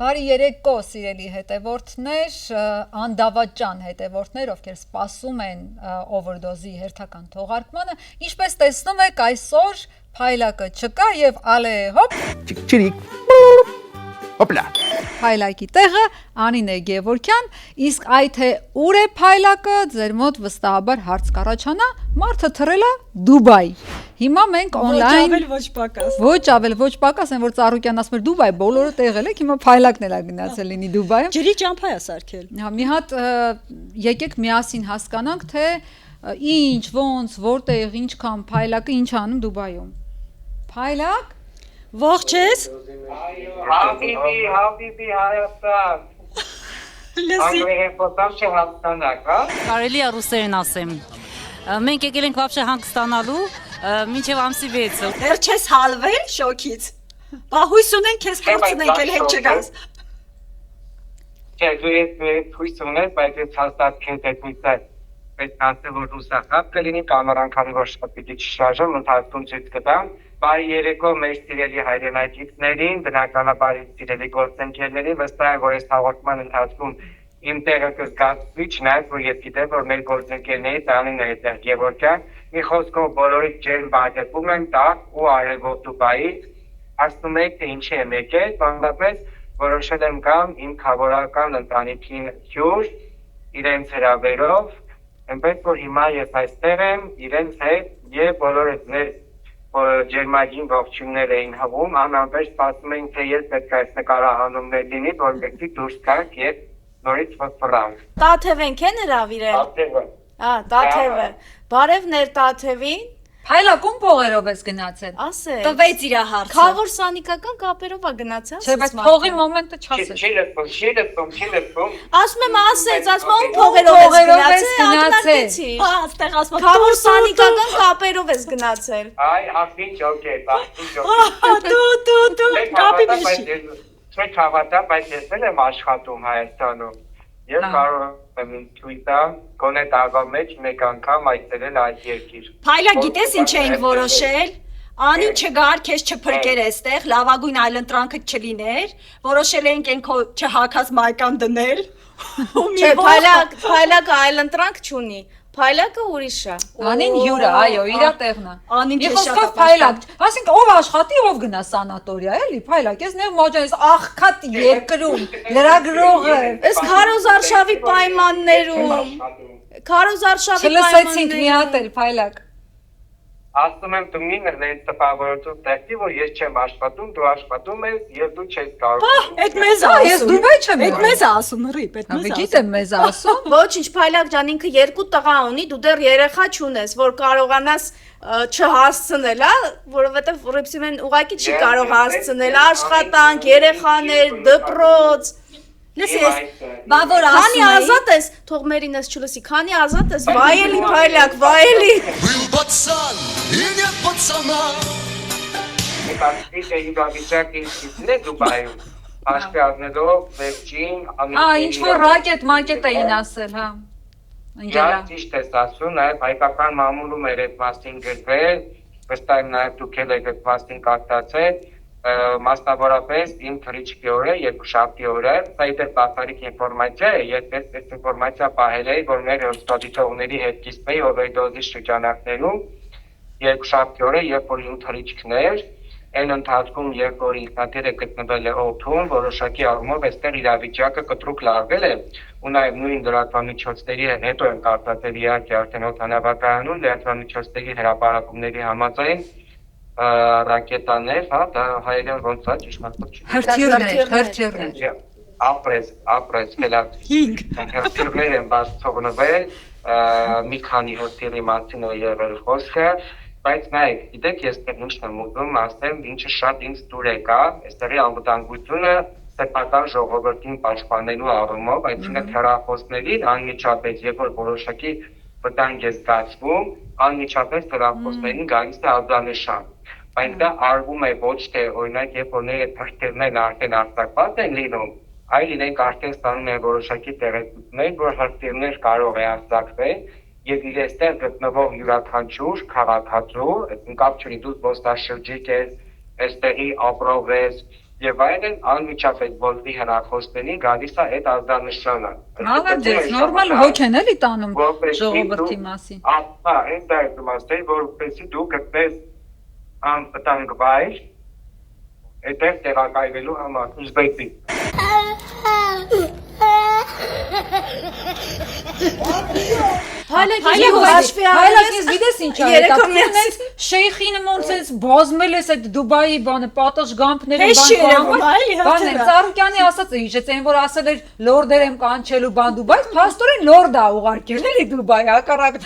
Բարի երեկո, սիրելի հետևորդներ, անդավաճան հետևորդներ, ովքեր սպասում են overdose-ի հերթական թողարկմանը, ինչպես տեսնում եք, այսօր փայլակը չկա եւ ալե հոպ Չիկ հոպլա Փայլակի տեղը Անին է Գևորգյան, իսկ այ թե ուր է փայլակը, ձեր մոտ վստահաբար հարց կառաջանա, մարդը թռել է Դուբայ։ Հիմա մենք on-line ոչ ավել ոչ պակաս են որ Ծառուկյան ասում էր Դուբայ, բոլորը տեղել եք, հիմա փայլակն էլ է գնացել լինի Դուբայում։ Ջրի ճամփա է սարքել։ Հա, մի հատ եկեք միասին հասկանանք, թե ինչ, ոնց, որտեղ, ինչքան փայլակը ինչ անում Դուբայում։ Փայլակ Ողջ ես։ Հաբիբի Հայաստան։ Կարելի է ռուսերեն ասեմ։ Մենք եկել ենք вообще հանգստանալու մինչև ամսի 6-ը։ Դեռ չես հալվել շոկից։ Բա հույս ունենք քեզ կորցնենք էլ հետ չգաս։ Չէ, դու ես հույս ունես, բայց ես հաստատ քեզ հետ հույս եմ։ Պետք է ասել, որ ռուսախապ կլինի, կամերան քանի որ շատ պիտի չշարժեմ, ընթացքում ցույց կտամ։ Բարի երեկո մեր սիրելի հայրենակիցներին, բնականաբար սիրելի գործընկերներին, վստահ եմ, որ այս հաղորդման ընթացքում իմ տեղը կզգացվի, չնայած որ ես գիտեմ, որ մեր գործընկերներից Անին է այդտեղ Գևորգյան, մի խոսքով բոլորից ջերմ բաժակում են տակ ու արևոտ Դուբայից, ասում եք, թե ինչի եմ եկել, բանալապես որոշել եմ գամ իմ քավորական ընտանիքին հյուր, իրենց հրավերով, այնպես որ հիմա ես այստեղ եմ, իրենց հետ եւ բոլորս մեր ջերմագին ողջուններ էին հվում, անամբեր սպասում էին, թե ես պետք է այս նկարահանումներ լինի, որպեսզի դուրս գանք եւ նորից ֆոտորանք։ Տաթևենք են հրավիրել։ Տաթևը։ Տաթևը։ Բարևներ Տաթևին։ Փայլակ ում փողերով ես գնացել։ Ասել։ Տվեց իր հարցը։ Խավոր սանիկական կապերով է գնացել։ Չէ, բայց փողի մոմենտը չասել։ Չի լսում։ Ասում եմ ասեց, ասում ում փողերով ես գնացել։ Այստեղ ասում եմ խավոր սանիկական կապերով ես գնացել։ Այ, ասինչ օքեյ, ասինչ օքեյ։ Դու կապի բիշի։ Չէ, հավատա, բայց ես էլ եմ աշխատում Հայաստանում։ Ես կարող եմ թույտա գոնե տարվա մեջ մեկ անգամ այցելել այդ երկիր։ Փայլա, գիտես ինչ ենք որոշել։ Անին չգար, քեզ չփրկեր այստեղ, լավագույն այլընտրանքը չլիներ, որոշել ենք այն քո չհակած մայկան դնել։ Չէ, Փայլակը այլընտրանք չունի։ Փայլակը ուրիշ է։ Անին հյուր է, այո, իր տեղն է։ Անին Եվ խոսքով փայլակ, ասենք ով աշխատի, ով գնա սանատորիա, էլի, փայլակ, ես նեւ մոջանես աղքատ երկրում, լրագրողը, Այս քարոզարշավի պայմաններում։ Քարոզարշավի չլսեցինք մի հատ էլ փայլակ։ Ասում եմ դու մի ներնես տպավորություն տեսի, որ ես չեմ աշխատում, դու աշխատում ես եւ դու չես կարող։ Այդ մեզ Ես Դուբայ չեմ Այդ մեզ ասում, ռիպ, այդ մեզ Գիտեմ մեզ ասում։ Ոչինչ, Փայլակ ջան, ինքը երկու տղա ունի, դու դեռ երեխա չունես, որ կարողանաս չհասցնել, հա, որովհետեւ ռիպսիմեն ուղակի չի կարող հասցնել աշխատանք, երեխաներ, դպրոց։ Լսես, բա որ ասում ես, քանի ազատ ես, թող մերինես չլսի, քանի ազատ ես, վայելի Փայլակ, վայելի։ Был пацан и нет пацана. Եկացի իրավիճակի ինքնին է Դուբայում։ Աշխի ազնելով վերջին Ինչ որ ռակետ, մակետ էին ասել, հա։ Ընկերա։ Ճիշտ ես ասում, նաև հայկական մամուլում էր այդ մասին գրվել, վստահ եմ նաև դուք էլ եք այդ մասին կարդացել, մասնավորապես իմ թռիչքի օրը, երկուշաբթի օրը, սա իդեր բացառիկ ինֆորմացիա է, ես այս ինֆորմացիա պահել էի, որ մեր հեռուստադիտողների հետ կիսվում էի overdose-ի շրջանակներում, երկուշաբթի օրը, երբ որ իմ թռիչքն էր, այն ընթացքում, երբ որ ինքնաթիռը գտնվել է օդում, որոշակի առումով այստեղ իրավիճակը կտրուկ լարվել է, ու նաև նույն լրատվամիջոցների հետո են կարծացել իհարկե արդեն օդանավակայանում լրատվամիջոցների հրապարակումների համաձայն ռակետաներ, հա, դա հայերեն ոնց է ճշմարիտ չի։ Հրթիռներ։ Ապրես, հելած 5 հրթիռներ են բաց թողնվել, մի քանի հրթիռի մասին է եղել խոսքը, բայց նայեք, գիտեք, ես դեռ ինչն եմ ուզում ասեմ, ինչը շատ ինձ դուր եկա, այստեղի անվտանգությունը սեփական ժողովրդին պաշտպանելու առումով, այսինքն հեռախոսներին անմիջապես երբ որ որոշակի վտանգ է ստացվում, անմիջապես հեռախոսներին գալիս է ազդանշան։ Բայց դա արվում է ոչ թե օրինակ երբ որ թղթերն արդեն արտակված են լինում, այլ իրենք արդեն ստանում են որոշակի տեղեկություններ, որ հրթիռներ կարող է արձակվել եւ իրստեղ գտնվող յուրաքանչյուր քաղաքացու, այսինքն կապ չունի դու զբոսաշրջիկ ես, այստեղի ապրող ես եւ այլն անմիջապես բոլորի հեռախոսներին գալիս է այդ ազդանշանը։ Ահա, նորմալ հոգ են էլի տանում ժողովրդի մասին։ Ահա, այն դա է իմաստը, որպեսզի դու գտնես անվտանգ վայր, այդտեղ տեղակայվելու համար, ուզբեկի։ Հայլակից գիտես ինչ է, այդ շեյխին ոնց էս բազմել ես այդ Դուբայի բանը, պատշգամբները բան Ծառուկյանի ասած է, հիշեց այն որ ասել էր լորդեր եմ կանչելու բան Դուբայից, փաստորեն լորդ է ուղարկել էլի Դուբայ, հակառակն։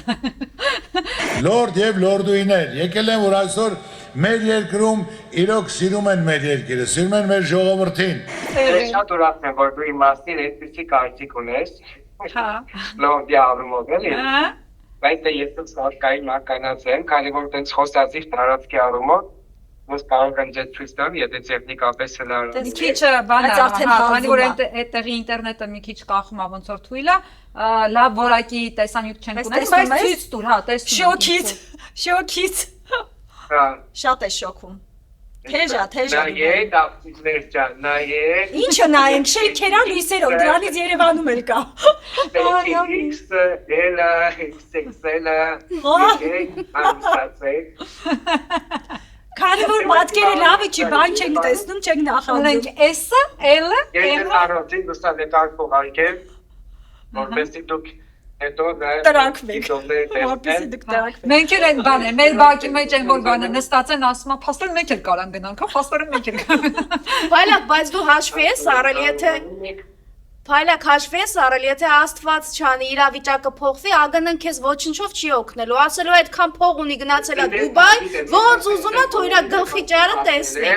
Լորդ եւ լորդուիներ, եկել են որ այսօր մեր երկրում իրոք սիրում են մեր երկիրը, սիրում են մեր ժողովրդին։ Ես շատ ուրախ եմ, որ դու իմ մասին այդպիսի կարծիք ունես։ Լորդի առումով էլի։ Բայց ես սարքային մականացեմ, քանի որ տենց խոսածի տարածքի առումով ոնց կարող եմ ձեզ ցույց տալ, եթե տեխնիկապես հնարավոր է։ Մի քիչ բան է, քանի որ այդտեղի ինտերնետը մի քիչ կախում է ոնց որ թույլ է, լավ որակի տեսանյութ չենք ունեցել, բայց ցույց տուր, հա, տեսնում։ Շոքից։ Շատ է շոքում։ Թեժա։ Նայեք, աղջիկներ ջան, նայեք։ Ինչը նայենք, շեյքերա լույսերով, դրանից Երևանում էլ կա։ X-ը, XXL-ը, ամսացեք։ Քանի որ մատկերը լավը չի, բան չենք տեսնում, չենք նախանձում։ Ունենք S-ը, L-ը, Ես առողջին լուսանկար փոխարկել, որպեսզի դուք հետո տրակվեք, որպեսզի դուք տրակվեք։ Մենք էլ այն բան է, մեր բակի մեջ այն որ բանը նստած են ասում, փաստորեն մենք էլ կարան գնանք, հա, փաստորեն մենք էլ գանք։ Փայլակ, բայց դու հաշվի ես առել, եթե Փայլակ հաշվի ես առել, եթե Աստված չանի, իրավիճակը փոխվի, ԱԳՆ-ն քեզ ոչնչով չի օգնելու, ասելու այդքան փող ունի գնացել է Դուբայ, ոնց ուզում է թող իր գլխի ջարը տեսնի։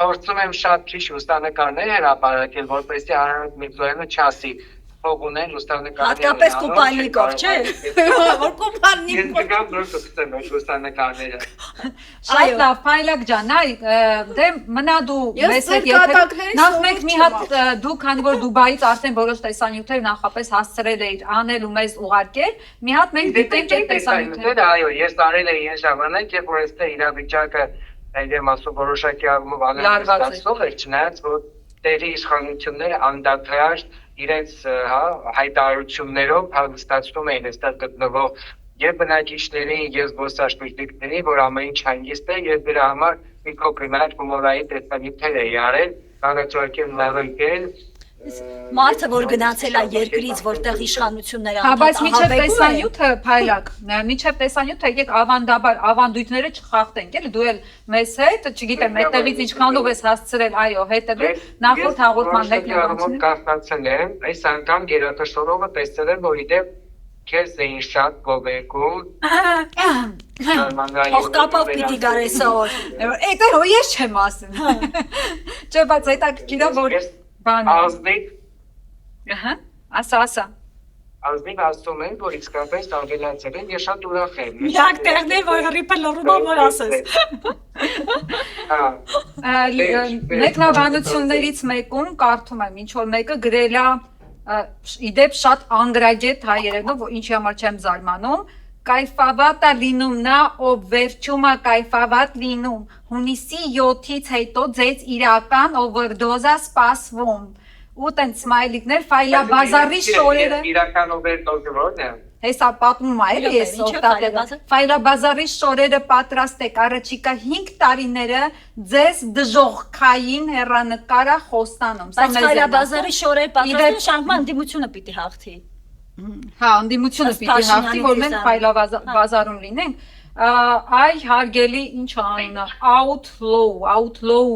Փորձում եմ շատ քիչ լուսանկարներ հրապարակել, որպեսզի Արարատ Միրզոյանը չասի փող ունեն լուսանկարներ։ Հատկապես կուպալնիկով, չէ՞։ Որ կուպալնիկով։ Ես կգամ լուսանկարները լուսանկարները։ Շատ լավ, Փայլակ ջան, այ դե մնա դու մեզ հետ եթե նախ մենք մի հատ դու քանի որ Դուբայից արդեն որոշ տեսանյութեր նախապես հասցրել էիր անել ու մեզ ուղարկել, մի հատ մենք դիտենք այդ տեսանյութերը։ Այո, ես արել եմ այն ժամանակ, երբ որ այստեղ իրավիճակը այդեմ ասում որոշակի առումով անհանգստացող էր, չնայած որ տեղի իշխանությունները անդադար իրենց հայտարարություններով հանգստացնում էին այստեղ գտնվող եւ բնակիչներին եւ զբոսաշրջիկներին, որ ամեն ինչ հանգիստ է եւ դրա համար մի փոքր նայած հումորային տեսանյութեր է արել, կանաչորքեն նավարկել Մարդը որ գնացել է երկրից, որտեղ իշխանությունները հա, բայց միջև տեսանյութը Փայլակ, միջև տեսանյութը եկեք ավանդաբար ավանդույթները չխախտենք, էլի դու էլ մեզ հետ, չգիտեմ, այդտեղից ինչքանով ես հասցրել, այո, հետևել նախորդ հաղորդման հետ կասկածել եմ, այս անգամ գերատեսչորովը տեսել եմ, որ իդեպ քեզ էին շատ գովերգում։ Հողկապով պիտի գարես օր։ Էդ հո ես չեմ ասում։ Չէ, բայց հետաքրքիր է որ բան։ Ազնիվ։ Ահա, ասա։ Ազնիվ ասում են, որ իսկապես ավելացել են, ես շատ ուրախ եմ։ Միակ տեղն է, որ հրիպը լռում որ ասես։ Մեկնաբանություններից մեկում կարդում եմ, ինչ որ մեկը գրել է իդեպ շատ անգրագետ հայերենով, ինչի համար չեմ զարմանում, կայֆավատ է լինում նա, ով վերջում է կայֆավատ լինում, հունիսի 7-ից հետո ձեզ իրական օվերդոզա սպասվում, ու տենց սմայլիկներ, Ֆայլաբազարի շորերը, իրական օվերդոզը ո՞րն է։ հեսա պատմում է, էլի ես օգտատերը, Ֆայլաբազարի շորերը պատրաստ եք առաջիկա 5 տարիները ձեզ դժողքային հեռանկարը խոստանում։ Բայց Ֆայլաբազարի շորերը պատրաստ շարժման ընդդիմությունը պիտի հաղթի։ Հա, ընդդիմությունը պիտի հաղթի, որ մենք Ֆայլաբազարում լինենք։ Այ հարգելի ինչ անունը, Outlaw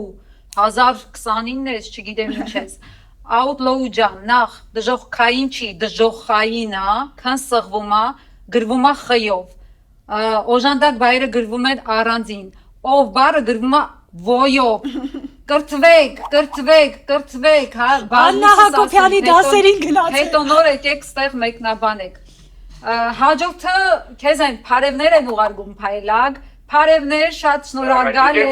1029 ես, չգիտեմ ինչ ես։ Outlaw ջան, նախ դժողքային չի, դժողքային է, քան սղվում է, գրվում է խ-ով։ Օժանդակ բայրը գրվում է առանձին, ով բառը գրվում է ոյով։ կրթվեք, հա, Աննա Հակոբյանի դասերին գնացեք։ Հետո նոր եկեք ստեղ մեկնաբանեք։ Հաջորդը քեզ են բարևներ են ուղարկում Փայլակ, բարևներ, շատ շնորհակալ եմ։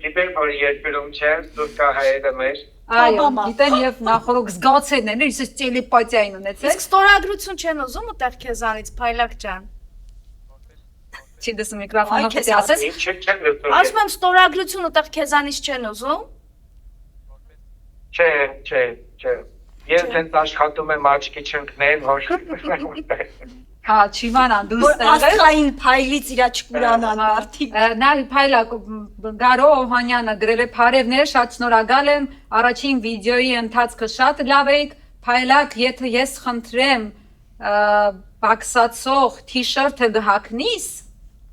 Գիտեմ, որ երկրում չեմ, սուրկա հայերը մեր։ Այո, գիտեն եւ նախորդ զգացեն են, իսկ տելեպաթիային ունեցեք։ Իսկ ստորագրություն չեն ուզում ուտեղ քեզանից Փայլակ ջան։ Չի դեսում միկրոֆոնը դի ասես։ Ասում եմ ստորագրություն ուտեղ քեզանից չեն ուզում։ Չէ։ Ես հենց աշխատում եմ աչքի չընկնել, որ Հա, չիմանան դու ստեղ ես։ Աստղային փայլից իրա չկուրանան մարդիկ։ Նա Փայլակ Գարո Օհանյանը գրել է բարևներ, շատ շնորհակալ եմ։ Առաջին վիդեոյի ընթացքը շատ լավ է։ Փայլակ, եթե ես խնդրեմ բաքսացող թիշերթը գհակնիս,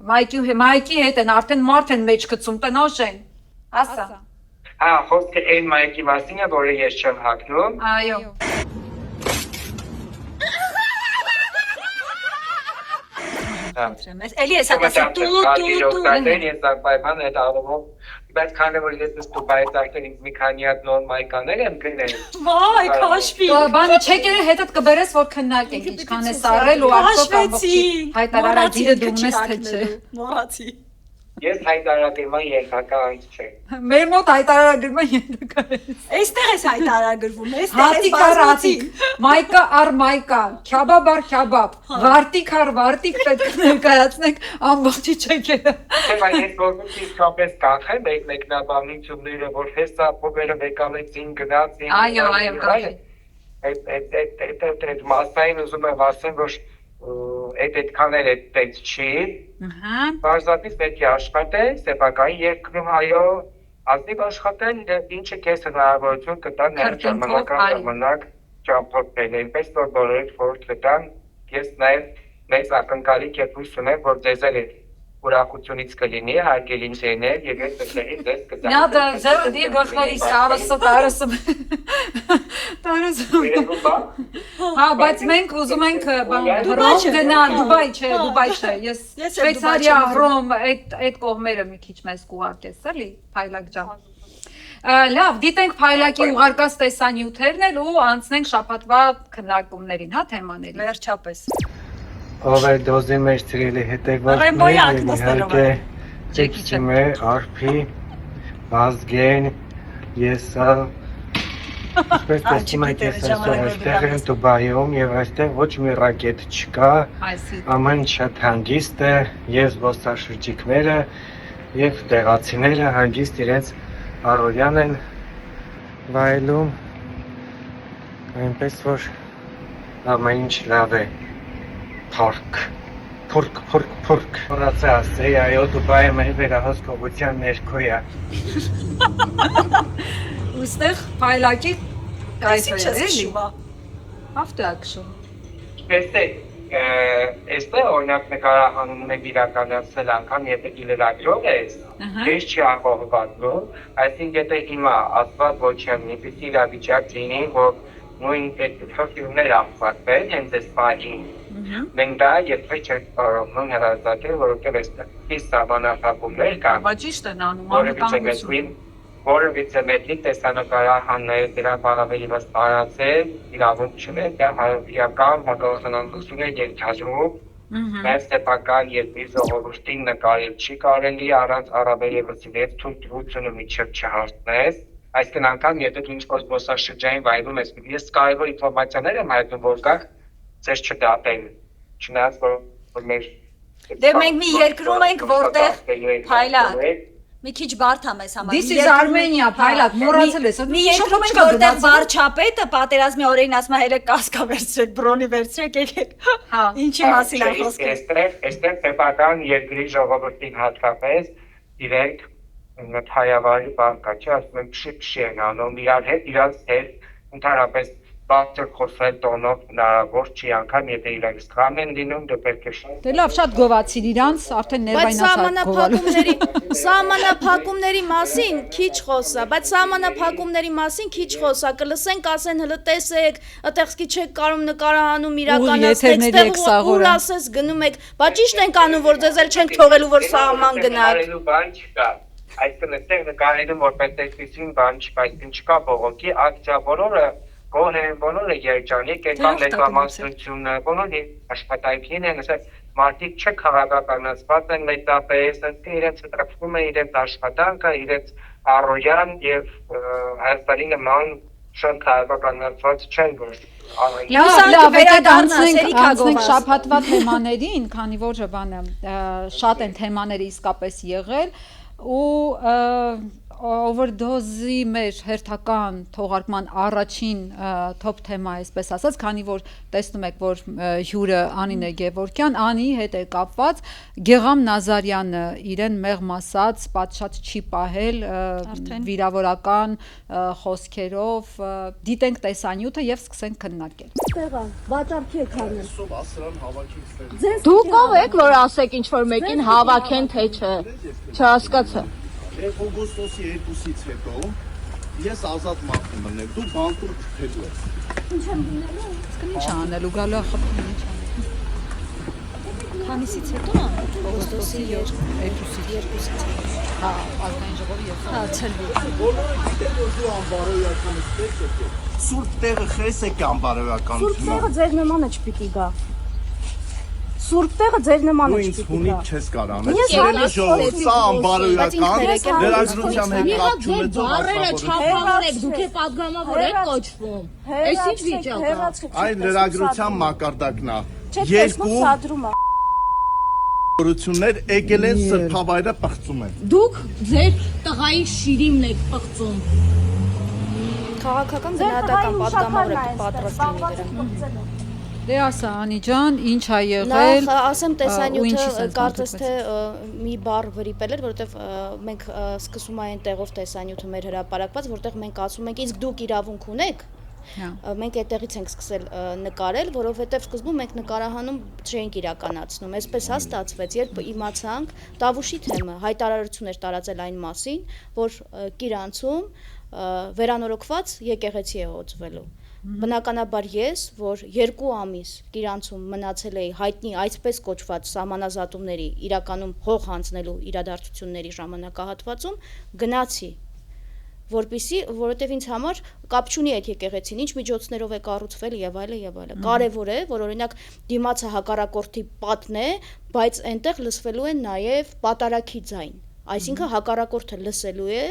Մայքի հետ են արդեն մարդ են մեջ գցում տնոջ են։ Ասա։ Հա, խոսքը այն մայքի մասին է, որը ես չեմ հագնում։ Այո։ Էլի ես ասա տու Ես պայման այդ առումով, բայց քանի որ ես Դուբայից արդեն ինձ մի քանի հատ նոր մայկաներ եմ գնել։ Վայ, քաշվի։ Բանը չեկերը հետդ կբերես, որ քննարկենք ինչքան է սարել ու արդյոք ամբողջի հայտարարագիրը դու ես թե չէ։ Մոռացի։ Ես հայտարարագրման երկակա անց չէ։ Մեր մոտ հայտարարագրման ենթակա է։ Այստեղ ես հայտարարագրվում, այստեղ ես Հատիկ առ հատիկ, մայկա առ մայկա, քյաբաբ առ քյաբաբ, վարտիկ առ վարտիկ պետք է ներկայացնենք ամբողջի չեկերը։ Չէ, բայց ես որպես իսկապես կախեմ այդ մեկնաբանությունները, որ հեսա փոքրը վեկալեցին գնացին։ Այո, կախե։ Այդ մասային ուզում եմ ասեմ, որ այդքան էլ այդպես չի։ Բարձրապես պետք է աշխատել, սեփական երկրում այո, ազնիվ աշխատել, ինչը քեզ հնարավորություն կտա ժամանակ ճամփորդել, այնպես որ բոլորը ֆորտ կտան, ես նաև մեծ ակնկալիք եմ հույս ունեմ, որ ձեզ էլ ուրախությունից կլինի, հարգելի ընկերներ, եւ ես դեռ ձեզ կդամ։ Նա դա դի գլխի տարածը։ Հա, բայց մենք ուզում ենք Հռոմ գնալ, Դուբայ չէ, ես Շվեյցարիա, Հռոմ, այդ կողմերը մի քիչ մեզ կուղարկես, էլի, Փայլակ ջան։ Լավ, դիտենք Փայլակի ուղարկած տեսանյութերն էլ ու անցնենք շաբաթվա քննարկումներին, հա, թեմաներին։ Վերջապես։ Ով է դոզի մեջ ծրելի հետևորդներ, Չեքսիմե, Արփի, Վազգեն, եսա, Ինչպես տեսնում եք, ես այստեղ եմ Դուբայում եւ այստեղ ոչ մի ռակետ չկա, ամեն շատ հանգիստ է, եւ զբոսաշրջիկները եւ տեղացիները հանգիստ իրենց առօրյան են վայելում, այնպես որ ամեն ինչ լավ է, փորք, Հորացե ասեի, այո, Դուբայը մեր վերահսկողության ներքո է։ Ուստեղ Փայլակի Այսինչ ես էլի։ շուվա։ Ավտոակշում։ Այստեղ օրինակ նկարահանումն եք իրականացնել անգամ եթե գիլերագրող ես, քեզ չի ապահովվում, այսինքն եթե հիմա ասված ոչ եմ նիպիսի իրավիճակ լինի, որ նույն հետքրքրումներ ապահովեն հենց այս պահին, մենք դա երբեք չենք կարող հեռարձակել, որովհետև այստեղ սահմանափակումներ կան։ Բայց ճիշտ են անում, անվտանգություն։ Որևիցե մեկի տեսանկարահանները դրանք առավելևս տարածել, իրավունք չունեն, դա իրական հակահանալություն է ենթադրում, մեր սեփական երկրի ժողովրդին նկարել չի կարելի առանց առավելևս իրենց թույլտվությունը միջև չհասնես, այսինքն անգամ եթե դու ինչ-որ զբոսաշրջային վայրում ես, ես կարևոր ինֆորմացիաներ եմ հայտնում, որ կա ձեզ չդատեն, չնայած որ մեր Դե մենք մի երկրում ենք, որտեղ Փայլակ մի քիչ բարդ է մեզ համար։ This is Armenia, Փայլակ, մոռացել ես։ Մի երկրում ենք, որտեղ վարչապետը պատերազմի օրերին ասում է հերը կասկա վերցրեք, բրոնի վերցրեք, եկեք։ Հա։ Ինչի մասին է խոսքը։ Այստեղ սեփական երկրի ժողովրդին հատկապես իրենք հայավարի բանկա, չէ, ասում են փշի են անում իրար հետ, իրանց հետ ընդհանրապես բարձր խոսել տոնով հնարավոր չի անգամ, եթե իրանք սխալ են լինում, դե պետք է շատ։ Դե լավ, շատ գովացիր իրանց, արդեն ներվայնացած գովալու։ Սահմանափակումների մասին քիչ խոսա, բայց սահմանափակումների մասին քիչ խոսա, կլսենք ասեն հələ տեսեք, այդտեղ սկի չեք կարում նկարահանում իրականացնեք, այդտեղ ուր ասես գնում եք, բայց ճիշտ ենք անում, որ ձեզ էլ չենք թողելու որ սահման գնաք։ այստեղ նկարինում որպես այսպեսին բան չկա, այսինքն չկա բողոքի, ակցիա բոլորը երջանիկ եկան ռեկլամացությունը, բոլորը աշխատանքին են, ասել մարդիկ չքաղաքականացված են մեծապես, իրենց տրվում է իրենց աշխատանքը, իրենց առօրյան եւ Հայաստանի նման շատ քաղաքականացված չեն որ Լավ, անցնենք շաբաթվա թեմաներին, քանի որ շատ են թեմաները իսկապես եղել ու overdose-ի մեր հերթական թողարկման առաջին top թեմա այսպես ասած, քանի որ տեսնում եք, որ հյուրը Անին է Գևորգյան, Անի հետ է կապված Գեգամ Նազարյանը իրեն մեղմ ասած պատշաճ չի պահել վիրավորական խոսքերով, դիտենք տեսանյութը եւ սկսենք քննարկել։ Տեղա, վաճառքի եք անել։ Դուք ով եք, որ ասեք ինչ որ մեկին հավաքեն թե չէ։ Չհասկացա։ Օգոստոսի 2-ից հետո ես ազատ մարդ եմ մնել, դու բանտուր չփելու ես։ Ինչ եմ դինելու։ Ինչ անելու գալու խփում ինչ։ Քանիսից հետո օգոստոսի 2-ից։ Հա, ազգային ժողովի եւ հա, ցելվի։ Բոլորը գիտեն, որ դու անբարոյականից եք։ Սուրբ տեղը խես եք անբարոյականությունը։ Սուրբ տեղը ձեր նմանը չպիտի գա։ Սուրբ տեղը ձեր նմանը Ու ինձ չպիտի հունի գա։ չես կարանել։ Սիրելի ժողովուրդ, սա անբարոյական լրագրության հետ կապ չունեցող Բարերը չափավոր եք, դուք եք падգամավոր եք կոչվում։ Այս ինչ վիճակ է։ Այն լրագրության մակարդակն է։ Երկու սադրումը։ Որություններ եկել են սրբավայրը պղծում են։ Դուք ձեր տղայի շիրիմն եք պղծում։ Քաղաքական գնահատական պատգամավորը պատրաստ լինի դրան։ Դե ասա Անի ջան, ինչ ա եղել։ Նախ ասեմ տեսանյութը կարծես թե մի բառ վրիպել էր, որովհետև մենք սկսում այն տեղով տեսանյութը մեր հրապարակված, որտեղ մենք ասում ենք, իսկ դուք իրավունք ունեք։ Մենք այդտեղից ենք սկսել նկարել, որովհետև սկզբում մենք նկարահանում չէինք իրականացնում։ Այսպես հա ստացվեց, երբ իմացանք Տավուշի թեմը հայտարարություն էր տարածել այն մասին, որ Կիրանցում վերանորոգված եկեղեցի է հոծվելու։ Բնականաբար ես, որ 2 ամիս Կիրանցում մնացել էի հայտնի այսպես կոչված սահմանազատումների իրականում հող հանձնելու իրադարձությունների ժամանակահատվածում, գնացի, որովհետև ինձ համար կապ չունի այդ եկեղեցին, ինչ միջոցներով է կառուցվել եւ այլը։ Կարևոր է, որ օրինակ դիմացը հակառակորդի պատն է, բայց այնտեղ լսվելու է նաեւ պատարագի ձայն։ Այսինքն հակառակորդը լսելու է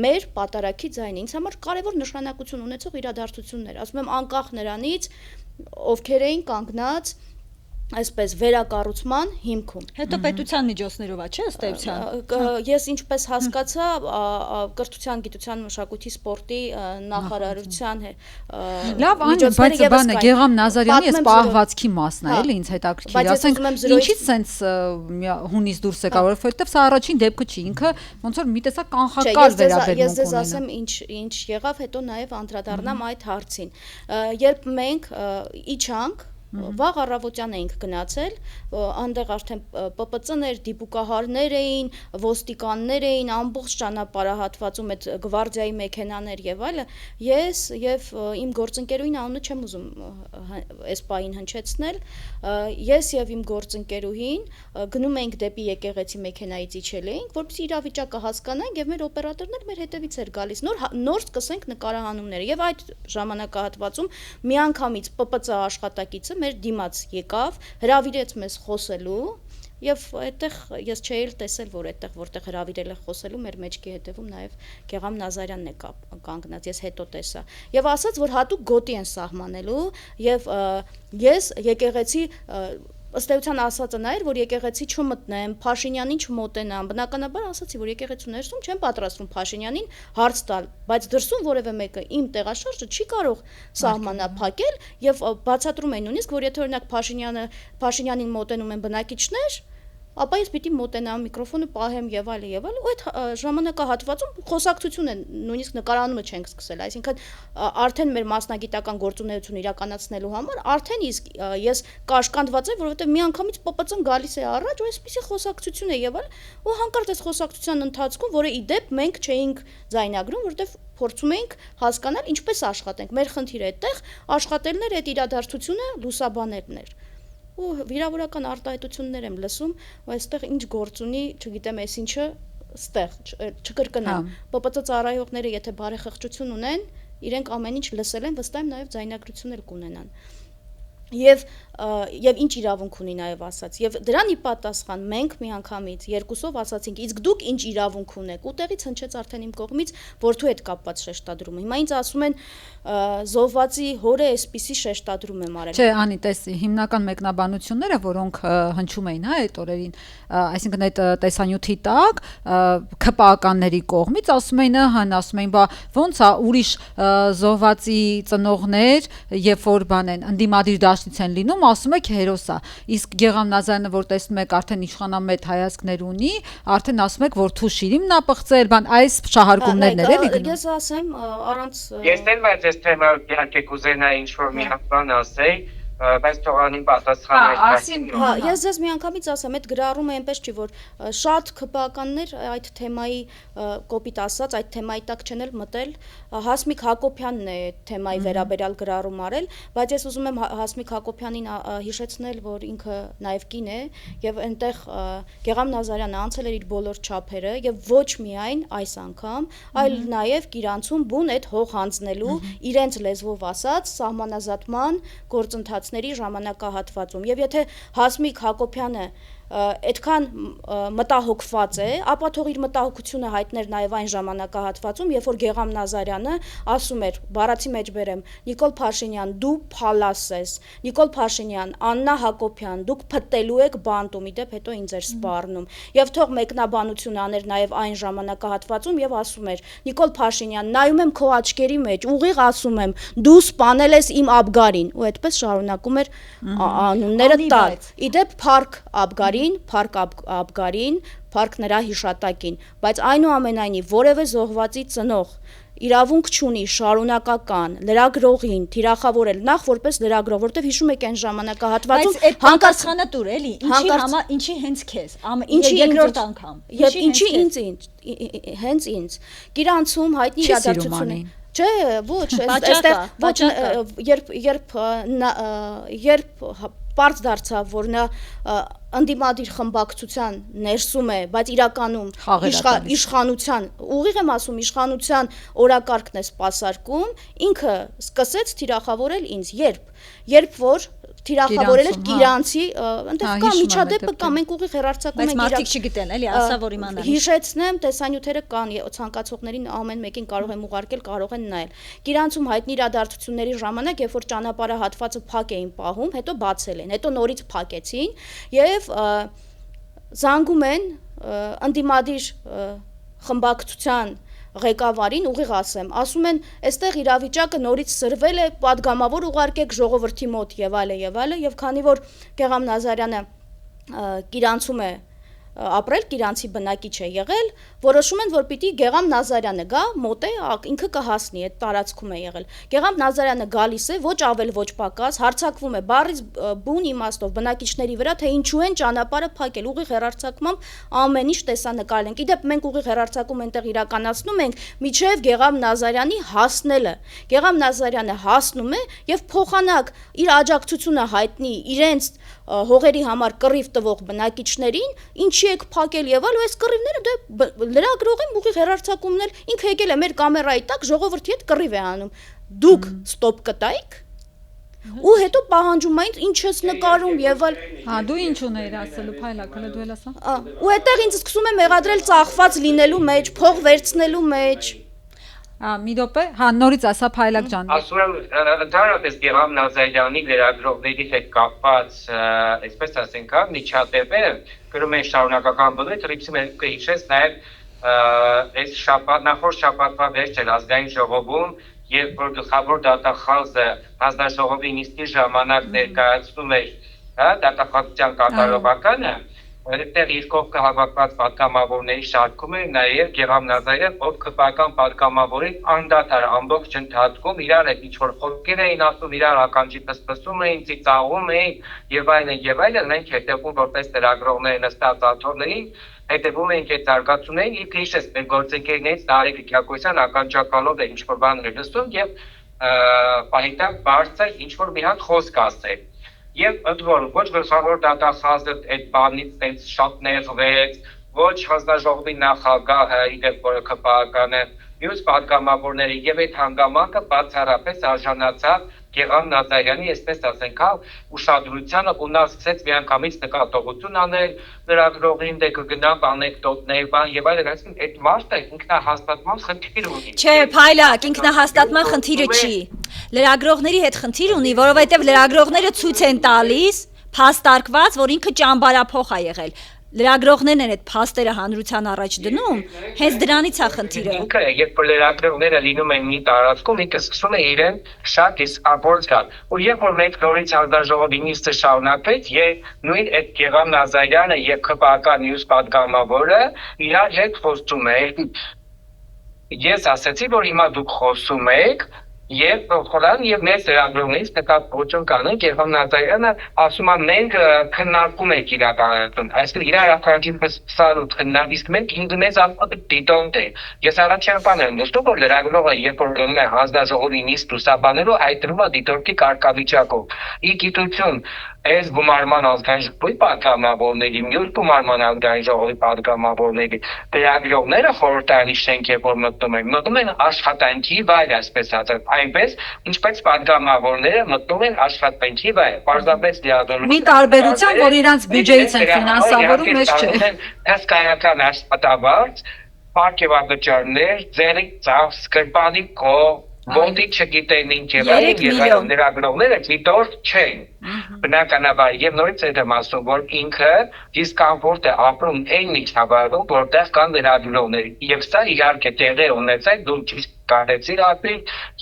մեր պատարագի ձայնը։ Ինձ համար կարևոր նշանակություն ունեցող իրադարձություններ։ Ասում եմ անկախ նրանից, ովքեր էին կանգնած այսպես վերակառուցման հիմքում։ Հետո պետության միջոցներով է, չէ՞, ըստ էության։ Ես ինչպես հասկացա, կրթության, գիտության, մշակույթի, սպորտի նախարարության Լավ, բայց բանը Գեգամ Նազարյանի էս պահվածքի մասն է, էլի ինձ հետաքրքիր, ասենք ինչի՞ սենց հունից դուրս եկա, որովհետև սա առաջին դեպքը չի, ինքը ոնց որ մի տեսակ կանխակալ վերաբերմունք ունի։ Ես ձեզ ասեմ ինչ եղավ, հետո նաև անդրադառնամ այդ հարցին։ Երբ մենք իջանք վաղ առավոտյան էինք գնացել, այնտեղ արդեն ՊՊՑ-ներ, դիպուկահարներ էին, ոստիկաններ էին, ամբողջ ճանապարհահատվածում այդ գվարդիայի մեքենաներ եւ այլը, ես եւ իմ գործընկերուհին անունը չեմ ուզում այս պահին հնչեցնել, ես եւ իմ գործընկերուհին գնում էինք դեպի եկեղեցի մեքենայից իջել էինք, որպեսզի իրավիճակը հասկանանք եւ մեր օպերատորներ մեր հետևից էր գալիս, նոր սկսենք նկարահանումները եւ այդ ժամանակահատվածում միանգամից ՊՊՑ աշխատակիցը մեր դիմաց եկավ, հրավիրեց մեզ խոսելու եւ այդտեղ ես չէի տեսել, որ այդտեղ որտեղ հրավիրել է խոսելու մեր մեջքի հետևում նաեւ Գեգամ Նազարյանն է կանգնած, ես հետո տեսա եւ ասաց, որ հատուկ գոտի են սահմանելու եւ ես եկեղեցի ըստ էության ասածը նա էր, որ եկեղեցի չմտնեմ, Փաշինյանին չմոտենամ, բնականաբար ասացի, որ եկեղեցու ներսում չեմ պատրաստվում Փաշինյանին հարց տալ, բայց դրսում որևէ մեկը իմ տեղաշարժը չի կարող սահմանափակել եւ բացատրում են նույնիսկ, որ եթե օրինակ Փաշինյանին մոտենում են բնակիչներ, ապա ես պիտի մոտենամ, միկրոֆոնը պահեմ եւ այլն, ու այդ ժամանակահատվածում խոսակցություն է, նույնիսկ նկարանումը չենք սկսել, այսինքն արդեն մեր մասնագիտական գործունեությունը իրականացնելու համար արդեն իսկ ես կաշկանդված եմ, որովհետեւ միանգամից ՊՊՑ-ն գալիս է առաջ, ու այսպեսի խոսակցություն է եւ այլն, ու հանկարծ այս խոսակցության ընթացքում, որը ի դեպ մենք չէինք ձայնագրում, որովհետեւ փորձում էինք հասկանալ ինչպես աշխատենք, մեր խնդիրը այդտեղ աշխատելն էր, այդ իրադարձությունը լուսաբաներն էր։ Ու վիրավորական արտահայտություններ եմ լսում, ու այստեղ ինչ գործ ունի, չգիտեմ, այսինչը ստեղ չկրկնեմ։ ՊՊԾ ծառայողները եթե բարեխղճություն ունեն, իրենք ամեն ինչ լսել են, վստահ եմ նաև ձայնագրություն էլ կունենան։ Եվ ինչ իրավունք ունի նաև ասած, եւ դրան ի պատասխան մենք միանգամից երկուսով ասացինք, իսկ դուք ինչ իրավունք ունեք, ուտեղից հնչեց արդեն իմ կողմից որդու հետ կապված շեշտադրումը։ Հիմա ինձ ասում են զոհվածի հորը էսպիսի շեշտադրում եմ արել։ Չէ, Անի, տեսի, հիմնական մեկնաբանությունները, որոնք հնչում էին, հա, այդ օրերին, այսինքն այդ տեսանյութի տակ ՔՊԱ-ականների կողմից ասում էին, ասում էին, բա ոնց է ուրիշ զոհվածի ծնողներ, երբ որ բան են ընդդիմադիր դաշտից են լինում, ասում եք հերոսա, իսկ Գեգամ Նազարյանը, որ տեսնում եք արդեն իշխանամետ հայացքներ ունի, արդեն ասում եք, որ Թուշիրիմն ա պղծել, բան այս շահարկումներն էր էլի գնում։ Ես ասեմ առանց Ես դեռ բայց այս թեմա իհարկե կուզենայի ինչ-որ մի հատ բան ասեի, բայց թողանին պատասխանել։ Ես ձեզ միանգամից ասեմ, այդ գրառումը այնպես չի, որ շատ ՔՊԱ-ականներ այդ թեմայի կոպիտ ասած, այդ թեմայի տակ չեն էլ մտել, Հասմիկ Հակոբյանն է թեմայի վերաբերյալ գրառում արել, բայց ես ուզում եմ Հասմիկ Հակոբյանին հիշեցնել, որ ինքը նաև կին է եւ այնտեղ Գեգամ Նազարյանը անցել էր իր բոլոր չափերը եւ ոչ միայն այս անգամ, այլ նաև Կիրանցում բուն այդ հող հանձնելու իրենց լեզվով ասած սահմանազատման գործընթացների ժամանակահատվածում եւ եթե Հասմիկ Հակոբյանը այդքան մտահոգված է, ապա թող իր մտահոգությունը հայտներ նաև այն ժամանակահատվածում, երբ որ Գեգամ Նազարյանը ասում էր, բառացի մեջ բերեմ, Նիկոլ Փաշինյան, դու փալաս ես, Նիկոլ Փաշինյան, Աննա Հակոբյան, դուք փտտելու եք բանտում, իդեպ հետո ինձ էր սպառնում։ Եվ թող մեկնաբանություն աներ նաև այն ժամանակահատվածում եւ ասում էր, Նիկոլ Փաշինյան, նայում եմ քո աչքերի մեջ, ուղիղ ասում եմ, դու սպանել ես իմ Աբգարին, ու այդպես շարունակում էր անունները տալ։ Իդեպ Փարք Աբգարին, Փարք նրա հիշատակին, բայց այնուամենայնիվ որևէ զոհվածի ծնող իրավունք չունի շարունակական լրագրողին թիրախավորել նախ որպես լրագրող, որտեվ հիշում եք այն ժամանակահատվածում հանկարծանը տուր էլի, ինչի հենց քեզ, երկրորդ անգամ։ Եվ ինչի հենց ինձ։ Կիրանցում հայտնի իրադարձություն է։ Չէ, ոչ, այստեղ երբ պարզ դարձավ, որ նա ընդդիմադիր խմբակցության ներսում է, բայց իրականում իշխանության, ուղիղ եմ ասում, իշխանության օրակարգն է սպասարկում, ինքը սկսեց թիրախավորել ինձ, երբ որ թիրախավորել էր Կիրանցի, այնտեղ կա միջադեպը կա, մենք ուղիղ հեռարձակում ենք Բայց մարդիկ չգիտեն, էլի, ասա որ իմանան։ Հիշեցնեմ, տեսանյութերը կան, ցանկացողներին ամեն մեկին կարող եմ ուղարկել, կարող են նայել։ Կիրանցում հայտնի իրադարձությունների ժամանակ, երբ որ ճանապարհահատվածը փակ էին պահում, հետո բացել են, հետո նորից փակեցին եւ զանգում են ընդդիմադիր խմբակցության ղեկավարին ուղիղ ասում են, այստեղ իրավիճակը նորից սրվել է, պատգամավոր ուղարկեք ժողովրդի մոտ եւ այլը եւ քանի որ Գեգամ Նազարյանը Կիրանցում է ապրել, Կիրանցի բնակիչ է եղել, որոշում են, որ պիտի Գեգամ Նազարյանը գա, մոտ է, ինքը կհասնի, այդ տարածքում է եղել։ Գեգամ Նազարյանը գալիս է, ոչ ավել, ոչ պակաս, հարձակվում է բառից բուն իմաստով բնակիչների վրա, թե ինչու են ճանապարհը փակել, ուղիղ հեռարձակմամբ ամեն ինչ տեսանկարել ենք։ Իդեպ մենք ուղիղ հեռարձակում այնտեղ իրականացնում ենք միջև Գեգամ Նազարյանի հասնելը։ Գեգամ Նազարյանը հասնում է եւ փոխանակ իր աջակցությունը հայտնի իրենց հողերի համար կռիվ տվող բնակիչներին, ինչի եք փակել եւ այլ, ու այս կռիվները դե լրագրող եմ ուղիղ հեռարձակումներ, ինքը եկել է մեր կամերայի տակ ժողովրդի հետ կռիվ է անում։ Դուք ստոպ կտայիք ու հետո պահանջում այն ինչ ես նկարում եւ այլ։ Դու ինչ ուներ ասելու, Փայլա, քլե դու էլ ասա։ Ու այդտեղ ինձ սկսում է մեղադրել ծախված լինելու մեջ, փող վերցնելու մեջ։ Մի րոպե, նորից ասա Փայլակ ջան։ Ասում եմ, ընդհանրապես Գեգամ Նազարյանի լրագրողների հետ կապված, այսպես ասենք, միջադեպերը գրում են շարունակական բնույթ, ռիփսի մենք կհիշես նաև այս նախորդ շաբաթվա վերջեր ազգային ժողովում, երբ որ գլխավոր դատախազը հանձնաժողովի նիստի ժամանակ ներկայացնում էր դատախազության կատարողականը, այդտեղ իր կողքը հավաքված պատգամավորների շարքում էր նաև Գեգամ Նազարյան, ով ԿՊԱ-ական պատգամավորին անդադար ամբողջ ընթացքում իրար հետ ինչ-որ խոսքեր էին ասում, իրար ականջի պսպսում էին, ծիծաղում էին եւ այլն, մենք հետեւում որպես լրագրողներ նստած աթոռներին հետևում ենք այդ զարգացումներին, իբր հիշես մեր գործընկերներից Նարեկ Կիակոսյան ականջակալով է ինչ-որ բաներ լսում եւ պահիտակ բարձր ինչ-որ մի հատ խոսք ասել։ Եվ ընդ որում ոչ գլխավոր դատախազը այդ բանից շատ նեղվեց ոչ հանձնաժողովի նախագահը, իդեպ որը ԿՊԱ-ական է, մյուս պատգամավորները եւ այդ հանգամանքը բացառապես արժանացավ Գեղամ Նազարյանի, այսպես ասենք, ուշադրությանը ու նա սկսեց միանգամից նկատողություն անել լրագրողին, դե կգնամ անեկդոտներ, բան եւ այլն, այսինքն այդ մարդը ինքնահաստատման խնդիր ունի։ Չէ, Փայլակ, ինքնահաստատման խնդիրը չի։ Լրագրողների հետ խնդիր ունի, որովհետեւ լրագրողները ցույց են տալիս փաստարկված, որ ինքը ճամբարափոխ է եղել։ Լրագրողներն են այդ փաստերը հանրության առաջ դնում, հենց դրանից է խնդիրը։ Ինքը երբ լրագրողները լինում են մի տարածքում, ինքը սկսում է իրեն շատ դիսկամֆորտ զգալ։ Ու երբ որ մենք նորից հանձնաժողովի նիստը շարունակվեց, եւ նույն այդ Գեղամ Նազարյանը եւ ԿՊԱ-ական մյուս պատգամավորը իրար հետ խոսում էին։ Ես ասացի, որ հիմա դուք խոսում եք Եվ խորան եւ մեծ լրագրողներից նկատողություն կանենք Գեղամ Նազարյանը ասում է մենք քննարկում ենք իրականություն, այսինքն իր իրականությունից սարուտ քննարկից մենք ինձ դիտոնդ է։ Ես առաջին բանը նշում որ լրագրողը երբ որ գնում է հանձնաժողովի նիստ լուսաբանելու հայտնվում է դիտորդի կարգավիճակով։ Ի գիտություն այս գումարման ազգային ժողովի պատգամավորների, մյուս գումարման ազգային ժողովի պատգամավորների լրագրողները խորհրդարանի շենք է որ մտնում են աշխատանքի վայր, այսպես ասած, այնպես ինչպես պատգամավորները մտնում են աշխատանքի վայր, պարզապես դիալոգ։ Մի տարբերություն, որ իրանց բյուջեից են ֆինանսավորում, մեզ չէ։ Հսկայական աշխատավարձ, պարգևաճարներ, ձերի ծախ, սկրպանի կող Ոնտի չգիտեն ինչ եւ այլն լրագրողները դիտորդ չեն բնականաբար եւ նորից եմ ասում որ ինքը դիսկամֆորտ է ապրում այն միջավայրում որտեղ կան լրագրողներ եւ սա իհարկե տեղի ունեցել դու ճիշտ կարեցիր ապրի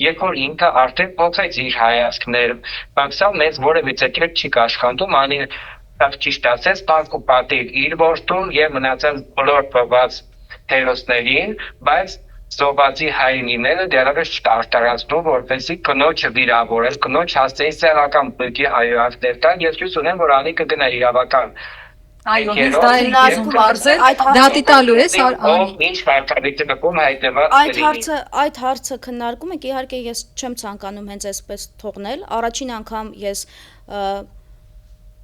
երբ որ ինքը արդեն փոխեց իր հայացքները բայց սա մեզ որևիցե կերպ չի աշխատում անի ճիշտ ասած տանկ ու պատիվ իր որդուն եւ մնացած բոլոր փոփած հերոսներին բայց Զոբացի հայրենիները դեռևս չարտարացնում, որպեսզի կնոջը վիրավորել, կնոջ հասցեին սեռական բլոկի հայացքներ տան, ես հույս ունեմ, որ անի կգնա իրավական։ Այո, հենց դա է ասում արզել, դատի տալու ես ինչ վարկադիցը կողմ հայտնված։ Այդ հարցը քննարկում եք, իհարկե ես չեմ ցանկանում հենց այսպես թողնել, առաջին անգամ ես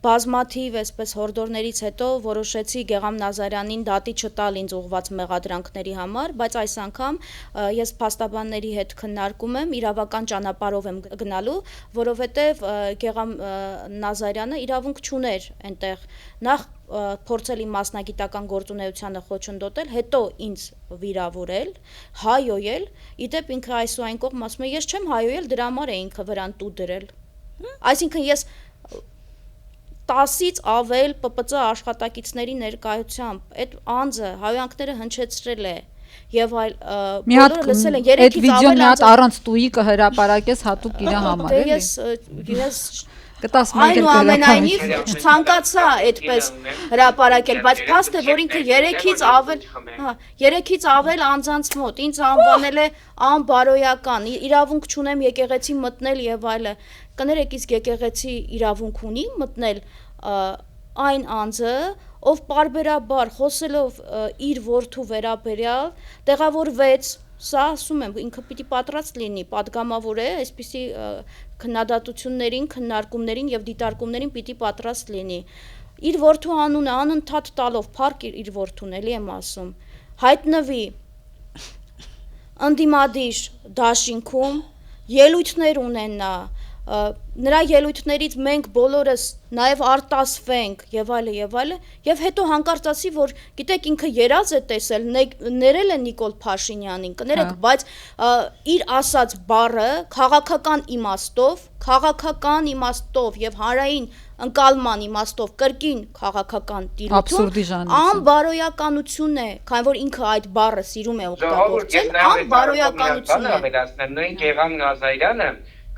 բազմաթիվ այսպես հորդորներից հետո որոշեցի Գեղամ Նազարյանին դատի չտալ ինձ ուղված մեղադրանքների համար, բայց այս անգամ ես փաստաբանների հետ քննարկում եմ, իրավական ճանապարհով եմ գնալու, որովհետև Գեղամ Նազարյանը իրավունք չուներ այնտեղ նախ փորձել իմ մասնագիտական գործունեությանը խոչընդոտել, հետո ինձ վիրավորել, հայոյել, իդեպ ինքը այսուայն կողմ ասում է, ես չեմ հայոյել, դրա համար է ինքը վրան տու դրել։ Այսինքն ես 10-ից ավել ՊՊԾ աշխատակիցների ներկայությամբ այդ անձը հայոյանքները հնչեցրել է եւ այլ բոլորը լսել են 3-ից ավել այդ վիդեոն մի հատ առանց տուի կհրապարակես հատուկ իր համար էլի ես կտաս մենք էլ այնուամենայնիվ չցանկացա այդպես հրապարակել, բայց փաստ է, որ ինքը 3-ից ավել անձանց մոտ ինձ անվանել է անբարոյական, իրավունք չունեմ եկեղեցի մտնել եւ այլը։ Կներեք, իսկ եկեղեցի իրավունք ունի մտնել այն անձը, ով պարբերաբար խոսելով իր որդու վերաբերյալ տեղավորվեց, սա ասում եմ, ինքը պիտի պատրաստ լինի, պատգամավոր է, այսպիսի քննադատություններին, քննարկումներին եւ դիտարկումներին պիտի պատրաստ լինի։ Իր որդու անունը անընդհատ տալով փառք իր որդուն էլի եմ ասում, հայտնվի ընդդիմադիր դաշինքում, ելույթներ ունենա, նրա ելույթներից մենք բոլորս նաև արտասվենք եւ այլը եւ հետո հանկարծ ասի որ գիտեք ինքը երազ է տեսել ներել է Նիկոլ Փաշինյանին կներեք բայց իր ասած բառը քաղաքական իմաստով եւ հանրային ընկալման իմաստով կրկին քաղաքական տիրություն անբարոյականություն է քանի որ ինքը այդ բառը սիրում է օգտագործել անբարոյականություն է նույն Գեղամ Նազարյանը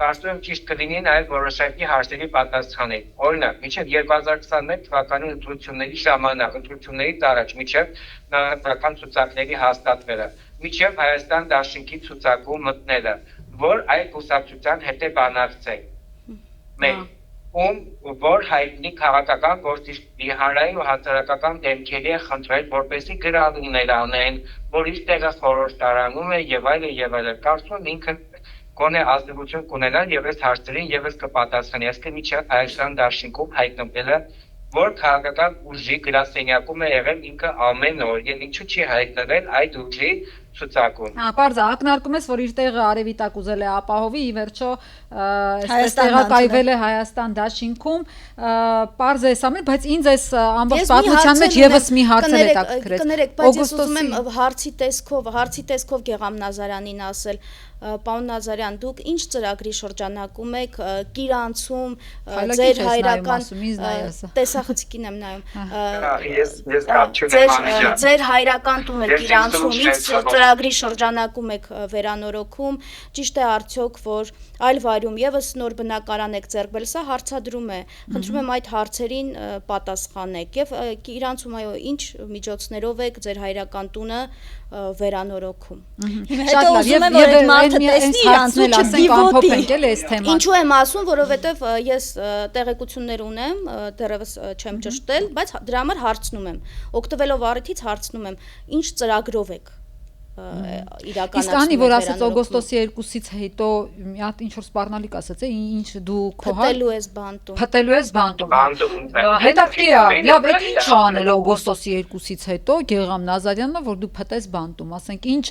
Կարծում եմ ճիշտ կլինի նաև որոշակի հարցերի պատասխանել։ Օրինակ, մինչև 2021 թվականի ընտրությունների ժամանակ, ընտրություններից առաջ, մինչև նախնական ցուցակների հաստատվելը, մինչև Հայաստան դաշինքի ցուցակում մտնելը, որ այդ կուսակցության հետևանացել։ Որ հայտնի քաղաքական գործիչների հանրային ու հասարակական դեմքերի է խնդրել, որպեսզի գրառումներ անեն, որ իր տեղը խորհրդարանում է եւ այլն, կարծում եմ ինքը Գոնե ազդեցություն կունենալ եւ այս հարցերին եւս կպատասխանի, այսինքն միջև Հայաստան դաշինքում հայտնվելը որ քաղաքական ուժի գրասենյակում է եղել ինքը ամեն օր եւ ինչու չի հայտնվել այդ ուժի ցուցակում։ Պարզ է, ակնարկում ես, որ իր տեղը արևի տակ ուզել է ապահովի, ի վերջո այսպես տեղակայվել է Հայաստան դաշինքում, պարզ է սա, բայց ինձ այս ամբողջ պատմության մեջ եւս մի հարց է հետաքրքրեց։ Կներեք, բայց ես ուզում եմ հարցի տեսքով Գեգամ Նազարյանին ասել, պարոն Նազարյան, դուք ինչ ծրագրի շրջանակում եք Կիրանցում ձեր հայրական տեսախցիկին եմ նայում։ Ձեր հայրական տունը Կիրանցում ինչ ծրագրի շրջանակում եք վերանորոգում, ճիշտ է արդյոք, որ այլ վայրում եւս նոր բնակարան եք ձեռք բերել, սա հարցադրում է։ Խնդրում եմ այդ հարցերին պատասխանեք եւ Կիրանցում այո, ինչ միջոցներով եք ձեր հայրական տունը վերանորոգում։ Հետո ուզում եմ որ այդ մարդը տեսնի իրանցու չդիվոտի։ Ինչու եմ ասում, որովհետև ես տեղեկություններ ունեմ, դեռևս չեմ ճշտել, բայց դրա համար հարցնում եմ։ Օգտվելով առիթից հարցնում եմ, ինչ ծրագրով եք իրականացնում։ Իսկ անի որ ասեց օգոստոսի 2-ից հետո մի հատ ինչ որ սպառնալիք ասեց, ինչ դու քո փտելու ես բանտում։ Փտելու ես բանտում։ Հետաքրքիր է, լավ, այդ ինչ անել օգոստոսի 2-ից հետո Գեգամ Նազարյանը, որ դու փտես բանտում, ասենք ինչ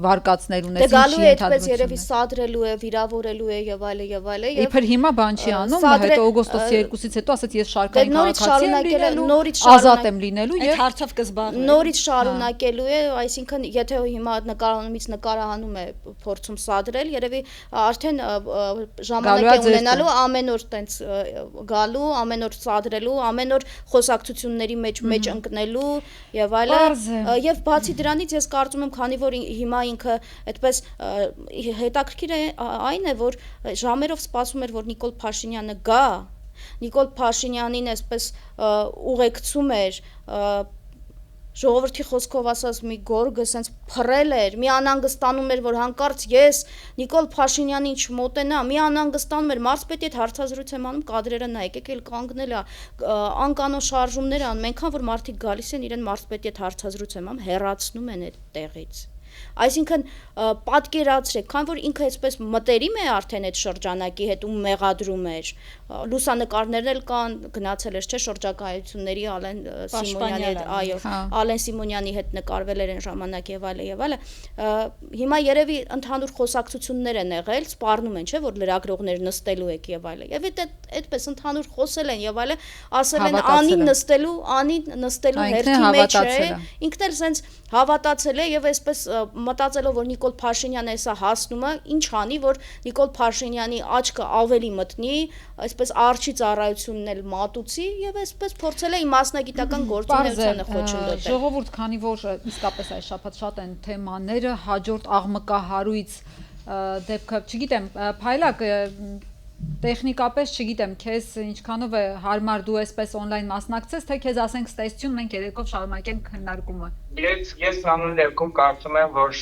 վարկածներ ունես, ինչի ընդհանրություն։ Դե գալու է այդպես երևի սադրելու է, վիրավորելու է եւ այլը եւ այլը։ Իբր հիմա բան չի անում, հետո օգոստոսի 2-ից հետո ասեց ես շարքային քաղաքացի եմ լինելու, ազատ եմ լինելու եւ հարցով կզբաղվի։ Նորից շարունակելու է, այսինքն եթե հիմա նկարահանումից նկարահանում է փորձում սադրել, երևի արդեն ժամանակ է ունենալու ամեն օր տենց գալու, ամեն օր սադրելու, ամեն օր խոսակցությունների մեջ ընկնելու եւ այլն։ Եվ բացի դրանից ես կարծում եմ, քանի որ հիմա ինքը այդպես հետաքրքիր է այն է, որ ժամերով սպասում էր, որ Նիկոլ Փաշինյանը գա, Նիկոլ Փաշինյանին այսպես ուղեկցում էր ժողովրդի խոսքով ասած մի գորգը սենց փռել էր, մի անհանգստանում էր, որ հանկարծ ես Նիկոլ Փաշինյանին չմոտենամ, մի անհանգստանում էր, մարզպետի հետ հարցազրույց եմ անում, կադրերը նայեք, եկել կանգնել է, անկանոն շարժումներ անում, այնքան որ մարդիկ գալիս են իրեն մարզպետի հետ հարցազրույց եմ անում, հեռացնում են այդ տեղից։ Այսինքն պատկերացրեք, քան որ ինքը այսպես մտերիմ է արդեն այդ շրջանակի հետ ու մեղադրում էր, լուսանկարներն էլ կան, գնացել էր չէ շրջակայությունների Ալեն Սիմոնյանի հետ, այո, Ալեն Սիմոնյանի հետ նկարվել էր այն ժամանակ եւ այլը եւ այլը։ Հիմա երևի ընդհանուր խոսակցություններ են եղել, սպառնում են, չէ, որ լրագրողներ նստելու եք եւ այլը։ Եվ այդպես ընդհանուր խոսել են եւ այլը, ասել են Անին նստելու հերթի մեջ է, ինքն էլ sense հավատացել է եւ այսպես մտածելով որ Նիկոլ Փաշինյանը էսա հասնումը ինչ անի որ Նիկոլ Փաշինյանի աչքը ավելի մտնի, այսպես արչի ծառայությունն էլ մատուցի եւ այսպես փորձել է մասնագիտական գործունեությանը խոչընդոտել։ Ժողովուրդ, քանի որ իսկապես այս շաբաթ շատ են թեմաները, հաջորդ աղմկահարույց դեպքը, չգիտեմ, Փայլակ տեխնիկապես չգիտեմ, քեզ ինչքանով է հարմար դու այսպես on-line մասնակցես, թե քեզ ասենք ստեսություն, մենք երեկով շարունակենք քննարկումը։ Ես անուն դեպքում կարծում եմ, որ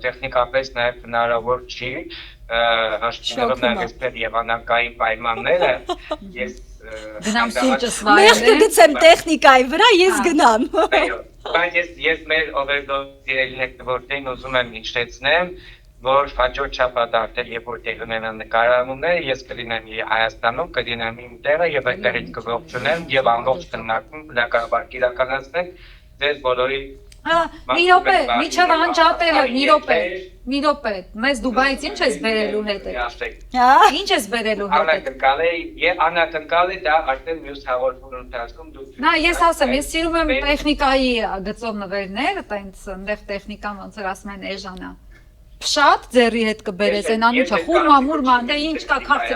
տեխնիկապես նաև հնարավոր չի, հաշվելով նաև այսպես եղանակային պայմանները, ես գնամ սուրճս վայելեմ։ Մենք կգցեմ տեխնիկայի վրա, ես գնամ։ Բայց ես մեր օվերդոզի հետ որտեղ ուզում եմ իջեցնեմ, որ հաջորդ շաբաթ արդեն երբ որ տեղի ունենան նկարահանումները, ես կլինեմ Հայաստանում, կլինեմ իմ տեղը եւ այդտեղից կողջունեմ եւ ամբողջ քննարկում բնականաբար իրականացնենք ձեզ բոլորի։ Մի րոպե, միջև անջատելը, մի րոպե, մեզ Դուբայից ինչ ես բերելու հետ։ Ինչ ես բերելու հետ։ Անակնկալ է դա արդեն մյուս հաղորդման ընթացքում դուք։ Նա ես ասեմ, ես սիրում եմ տեխնիկայի գծով նվերներ, տենց այնտեղ տեխնիկան ոնց որ ասում են էժանա։ Փշատ ձերի հետ կբերես, այն անիչա, խուրմա, դե ինչ կա քարտը,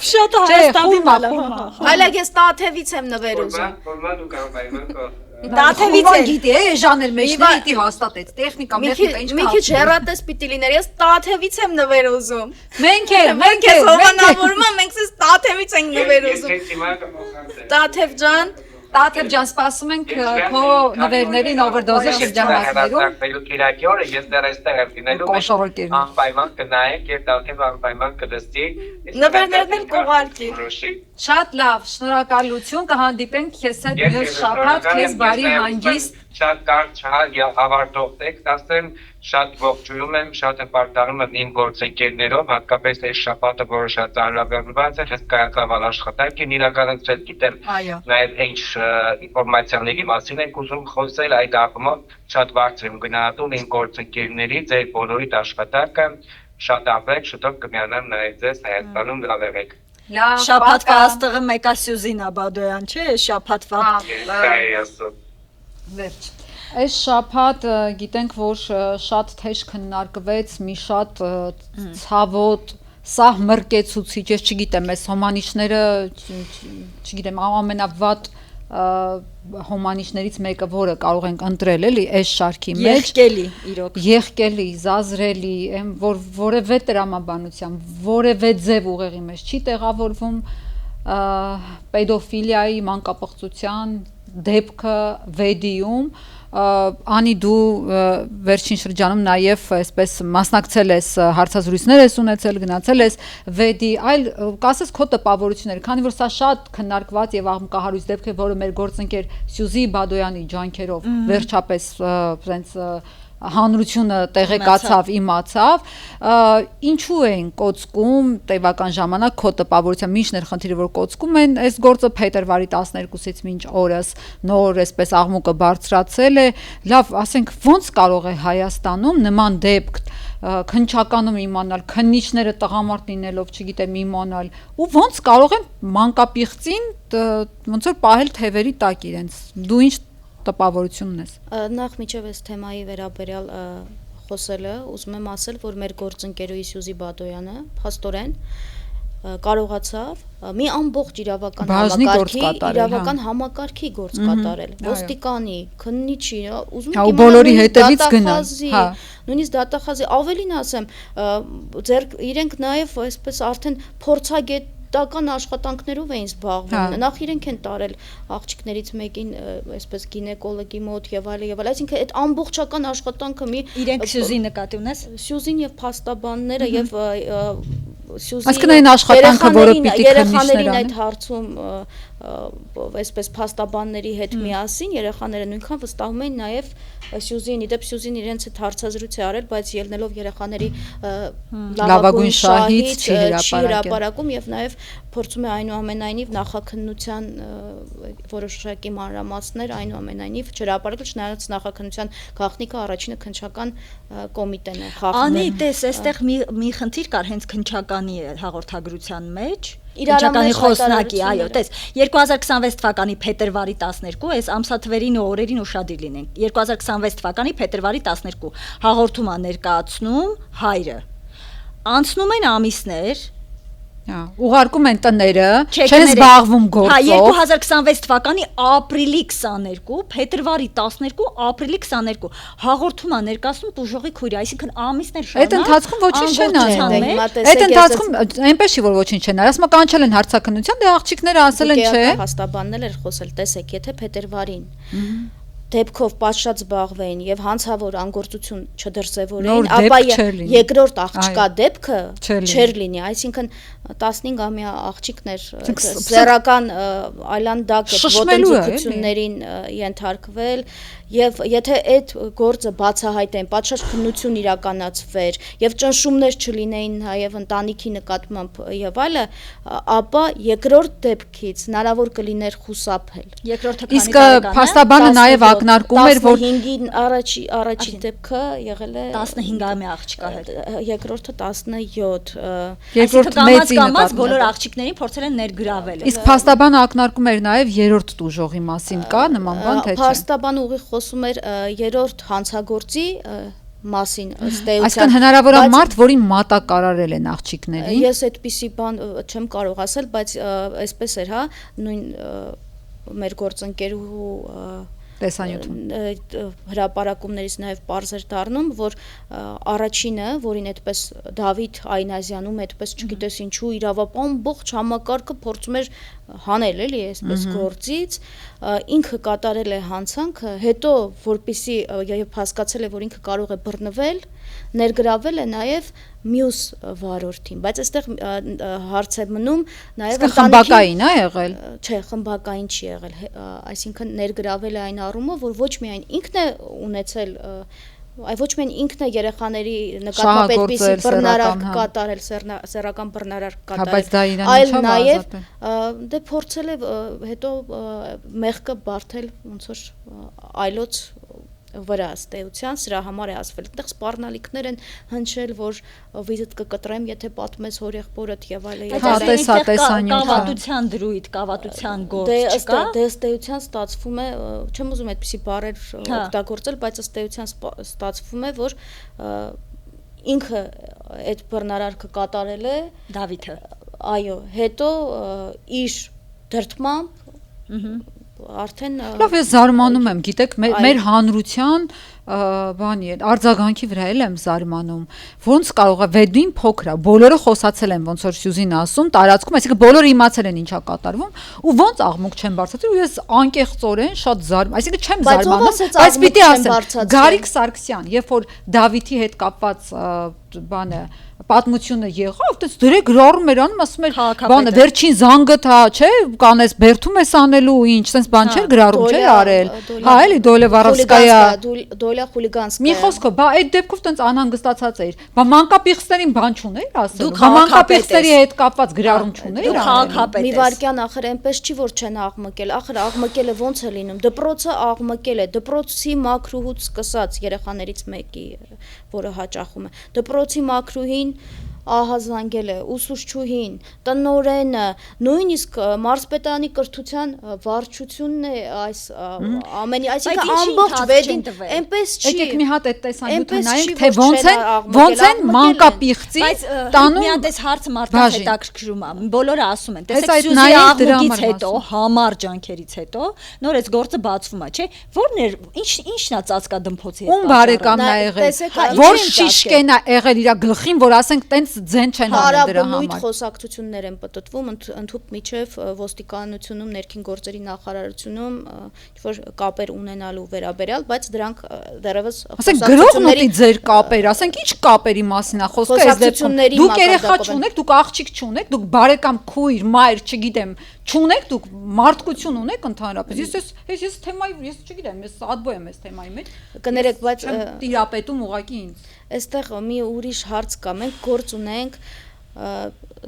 փշատը Հայաստանի մալը։ Այլակ ես Տաթևից եմ նվեր ուզում։ Ֆորմալ դու կարող այմեն Տաթևից է գիտի, էժանել մեջները պիտի հաստատեց, տեխնիկա, մեխնիկա ինչ կա։ Մի քիչ հեռատես պիտի լիներ, ես Տաթևից եմ նվեր ուզում։ Մենք էլ, հովանավորում եմ, մենք ցես Տաթևից ենք նվեր ուզում։ Տաթև ջան, Տաթև ջան, սպասում ենք քո նվերներին օվերդոզի շրջանակներում։ Կիրակի օրը ես դեռ այստեղ եմ լինելու։ Անպայման կնայեք եւ Տաթև անպայման կդստի։ Նվերներն էլ կուղարկի։ Շատ լավ, շնորհակալություն, կհանդիպենք քեզ հետ մյուս շաբաթ, քեզ բարի հանգիստ։ Շատ կարճ ավարտողեք, ասեմ շատ ողջունում եմ, շատ եմ պարտանում եմ իմ գործընկերներով, հատկապես այս շաբաթը, որը շատ ծանրաբեռնված է, հսկայական աշխատանք են իրականացրել, գիտեմ նաև ինչ ինֆորմացիաների մասին եք ուզում խոսել, այդ առումով շատ բարձր եմ գնահատում իմ գործընկերների, ձեր բոլորիդ աշխատանքը, շատ ապրեք, շուտով կմիանամ նաև ձեզ Հայաստանում, լավ եղեք։ Շաբաթվա աստղը մեկա Սյուզինա Բադոյան, չէ՞, շաբաթվա։ Վերջ։ Այս շաբաթ գիտենք, որ շատ թեժ քննարկվեց մի շատ ցավոտ, սահ մրկեցուցիչ, ես չգիտեմ, այս հոմանիշները, չգիտեմ, ամենավատ հոմանիշներից մեկը, որը կարող ենք ընտրել, էլի, այս շարքի մեջ եղկելի, իրոք եղկելի, զազրելի, որ որևէ տրամաբանության, որևէ ձև ուղեղի մեջ չի տեղավորվում պեդոֆիլիայի, մանկապղծության դեպքը Վեդիում, Անի դու վերջին շրջանում նաև այսպես մասնակցել ես հարցազրույցներ ես ունեցել, գնացել ես Վեդի, այլ կասես քո տպավորությունները, քանի որ սա շատ քննարկված եւ աղմկահարույց դեպք է, որը մեր գործընկեր Սյուզի Բադոյանի ջանքերով վերջապես այնց հանրությունը տեղեկացավ, իմացավ, ինչու են կոծկում տևական ժամանակ քո տպավորության միշտ խնդիրը որ կոծկում են, այս գործը փետրվարի 12-ից մինչ օրս նոր այսպես աղմուկը բարձրացել է, լավ, ասենք ոնց կարող է Հայաստանում նման դեպք քննչականում իմանալ, քննիչները տղամարդ լինելով, չգիտեմ, իմանալ, ու ոնց կարող են մանկապիղծին ոնց որ պահել թևերի տակ իրենց, դու ինչ տպավորություն ունես։ Նախ միջև այս թեմայի վերաբերյալ խոսելը, ուզում եմ ասել, որ մեր գործընկերուհի Սյուզի Բադոյանը փաստորեն կարողացավ մի ամբողջ իրավական համակարգի գործ կատարել, ոստիկանի, քննիչի, ուզում եմ բոլորի հետևից գնալ, նույնիսկ դատախազի, ավելին ասեմ, իրենք նաև այսպես արդեն փորձագետական աշխատանքներով էին զբաղվում, նախ իրենք են տարել աղջիկներից մեկին այսպես գինեկոլոգի մոտ եւ այլ, այսինքն այդ ամբողջական աշխատանքը մի իրենք Սյուզի նկատի ունես, Սյուզին եւ փաստաբանները եւ Այսինքն այն աշխատանքը, որը պիտի երեխաներին այդ հարցում այսպես փաստաբանների հետ միասին երեխաները նույնքան վստահում էին նաև Սյուզին, իդեպ Սյուզին իրենց հետ հարցազրույց է արել, բայց ելնելով երեխաների լավագույն շահից չի հրապարակում եւ նաև փորձում է այնուամենայնիվ նախաքննության որոշակի մանրամասներ այնուամենայնիվ չհրապարակել, չնայած նախաքննության գաղտնիքը առաջինը քննչական կոմիտեն է խախտում։ Անի, տես, այստեղ մի խնդիր կար հենց քննչականի հաղորդագրության մեջ իրականի խոսնակի, այո, տես 2026 թվականի փետրվարի 12, այս ամսաթվերին ու օրերին ուշադիր լինենք, 2026 թվականի փետրվարի 12 հաղորդում է ներկայացնում հայրը, անցնում են ամիսներ, ուղարկում են տները, չեն զբաղվում գործով։ 2026 թվականի ապրիլի 22, փետրվարի 12, ապրիլի 22 հաղորդում է ներկայացնում տուժողի քույրը, այսինքն ամիսներ շարունակ։ Այդ ընթացքում ոչինչ չեն անում։ Այդ ընթացքում այնպես չի որ ոչինչ չեն արել, ասում են կանչել են հարցաքննության, դե աղջիկները ասել են չէ։ Հաստաբաննել էր խոսել, տեսեք, եթե փետրվարին դեպքով պատշաճ զբաղվեին եւ հանցավոր անգործություն չդրսեւորեին, ապա երկրորդ աղջկա դեպքը չէր լինի, այսինքն 15-ամյա աղջիկներ սեռական այլանդակ ոտնձգություններին ենթարկվել եւ եթե այդ գործը բացահայտեն, պատշաճ քննություն իրականացվեր եւ ճնշումներ չլինեին նաեւ ընտանիքի նկատմամբ եւ այլը, ապա երկրորդ դեպքից հնարավոր կլիներ խուսափել։ Երկրորդը իսկ փաստաբանը նաեւ ակնարկում էր, որ 15-ին առաջի դեպքը եղել է 15-ամյա աղջկա հետ, երկրորդը 17, երկրորդ մեծի նկատմամբ բոլոր աղջիկներին փորձել են ներգրավել։ Իսկ փաստաբանը ակնարկում էր նաեւ երրորդ տուժողի մասին կա նման բան թե չէ։ Փաստաբանը ուղիղ խոսում էր երրորդ հանցագործի մասին ըստ էության։ Այսինքն հնարավոր է մարդ, որին մատակարարել են աղջիկներին։ Ես այդպիսի բան չեմ կարող ասել, բայց այսպես էր, հա, նույն մեր գործընկերուհու հրապարակումներից նաև պարզ էր դառնում, որ առաջինը, որին այդպես Դավիթ Այնազյանում այդպես չգիտես ինչու իրավապահ ամբողջ համակարգը փորձում էր հանել էլի այսպես գործից, ինքը կատարել է հանցանքը, հետո որպիսի եւ հասկացել է, որ ինքը կարող է բռնվել, Ներգրավել է նաև մյուս վարորդին, բայց այստեղ հարց է մնում նաև խմբակային է եղել։ Չէ, խմբակային չի եղել, այսինքն ներգրավել է այն առումով, որ ոչ միայն ինքն է ունեցել ոչ միայն ինքն է երեխաների նկատմամբ այդպիսի բռնարար կատարել, սեռական բռնարար կատարել, այլ նաև դե փորձել է հետո մեղքը բարթել ոնց որ այլոց վրա ըստեյության, սրա համար է ասվել, այդտեղ սպառնալիքներ են հնչել, որ վիզիտ կկտրեմ, եթե պատմես հոր եղբորդ եւ այլն։ Կավատության դրույթ, կավատության գործ չկա։ Դե ըստեյության ստացվում է, չեմ ուզում այդպիսի բառեր օգտագործել, բայց ըստեյության ստացվում է, որ ինքը այդ բռնարարքը կատարել է Դավիթը։ Այո, հետո իր դրդմամբ արդեն լավ ես զարմանում եմ, գիտեք, մեր հանրության բանի արձագանքի վրա եմ զարմանում, ոնց կարող է վեդին փոքր է, բոլորը խոսացել են, ոնց որ Սյուզին ասում, տարածքում, այսինքն բոլորը իմացել են ինչա կատարվում, ու ոնց աղմուկ չեն բարձրացրել, ու ես անկեղծորեն շատ այսինքն չեմ զարմանում, բայց պիտի ասեմ, Գարիկ Սարգսյան, երբ որ Դավիթի հետ կապված բանը պատմությունը եղավ, դες դրե գրառում էր անում, ասում էր, բանը վերջին զանգը թա, չէ, կանես բերթում ես անելու ինչ, sense բան չէր գրառում, չէ, արել։ Հա, էլի Դոլևարովսկայա, Դոլյա խուլիգանսկայա։ Մի խոսքով, բա այդ դեպքով տենց անհանգստացած էիր։ Բա մանկապիղծներին բան չուներ, ասել։ Բա մանկապիղծերի հետ կապված գրառում չուներ, քաղաքապետ։ Մի վարքյան ախր այնպես չի որ չեն աղմկել, ախր աղմկելը ոնց է լինում։ Դպրոցը աղմկել է, դպրոցի մաքրուհուց սկսած երեխաներից մեկի, որը հաճախում է։ Դպրոցի մաքրուհին ահազանգել է, ուսուցչուհին, տնօրենը, նույնիսկ մարզպետարանի կրթության վարչությունն է այս ամենի, այսինքն ամբողջ վեդին, այնպես չի։ Եկեք մի հատ այդ տեսանյութը նայենք, թե ոնց են մանկապիղծի տանում։ Մի հատ այս հարցը մարդկանց հետաքրքրում է։ Բոլորը ասում են, տեսեք Սյուզի աղմուկից հետո, համառ ջանքերից հետո, նոր այս գործը բացվում է, չէ՞։ Որն էր, ինչն է ծածկադմփոցի հետ։ Ում բարեկամն է եղել։ Որ շիշկեն է եղել իր գլխին, որ ասենք տենց ձեն չեն անել դրա համար։ Նույն խոսակցություններ են պատտվում ընդհանուր միջև ոստիկանությունում, ներքին գործերի նախարարությունում, ինչ-որ կապեր ունենալու վերաբերյալ, բայց դրանք դեռևս ասենք գրողն ուտի ձեր կապեր, ասենք ինչ կապերի մասին է խոսքը, այս դեպքում դուք երեխա չունեք, դուք աղջիկ չունեք, դուք բարեկամ քույր, մայր, չգիտեմ, չունեք, դուք մարդկություն ունեք ընդհանրապես։ Ես թեմայի, ես չգիտեմ, ես ադբո եմ այս թեմայի մեջ։ Կներեք, բայց տիրապետում ուղղակի ինձ։ Այստեղ մի ուրիշ հարց կա, մենք գործ ունենք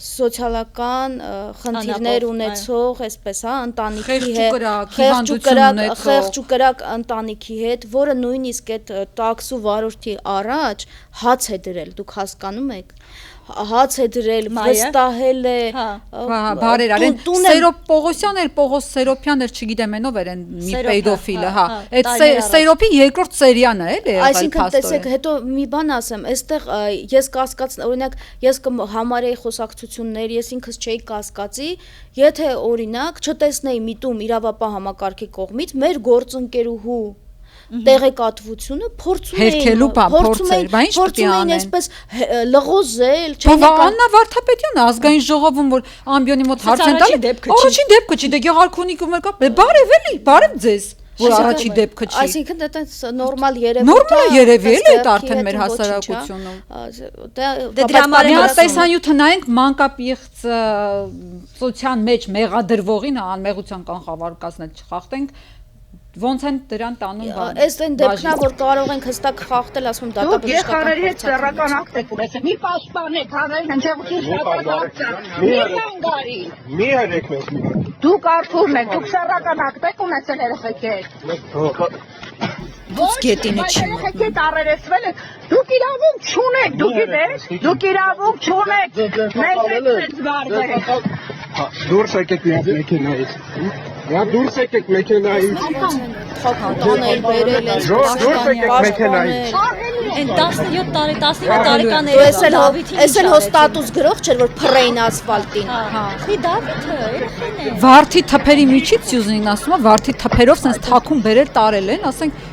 սոցիալական խնդիրներ ունեցող, այսպես, հա, ընտանիքի հետ, խեղճ ու կրակ ընտանիքի հետ, որը նույնիսկ այդ տաքսու վարորդի առաջ հաց է դրել, դուք հասկանում եք, հաց է դրել, վստահել է, բարեր արեն, Սերոպ Պողոսյան էր, Պողոս Սերոպյան էր, չգիտեմ, այնով էր մի պեդոֆիլը, հա, այդ Սերոպի երկրորդ սերիան է, էլի եղել այսինքն տեսեք, հետո մի բան ասեմ, այստեղ ես կասկած, օրինակ, ես կհամարեի խոսակցություններ, ես ինքս չէի կասկածի, եթե օրինակ չտեսնեի միտում իրավապահ համակարգի կողմից մեր գործընկերուհու տեղեկատվությունը փորձում էին այսպես լղոզել, Աննա Վարդապետյանը ազգային ժողովում որ ամբիոնի մոտ հարց են տալի, առաջին դեպքը չի, դե Գեղարքունիքում էլ կա, բարև էլի, բարև ձեզ, որ առաջի դեպքը չի։ Այսինքն դա նորմալ երևույթ է։ Նորմալ է երևի էլի այդ արդեն մեր հասարակությունում։ Դե դրա համար մի հատ տեսանյութը նայենք մանկապիղծ սոցիան մեջ մեղադրվողին, անմեղության կանխավար կազմել չխախտենք, ոնց են դրան տանում բան։ Այս այն դեպքն է, որ կարող ենք հստակ խախտել, ասում դատաբժշկական Եղբայրի հետ սեռական ակտ եք ունեցել։ Մի պաշտպանեք, հանրային հնչեղություն շրջանցի։ Մի հերեք մեզ։ Դուք արթուրն եք, դուք սեռական ակտ եք ունեցել երեխեքի հետ։ Ո՞նց գետինը չի։ Երեխեքի հետ առերեսվել եք։ Դուք իրավունք չունեք, դուք գիտեք։ Դուք իրավունք չունեք։ Մենք զբաղվել։ Դուրս եկեք մեքենայից։ Նա դուրս եկեք մեքենայից։ Թափանել բերել է։ Դուրս եկեք մեքենայից։ Այն 17 տարի, 15 տարեկաների Էս էլ հո ստատուս գրող չէր, որ փռեին ասֆալտին։ Խի Դավիթը երեխան է։ Վարդի թփերի միջից Սյուզին ասում է, վարդի թփերով sense թաքուն բերել տարել են, ասենք,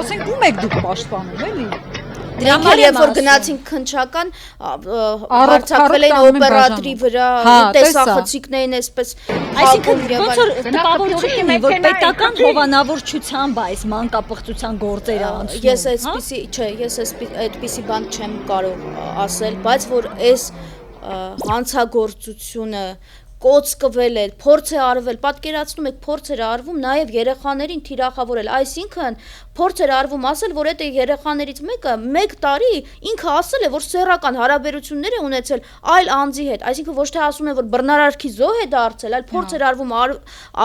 ասենք ում եք դուք պաշտպանում, էլի։ Մենք երբ որ գնացինք քնչական հարցակվել էին օպերատորի վրա, տեսախցիկներին այսպես Այսինքն ոնց որ տպավորություն ունի, որ պետական հովանավորչությամբ այս մանկապղծության գործերը անցնում։ Ես այդպիսի բան չեմ կարող ասել, բայց որ այս հանցագործությունը կոծկվել է, փորձ է արվել, պատկերացնում եք փորձ էր արվում նաև երեխաներին թիրախավորել, այսինքն փորձ էր արվում ասել, որ այդ երեխաներից մեկը 1 տարի ինքը ասել է, որ սեռական հարաբերություններ է ունեցել այլ անձի հետ, այսինքն ոչ թե ասում են, որ բռնարարքի զոհ է դարձել, այլ փորձ էր արվում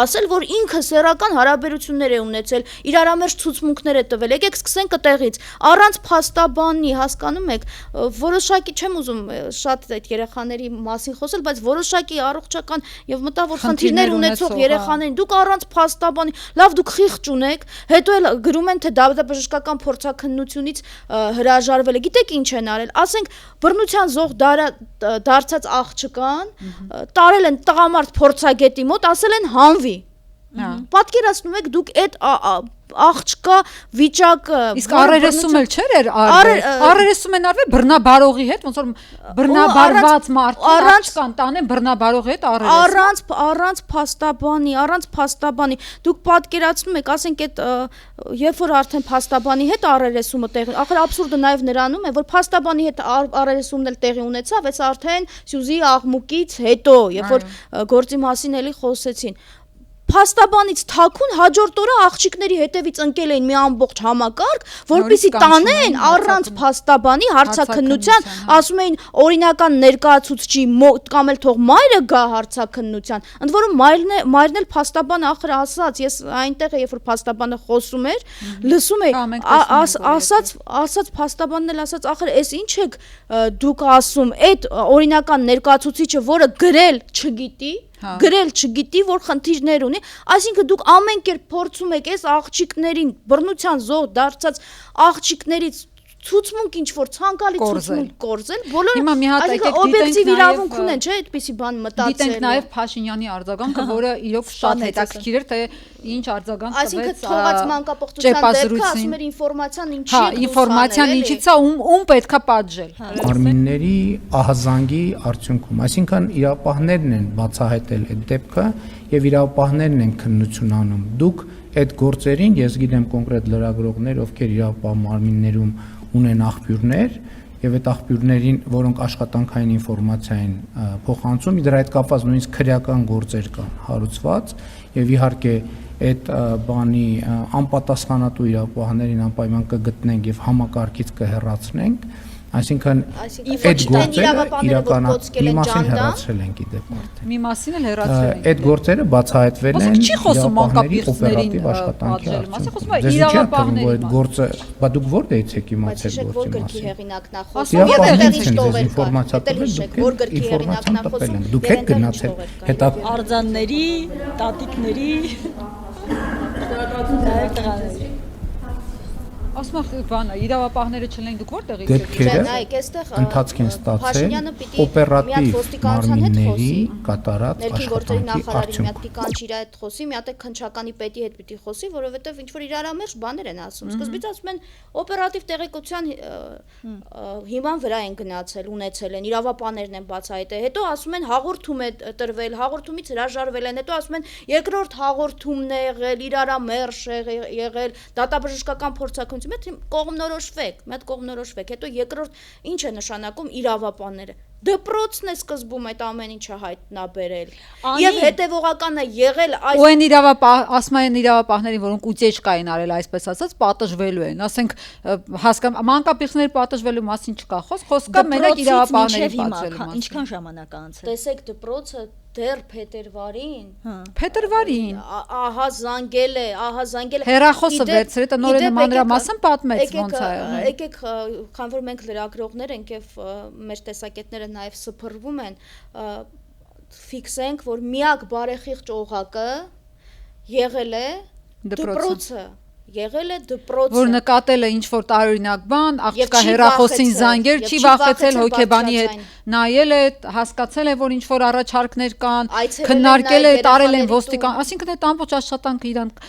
ասել, որ ինքը սեռական հարաբերություններ է ունեցել, իրարամերժ ցուցմունքներ է տվել, եկեք սկսենք այդտեղից, առանց փաստաբանի, հասկանում եք, որոշակի չեմ ուզում շատ այդ երեխաների մասին խոսել, բայց որոշակի առողջական եւ մտավոր խնդիրներ ունեցող երեխաներին դուք առանց փաստաբանի, լավ դուք խիղճ ունեք, հետո էլ գրում են թե բժշկական փորձաքննությունից հրաժարվել է, գիտեք ինչ են արել, ասենք բռնության զոհ դարձած աղջկան, տարել են տղամարդ փորձագետի մոտ, ասել են հանվի, պատկերացնում եք դուք այդ աղջկա վիճակը իսկ առերեսում էլ չէր առերեսում են արվել բռնաբարողի հետ ոնց որ բռնաբարված մարդու աղջկան տանեն բռնաբարողի հետ առանց փաստաբանի դուք պատկերացնում եք ասենք այդ երբ որ արդեն փաստաբանի հետ առերեսումը տեղի ախր абսուրդը նաև նրանում է որ փաստաբանի հետ առերեսումն էլ տեղի ունեցավ այս արդեն Սյուզի աղմուկից հետո երբ որ գործի մասին էլի խոսեցին Փաստաբանից թաքուն հաջորդ օրը աղջիկների հետևից ընկել էին մի ամբողջ համակարգ, որպեսզի տանեն առանց փաստաբանի հարցաքննության, ասում էին օրինական ներկայացուցչի կամ էլ թող մայրը գա հարցաքննության։ Ընդ որում մայրն էլ փաստաբանը ախր ասաց, ես այնտեղ երբ որ փաստաբանը խոսում էր, լսում էի, ասաց փաստաբանն էլ ասաց, ախր էս ինչ եք դուք ասում, այդ օրինական ներկայացուցիչը, որը գրել չգիտի, որ խնդիրներ ունի, այսինքն դուք ամեն կերպ փորձում եք այս աղջիկներին բռնության զոհ դարձած աղջիկներից ցուցմունք ինչ որ ցանկալի ցուցմունք կորզել, բոլորը օբյեկտիվ իրավունք ունեն, չէ՞, այդպիսի բան մտածել։ Գիտենք նաև Փաշինյանի արձագանքը, որը իրոք շատ հետաքրքիր էր, թե ինչ արձագանք տվեց։ Այսինքն թողած մանկապղծության դեպքը ասում էր ինֆորմացիան ինչի է։ Ինֆորմացիան ինչից է, ում պետքա պատժել։ Մարմինների ահազանգի արդյունքում, այսինքն իրավապահներն են բացահայտել այդ դեպքը եւ իրավապահներն են քննություն անում։ Դուք այդ գործերին, ես գիտեմ կոնկրետ լրագրողներ, ովքեր իրավապահ մարմիններում ունեն աղբյուրներ եւ այդ աղբյուրներին, որոնք աշխատանքային ինֆորմացիա են փոխանցում, դրա հետ կապված նույնիսկ քրեական գործեր կան հարուցված եւ իհարկե այդ բանի անպատասխանատու իրավապահներին անպայման կգտնենք եւ համակարգից կհեռացնենք, այսինքն այդ գործերը իրականացնել մի մասին հեռացրել են գիտեք արդեն։ Մի մասին էլ հեռացրել են։ Այդ գործերը բացահայտվել են չի խոսում օպերատիվ աշխատանքի արդյունքում։ Ձեզ չի թվում, որ այդ գործը, բա դուք որտեղից եք իմացել գործի մասին։ Դուք եք գնացել հետո արձանների, տատիկների նաև տղաների Ասում բանը իրավապահները չլեն դուք որտեղից եք ընթացք են ստացել օպերատիվ մարմինների կատարած աշխատանքի արդյունքում։ Մի հատ իր հետ խոսի, մի հատ է քնչականի պետի հետ պիտի խոսի, որովհետև ինչ որ իրարամերժ բաներ են ասում։ Սկզբից ասում են օպերատիվ տեղեկության հիման վրա են գնացել, ունեցել են, իրավապահներն են բացահայտել, հետո ասում են հաղորդում է տրվել, հաղորդումից հրաժարվել են, հետո ասում են երկրորդ հաղորդումն է եղել, իրարամերժ է եղել, դատաբժշկական փորձաքննություն կողմնորոշվեք, հետո երկրորդ ինչ է նշանակում իրավապահները։ Դպրոցն է սկզբում այդ ամեն ինչը հայտնաբերել։ Եվ հետևողականը եղել այս ու այն ասում են իրավապահներին, որոնք ուտեճկա են արել, այսպես ասած, պատժվելու են։ Ասենք մանկապիղծների պատժվելու մասին չկա խոսք կա մենակ իրավապահների պատժվելու մասին։ Ինչքան ժամանակ անցել։ Տեսեք դպրոցը դեռ փետրվարին ահա զանգել է հեռախոսը վերցրել դա նորեն մանրամասն պատմեց ոնց է եղել եկեք քան որ մենք լրագրողներ ենք եւ մեր տեսակետները նաեւ սփռվում են ֆիքսենք որ միակ բարեխիղճ օղակը եղել է դպրոցը եղել է դպրոցը, որ նկատել է ինչ-որ տարօրինակ բան, աղջկա չի հեռախոսին վախեցել, զանգել, եւ չի չի վախեցել վախեցել հոգեբանի հետ բարձրաձայն։ նայել է, հասկացել է, որ ինչ-որ առաջարկներ կան, Այցելել են քննարկել է, նաեւ տարել են երեխաների ոստիկան, այսինքն այդ ամբողջ աշխատանքը իրանք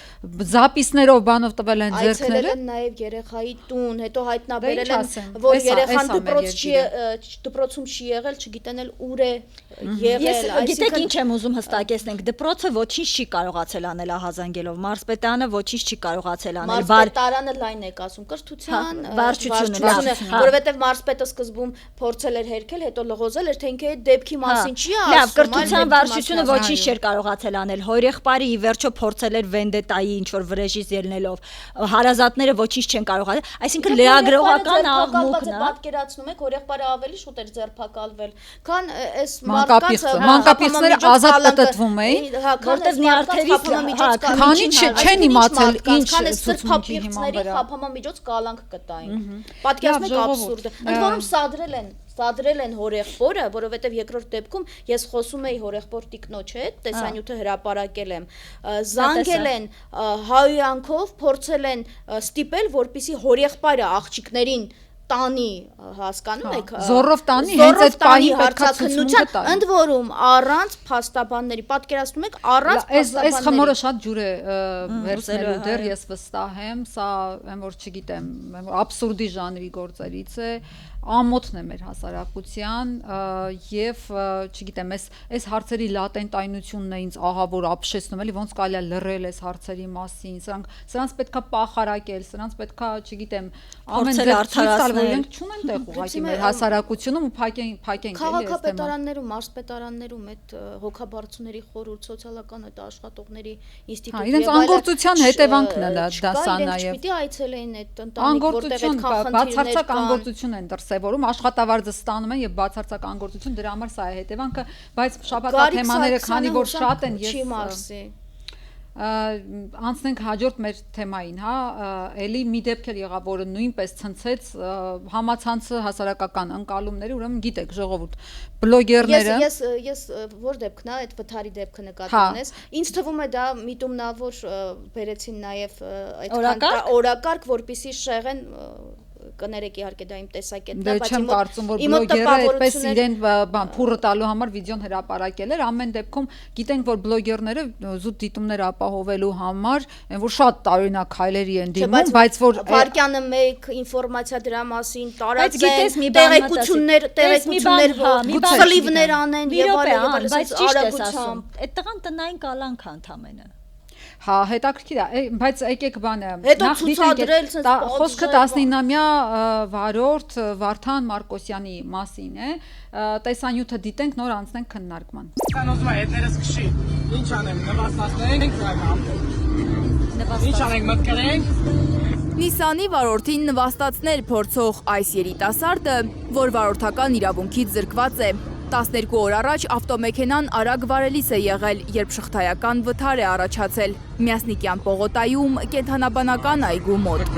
զապիսներով բանով տվել են այցելել ձեռքները։ են նաև երեխայի տուն, հետո հայտնաբերել Դե ինչ են, ասեմ, որ էս ա երեխան մեր դպրոցում չի եղել, չգիտեն էլ ուր է Ես եղել, գիտեք ինչ եմ ուզում հստակեցնենք, դպրոցը ոչինչ չի կարողացել անել ահազանգելով, մարզպետարանը ոչինչ չի կարողացել անել, մարզպետարանը լայն եք ասում, կրթության վարչությունը, որովհետև մարզպետը սկզբում փորձել էր հերքել, հետո լղոզել էր, թե ինքը այդ դեպքի մասին չի ասում, լավ, կրթության վարչությունը ոչինչ չէր կարողացել անել, հորեղբարի ի վերջո փորձել էր վենդետայի ինչ որ վրեժից ելնելով, հարազատները ոչինչ չեն կարողացել, այսինքն լրագրողական աղմուկն է, պատկերացնում եք, հորեղբարը ավելի շուտ էր ձերբակալվել, քան այս մանկապիղծները ազատ պատտվում էին, որտեղ նյարդերից քանի չեն իմացել ինչ ցուցմունքի հիման խափամամիջոց կալանք կտային։ Պատկերացնեք աբսուրդը։ Ընդ որում սադրել են հորեղբորը, որովհետև երկրորդ դեպքում ես խոսում էի հորեղբոր տիկնոջ հետ, տեսանյութը հրապարակել եմ, զանգել են հայոյանքով, փորձել են ստիպել, որպեսզի հորեղբայրը աղջիկներին տանի, հասկանում եք, զորով տանի, հենց այդ պահի պետքա ցուցմունքը տա։ Ընդ որում առանց փաստաբանների, պատկերացնում եք, առանց փաստաբանների։ Այս խմորը շատ ջուր է վերցնելու դեռ ես վստահ եմ, սա եմ որ չգիտեմ, աբսուրդի ժանրի գործերից է, ամոթն է մեր հասարակության եւ չգիտեմ, այս հարցերի լատենտայնությունն է ինձ ահավոր ապշեցնում, էլի ոնց կարելի է լռել այս հարցերի մասին, սրանց պետքա պախարակել, սրանց պետքա, չգիտեմ, ամեն ձև ցույց տալ, որ իրենք չունեն տեղ ուղղակի մեր հասարակությունում ու փակենք քաղաքապետարաններում, մարզպետարաններում այդ հոգաբարձուների խորհուրդ, սոցիալական այդ աշխատողների ինստիտուտ իրենց անգործության հետևանքն է դա սա նաեւ։ Չպիտի այցելեին այդ ընտանիք, որտեղ այդքան բացարձակ անգործություն են որում աշխատավարձը ստանում են եւ բացարձակ անգործություն դրա համար սա է հետևանքը, բայց շաբաթա թեմաները քանի որ շատ են չի մարսի անցնենք հաջորդ մեր թեմային, հա, էլի մի դեպք էր եղավ, որը նույնպես ցնցեց համացանցը հասարակական ընկալումների, ուրեմն գիտեք, ժողովուրդ, բլոգերները Ես որ դեպքն է, այդ վթարի դեպքը նկատի ունես, ինձ թվում է դա միտումնավոր բերեցին նաեւ այդքան օրակարգ, որպեսզի շեղեն կներեք իհարկե դա իմ տեսակետն է, բայց չեմ կարծում որ բլոգերը այդպես իրեն փուրը տալու համար վիդեոն հրապարակել էր, ամեն դեպքում գիտենք որ բլոգերները զուտ դիտումներ ապահովելու համար այն որ շատ տարօրինակ քայլերի են դիմում, բայց որ վարկյանը մեկ ինֆորմացիա դրա մասին տարածեն, տեղեկություններ սլիվներ անեն եւ այլն, բայց ճիշտ ես ասում, այդ տղան տնային կալանք ընդամենը Հա, հետաքրքիր է, բայց եկեք բանը։ Հետո ցուցադրել խոսքը 19-ամյա վարորդ Վարդան Մարկոսյանի մասին է։ Տեսանյութը դիտենք, նոր անցնենք քննարկման։ Կան ուզում է հետներս քշի։ Ինչ անեմ, նվաստացնենք, ինչ անենք, մտքրենք։ Նիսանի վարորդին նվաստացներ փորձող այս երիտասարդը, որ վարորդական իրավունքից զրկված է։ 12 օր առաջ ավտոմեքենան արագ վարելիս է եղել, երբ շղթայական վթար է առաջացել Միասնիկյան պողոտայում կենդանաբանական այգու մոտ։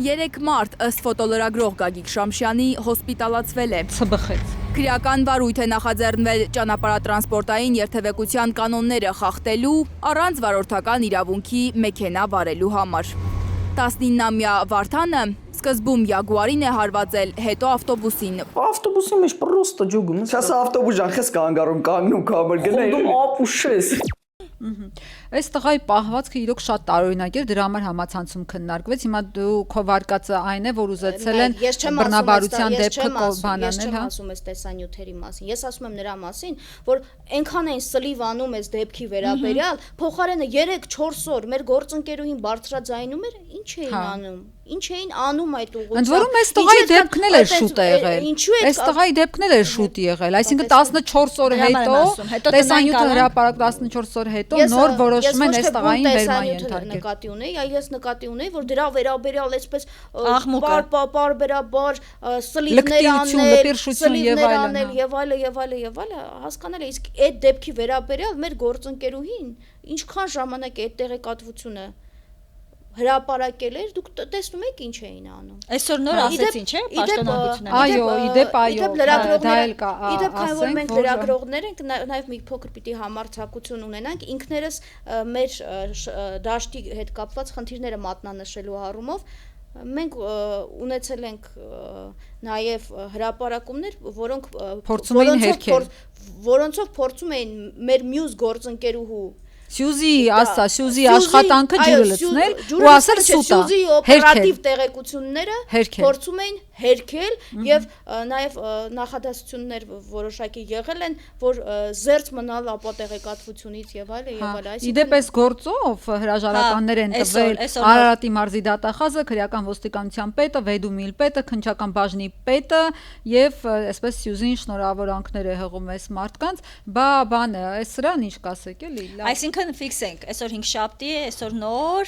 Երեք մարդ ըստ ֆոտոլրագրող Գագիկ Շամշյանի հոսպիտալացվել է։ Ցբխեց։ Քրեական վարույթ է նախաձեռնվել ճանապարհատրանսպորտային երթևեկության կանոնները խախտելու, առանց վարորդական իրավունքի մեքենա վարելու համար։ 19-ամյա Վարդանը սկզբում Յագուարին է հարվածել, հետո ավտոբուսին։ Ավտոբուսի մեջ պրոստը ջուգում։ Չասա ավտոբուս ժան խես կանգարում կանգնում կամր գնա։ Դու ապուշես։ Այս տղայի պահվածքը իրոք շատ տարօրինակ էր, դրա համար համացանցում քննարկվեց։ Հիմա դու քո վարկածը այն է, որ ուզեցել են բռնաբարության դեպքը բանանել, հա։ Ես չեմ ասում այս տեսանյութերի մասին։ Ես ասում եմ նրա մասին, որ այնքան են սլիվ անում այս դեպքի վերաբերյալ, փոխարենը 3-4 օր մեր գործընկերուհին բարձրաձայնում էր, ինչ էին անում։ Ինչ էին անում այդ ուղղությամբ։ Ընդ որում այս տղայի դեպքն էլ էր շուտ եղել։ Այս տղայի դեպքն էլ էր շուտ եղել, այսինքն 14 օր հետո տեսանյութը հրապարակ 14 օր հետո նոր որոշում են այս տղային վերման ենթարկել։ Նկատի ունեի, ես նկատի ունեի, որ դրա վերաբերյալ այսպես բարբերաբար սլիվներ անել եւ այլն, հասկանալ է, իսկ այդ դեպքի վերաբերյալ մեր գործընկերուհին ինչքան ժամանակ է այդ տեղեկատվությունը հրապարակել էր, դուք տեսնում եք ինչ էին անում։ Այսօր նոր ասեցին, չէ՞, պաշտոնանկությունը։ Այո, իդեպ Իդեպ քանի որ մենք լրագրողներ ենք, նաև մի փոքր պիտի համարձակություն ունենանք ինքներս մեր դաշտի հետ կապված խնդիրները մատնանշելու առումով մենք ունեցել ենք նաև հրապարակումներ, որոնցով փորձում էին մեր մյուս գործընկերուհու Սյուզի աշխատանքը ջուրը լցնել ու ասել սուտա Սյուզի օպերատիվ տեղեկությունները փորձում էին հերքել եւ նաեւ նախադասություններ որոշակի եղել են, որ զերծ մնալ ապատեղեկատվությունից եւ այլ եւ այլ, այսինքն իդեպ այս գործով հրաժարականներ են տվել Արարատի մարզի դատախազը, քրեական ոստիկանության պետը, Վեդումիլ պետը, քննչական բաժնի պետը եւ այսպես Սյուզին շնորհավորանքներ է հղում այս մարդկանց, բանը, այս սրան ինչ կասեք էլի։ Այսինքն ֆիքսենք, այսօր 5 շաբթի է, այսօր նոր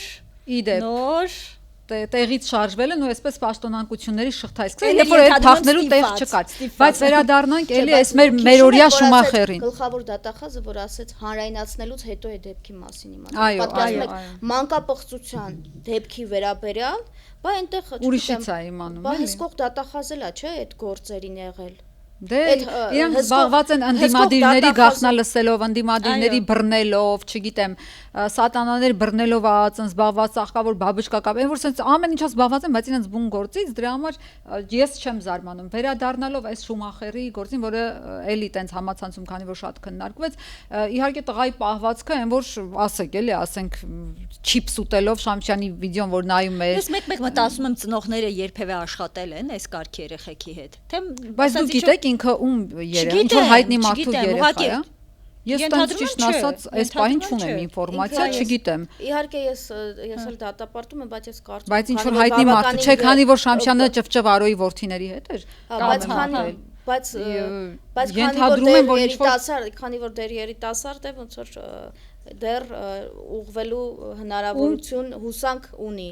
տեղից շարժվել են ու այսպես պաշտոնանկությունների շղթա է սկսել, երբ որ այդ փախնելու տեղ չկար։ Բայց վերադառնանք էլի այս մերօրյա Շումախերին։ Գլխավոր դատախազը, որ ասեց հանրայնացնելուց հետո է դեպքի մասին իմացել։ Այո, մանկապղծության դեպքի վերաբերյալ, բա այնտեղ ուրիշից է իմանում, բա հսկող դատախազել է, չէ՞, այդ գործերին եղել։ Դե իրանք զբաղված են ընդդիմադիրների գաղտնա լսելով, ընդդիմադիրների բռնելով, չգիտեմ, սատանաներ բռնելով ածն զբաղված աղկավոր բաբուշկա կապ, այն որ sense ամեն ինչով զբաղված են, բայց իրենց բուն գործից, դրա համար ես չեմ զարմանում։ Վերադառնալով այս Շումախերի գործին, որը էլի տենց համացանցում, քանի որ շատ քննարկվեց, իհարկե տղայի պահվածքը, այն որ ասեք էլի, ասենք չիպս ուտելով Շամշյանի վիդեոն, որ նայում էր։ Ես մեկ մտածում եմ ծնողները երբևէ աշխատել են այս կարգի երեխեքի հետ։ Թե բայց դուք գիտեք ինքը ում երեխա, ինչ որ հայտնի մարդու երեխա է։ Ես տենց ճիշտ ասած, այս պահին չունեմ ինֆորմացիա, չգիտեմ։ Իհարկե ես էլ դատապարտում եմ, բայց ես կարծում եմ, բայց ինչ որ հայտնի մարդու չէ, քանի որ Շամշյանը ճվճվ Արոյի որդիների հետ էր։ Բայց քանի որ դեռ երիտասարդ է, ոնց որ դեռ ուղղվելու հնարավորություն հուսանք ունի։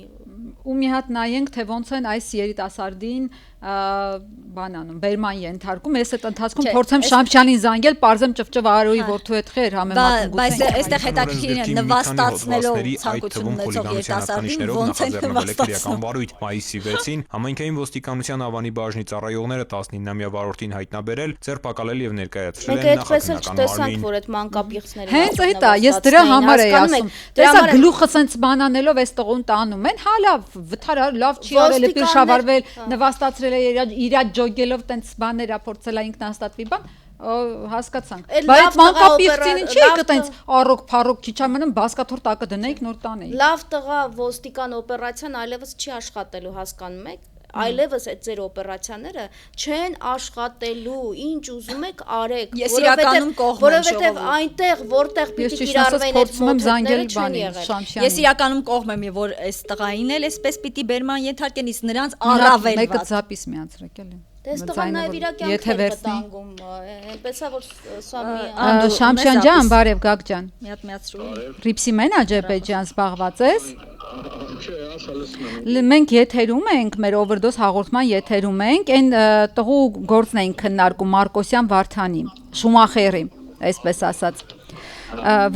Ու մի հատ նայենք, թե ոնց են այս երիտասարդին բանանում, բերման ենթարկում, ես այդ ընթացքում փորձեմ Շամշյանին զանգել, պարզեմ ճվճվ Արոյի որդու հետ խեր համեմատում գուցե։ Բայց այստեղ հետաքրքիր է նվաստացնելով ցանկություն ունեցող երիտասարդին ոնց են նվաստացնում։ Մայիսի 6-ին համայնքային ոստիկանության Ավանի բաժնի ծառայողները 19-ամյա վարորդին հայտնաբերել, ձերբակալել եւ ներկայացրել են նախաքննական որ այդ մանկապիղծները հենց այդ է, ես դրա համար էի ասում։ Տեսա գլուխը սենց բանանելով այս տղուն տանում են, հա լավ, վթարար, լավ չի արել, պիրշավարվել, նվաստացրել է իրա ջոգելով տենց բաներ փորձել է ինքնահաստատվի բան, հասկացանք։ Բայց մանկապիղծին ինչի է տենց առոք փառոք քիչ ամենը բասկաթոռ տակը դնեիք նոր տանեիք։ Լավ տղա ոստիկան օպերացիան այլևս չի աշխատելու, հասկանում եք։ Այլևս այդ ձեր օպերացիաները չեն աշխատելու, ինչ ուզում եք արեք, որովհետև այնտեղ որտեղ պիտի կիրառվեն այդ մոդելները չեն եղել։ Ես իրականում կողմ եմ, որ այս տղային էլ այսպես պիտի բերման ենթարկեն, իսկ նրանց առավելված։ Մեկը զապիս միացրեք էլի։ Դες տղան նաև իր կյանքն է վտանգում, այնպես է որ սա մի Շամշյան ջան, բարև Գագ ջան։ Մի հատ միացրու։ Ռիփսի մենեջեր ջան, զբաղված ես։ Մենք եթերում ենք, մեր overdose հաղորդման եթերում ենք, այն տղու գործն ենք քննարկում Մարկոսյան Վարդանի, Շումախերի, այսպես ասած,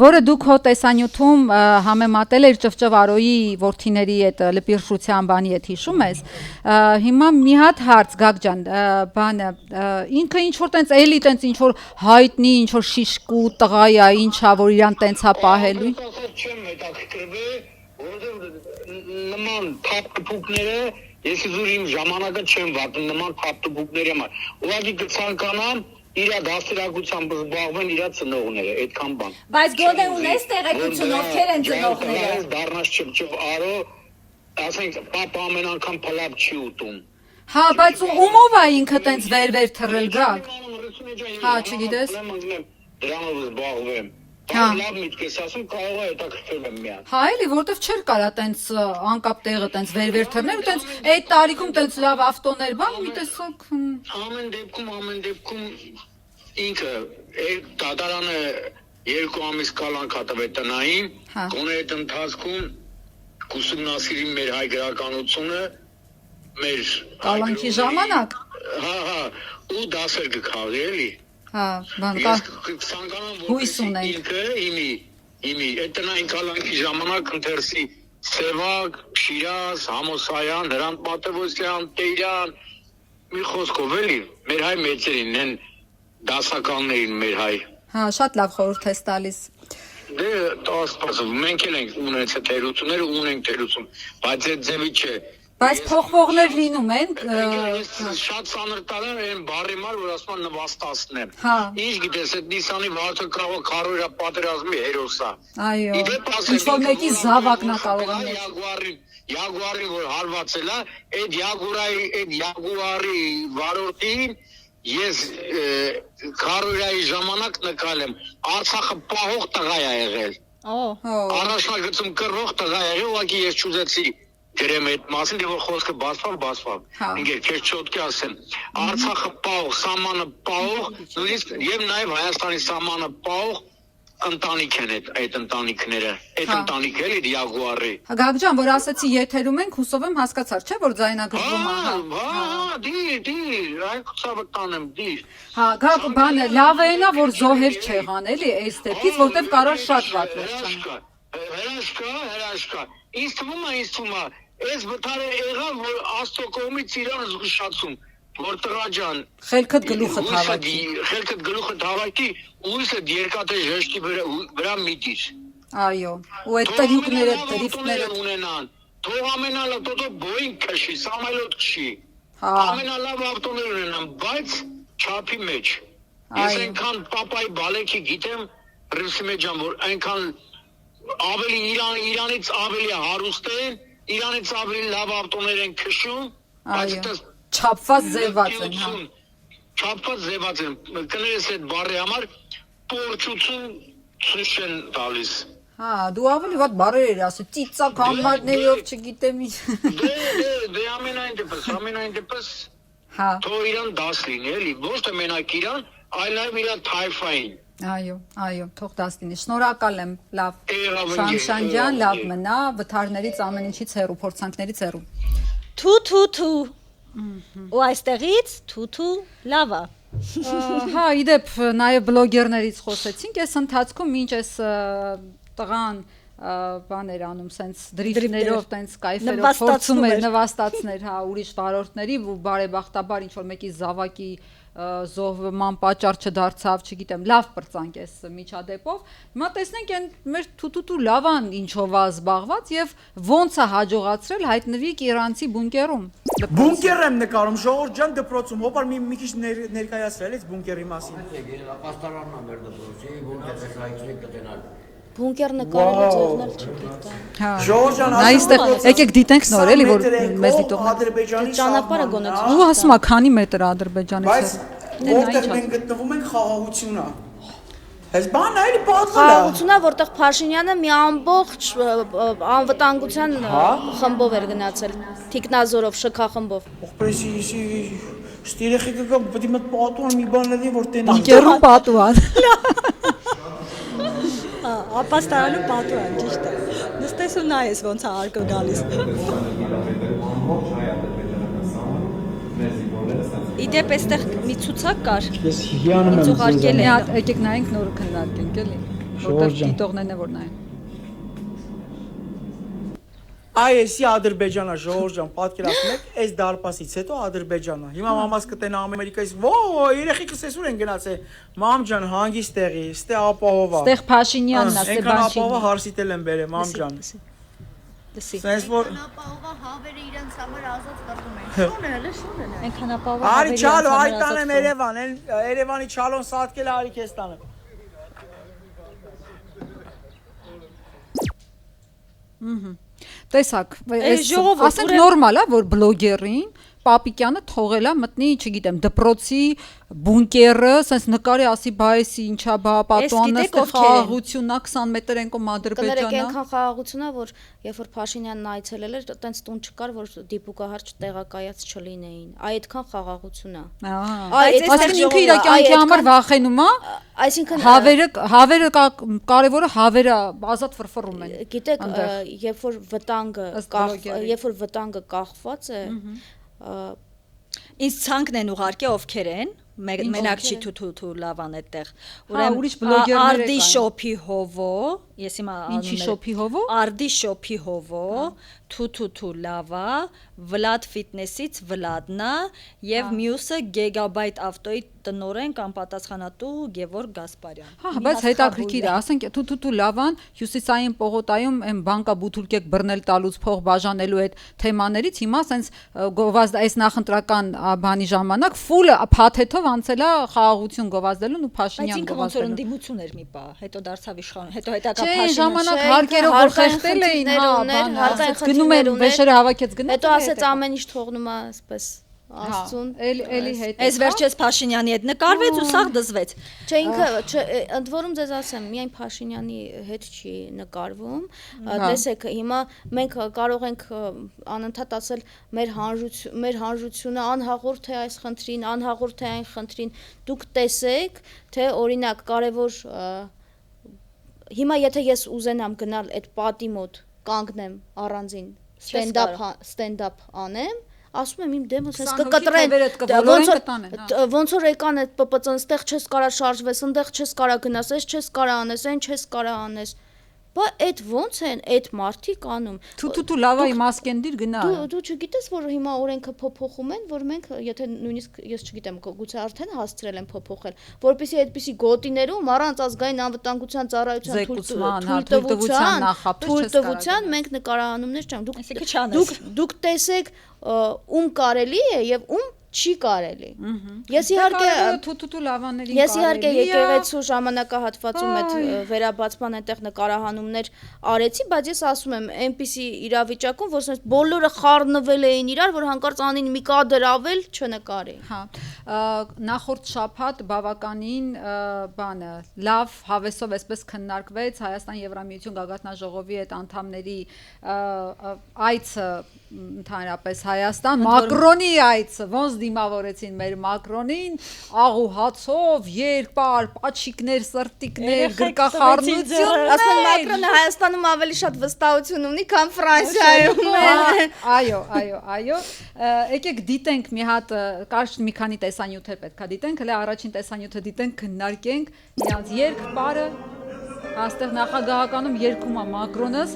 որը դուք հո տեսանյութում համեմատել էր ճվճվ Արոյի որդիների այդ լպիրշության բանի հետ հիշում ես, հիմա մի հատ հարց Գագ ջան, բանը, ինքը ինչ որ տենց էլի տենց ինչ որ հայտնի, ինչ որ շիշկու տղա է, ինչա որ իրան տենց հա պահելու։ Նման թափտուկները ես իմ ժամանակը չեմ վատում նման թափտուկների համար։ Ուղղակի կցանկանամ իր դաստիարակությամբ զբաղվեն իր ծնողները, այդքան բան։ Բայց գոնե ունես տեղեկություն ովքեր են ծնողները։ Դառնաս ճվճվ Արո, ասենք պապա ամեն անգամ փլապ չի ուտում։ Հա, բայց ումով է ինքը տենց վեր թռել Գագ։ Հա, չգիտես։ Դրանով զբաղվեմ։ Լավ միտք ես ասում, կարող է հետաքրքրել եմ միան։ Հա, էլի, որտեվ չէր կարա տենց անկապ տեղը տենց վեր թռնել ու տենց այդ տարիքում տենց լավ ավտոներ բան ու մի տեսակ ամեն դեպքում ինքը դատարանը 2 ամիս կալանք հատվել տնային, գոնե այդ ընթացքում կուսումնասիրի մեր հայ գրականությունը, մեր կալանքի ժամանակ։ Հա, ու դասեր կքաղի էլի։ Հա, բան կա։ Հույս ունենք։ Ինքը իմի այդ տնային կալանքի ժամանակ ընթերսի Սևակ, Շիրազ, Համոսայան, Հրանտ Մատևոսյան, Տերյան, մի խոսքով էլի, մեր հայ մեծերին են դասականներին մեր հայ։ Հա, շատ լավ խորհուրդ ես տալիս։ Դե ասպասով, մենք էլ ենք ունեցել թերությունները, ունենք թերություն, բայց այդ ձևի չէ։ Բայց փոխվողներ լինում են։ Շատ ծանր տարան այն բարի մար, որ ասում են նվաստացնեմ։ Հա։ Ինչ գիտես, այդ Նիսանի վարձը կարող է քարորա պատերազմի հերոսա։ Այո։ Ինչ-որ մեկի զավակն է կարող է։ Յագուարի որ հարվածել է, այդ Յագուարի վարորդին ես քարորայի ժամանակ նկարել եմ։ Արցախը պահող տղա է եղել։ Առաջնագծում կռվող տղա է եղել, ուղղակի ես չուզեցի գրեմ այդ մասին, դե որ խոսքը բացվավ։ Ինքեր քեզ չոտքի ասեմ։ Արցախը պահող, սամանը պահող, նույնիսկ եւ նաեւ Հայաստանի սամանը պահող ընտանիք են այդ ընտանիքները։ Այդ ընտանիքը էլի Յագուարի։ Գագ ջան, որ ասացի եթերում ենք, հուսով եմ հասկացար, չէ՞ որ ձայնագրվում է։ Հա, դիր, այ ցավը տանեմ, դիր։ Հա, Գագ, բանը լավ է նա, որ զոհեր չեղան, էլի, այս դեպքից, որտեվ կարող շատ վատ վերջանա։ Հրաշքա։ Ինձ թվում է, այս վթարը եղավ, որ Աստծո կողմից իրան զգուշացում, որ տղա ջան, խելքդ գլուխը թավակի։ Խելքդ գլուխը թավակի, ույսը երկաթը ժեշտի վրա միտիր։ Այո, ու այդ տրիպները, տրիպները ունենան։ Թող ամենալավ տոտո բոյին քշի, սամալոտ քշի։ Ամենալավ ավտոներ ունենան, բայց չափի մեջ։ Ես այնքան պապայի բալեքի գիտեմ, Ռուսի մեջ ջան, որ այնքան ավելի Իրանից ավելի հարուստ են, Իրանից ավելի լավ ավտոներ են քշում, բայց չափված ձևված են, հա։ Չափված ձևված են, կներես այդ բառի համար պորչություն ցույց են տալիս։ Հա, դու ավելի վատ բառեր ես ասում, ծիծակ համարներով, չգիտեմ ինչ։ Դե ամենայն դեպս հա։ Թող իրան դաս լինի, էլի, ոչ թե մենակ իրան, այլ նաև իր թայֆային։ Այո, թող դաս լինի։ Շնորհակալ եմ, լավ։ Շանշան ջան, լավ մնա, վթարներից ամեն ինչից հեռու, փորձանքներից հեռու։ Թու։ Ու այստեղից թու լավա։ Հա, իդեպ նաև բլոգերներից խոսեցինք, այս ընթացքում ինչ էս տղան բաներ անում, սենց դրիֆտներով, տենց կայֆերով փորձում էր նվաստացներ, հա, ուրիշ վարորդների ու բարեբախտաբար ինչ որ մեկի զավակի զոհման պատճառ չդարձավ, չգիտեմ, լավ պրծանք էս միջադեպով։ Հիմա տեսնենք այն մեր թութու լավան ինչով է զբաղված եւ ոնց է հաջողացրել հայտնվի իրանցի բունկերում։ Բունկեր եմ նկարում, Ժողովուրդ ջան, դպրոցում, հոպար մի քիչ ներկայացրել ես բունկերի մասին։ Ապաստարանն է մեր դպրոցի, բունկերը հայտնի կտենալ։ Բունկեր նկարելու ձևն չգիտեմ։ Հա։ Ժողովուրդ ջան, այստեղ եկեք դիտենք նոր էլի որ մեզ դիտող Ադրբեջանի ճանապարհը գոնե։ Ու ասում է քանի մետր Ադրբեջանից։ Բայց որտեղ մենք գտնվում ենք խաղաղությունա։ Այս բանն այլ պատմել է։ Խաղաղությունա, որտեղ Փաշինյանը մի ամբողջ անվտանգության խմբով էր գնացել, թիկնազորով, շքախմբով։ Պրեսիսի ստիրեխիկը պետք է մտ պատուան մի բան լեդի որ տենա։ Բունկերում պատուան։ Ապաստարանում պատուան, ճիշտ է։ Նստես ու նայես ոնց է արկը գալիս։ Իդեպ այստեղ մի ցուցակ կար։ Ես հիանում եմ ուղարկել Մի հատ եկեք նայենք նորը քննարկենք էլի, որտեղ դիտողներն է որ նայեն։ Այսի Ադրբեջանա, Ժողովուրդ ջան, պատկերացնում եք, այս դարպասից հետո Ադրբեջանա։ Հիմա մամաս կտենա Ամերիկայից, երեխեքս էսուր են գնացել։ Մամ ջան, հանգիստ տեղի, ստե ապահովա։ Ստեղ Փաշինյանն է, Ստեբանշինը։ Այնքան ապահովա հարսիտել են բերել, մամ ջան։ Սենց որ ապահովա հավերը իրենց համար ազատ կրտում են։ Շուն է, շուն է։ Այնքան ապահովա Արի չալո, արի տանեմ Երևան, Երևանի չալոն սատկել արի քեզ տանեմ։ Տեսակ, ասենք նորմալ է, որ բլոգերին Պապիկյանը թողել է մտնի, չգիտեմ, դպրոցի բունկերը, ասես նկարի ասի բայսի ինչա բա պատուանը խաղաղությունն է 20 մետր ենկոմ Ադրբեջանա։ Կներեք այնքան խաղաղությունն է, որ երբ որ Փաշինյանն այցելել էր, տենց տուն չկար, որ դիպուկահարճ տեղակայած չլինեին։ Այդքան խաղաղություն է։ Այսինքն ինքը իր կյանքի համար վախենում է։ Այսինքն հավերը կարևորը հավերը ազատ ֆրֆռում են։ Գիտեք, երբ որ վտանգը կախված է, Ինձ ցանկն են ուղարկե ովքեր են, մենակ չի թութու լավան այդտեղ։ Ուրիշ բլոգերներ Արդի շոփի հովո, ես հիմա Ինչի շոփի հովո? Արդի շոփի հովո, թու լավա, Vlad Fitness-ից Vladna եւ մյուսը Gigabyte ավտոյի տնօրեն կամ պատասխանատու Գևորգ Գասպարյան։ Հա, բայց հետաքրքիր է, ասենք թու լավան հյուսիսային պողոտայում այն բանկա բութուլկեք բռնել տալուց փող բաժանելու այդ թեմաներից հիմա ասենց գովազդ այս նախընտրական բանի ժամանակ ֆուլ փաթեթով անցել է խաղաղություն գովազդելուն ու Փաշինյան գովազդելուն։ Բայց ինքը ոնց որ ընդդիմություն էր մի պա, հետո դարձավ իշխանություն, հետո հետակա Փաշինյան ժամանակ հարկերով որ խեղդել էին, գնում են վեշերը հավաքեց գնաց։ Հետո ասեց ամեն ինչ թողնում է այսպես Աստծուն։ Էլի հետ։ Այս վերջես Փաշինյանի հետ նկարվեց ու սաղ դզվեց։ Չէ, ինքը ընդ որում ձեզ ասեմ, միայն Փաշինյանի հետ չի նկարվում։ Տեսեք, հիմա մենք կարող ենք անընդհատ ասել մեր հանրությունը անհաղորդ է այս խնդրին, անհաղորդ է այն խնդրին։ Դուք տեսեք, թե օրինակ կարևոր հիմա եթե ես ուզենամ գնալ այդ պատի մոտ կանգնեմ առանձին stand-up անեմ, ասում եմ իմ դեմը sense կկտրեն, ոնց որ եկան այդ ՊՊՑ-ն, այդտեղ չես կարա շարժվես, այնտեղ չես կարա գնաս, այս չես կարա անես, այն չես կարա անես։ Բա այդ ոնց են այդ մարդիկ անում։ Թու լավա իմ ասկենդիր գնա։ Դու չգիտես, որ հիմա օրենքը փոփոխում են, որ մենք եթե նույնիսկ ես չգիտեմ, գուցե արդեն հասցրել են փոփոխել, որպեսզի այդպիսի գոտիներում առանց ազգային անվտանգության ծառայության թույլտվության մենք նկարահանումներ չենք։ Դուք տեսեք ում կարելի է եւ ում չի կարելի։ Ես իհարկե եկեղեցու ժամանակահատվածում այդ վերաբացման այնտեղ նկարահանումներ արեցի, բայց ես ասում եմ, այնպիսի իրավիճակում, որ ասես բոլորը խառնվել էին իրար, որ հանկարծ անին մի կադր ավել չնկարի։ Հա։ Նախորդ շաբաթ բավականին բանը լավ հավեսով այսպես քննարկվեց Հայաստան Եվրամիություն գագաթնաժողովի այդ անդամների այցը ընդհանրապես Հայաստան, Մակրոնի այցը, ոնց դիմավորեցին մեր Մակրոնին, աղու հացով, երկար, պաչիկներ, սրտիկներ, գրկախառնություն։ Ասում եմ Մակրոնը Հայաստանում ավելի շատ վստահություն ունի, քան Ֆրանսիայում։ Այո։ Եկեք դիտենք մի հատ, կարճ մի քանի տեսանյութեր պետք է դիտենք, հələ առաջին տեսանյութը դիտենք, քննարկենք իրանց երկբարը, այստեղ նախագահականում երկում է Մակրոնս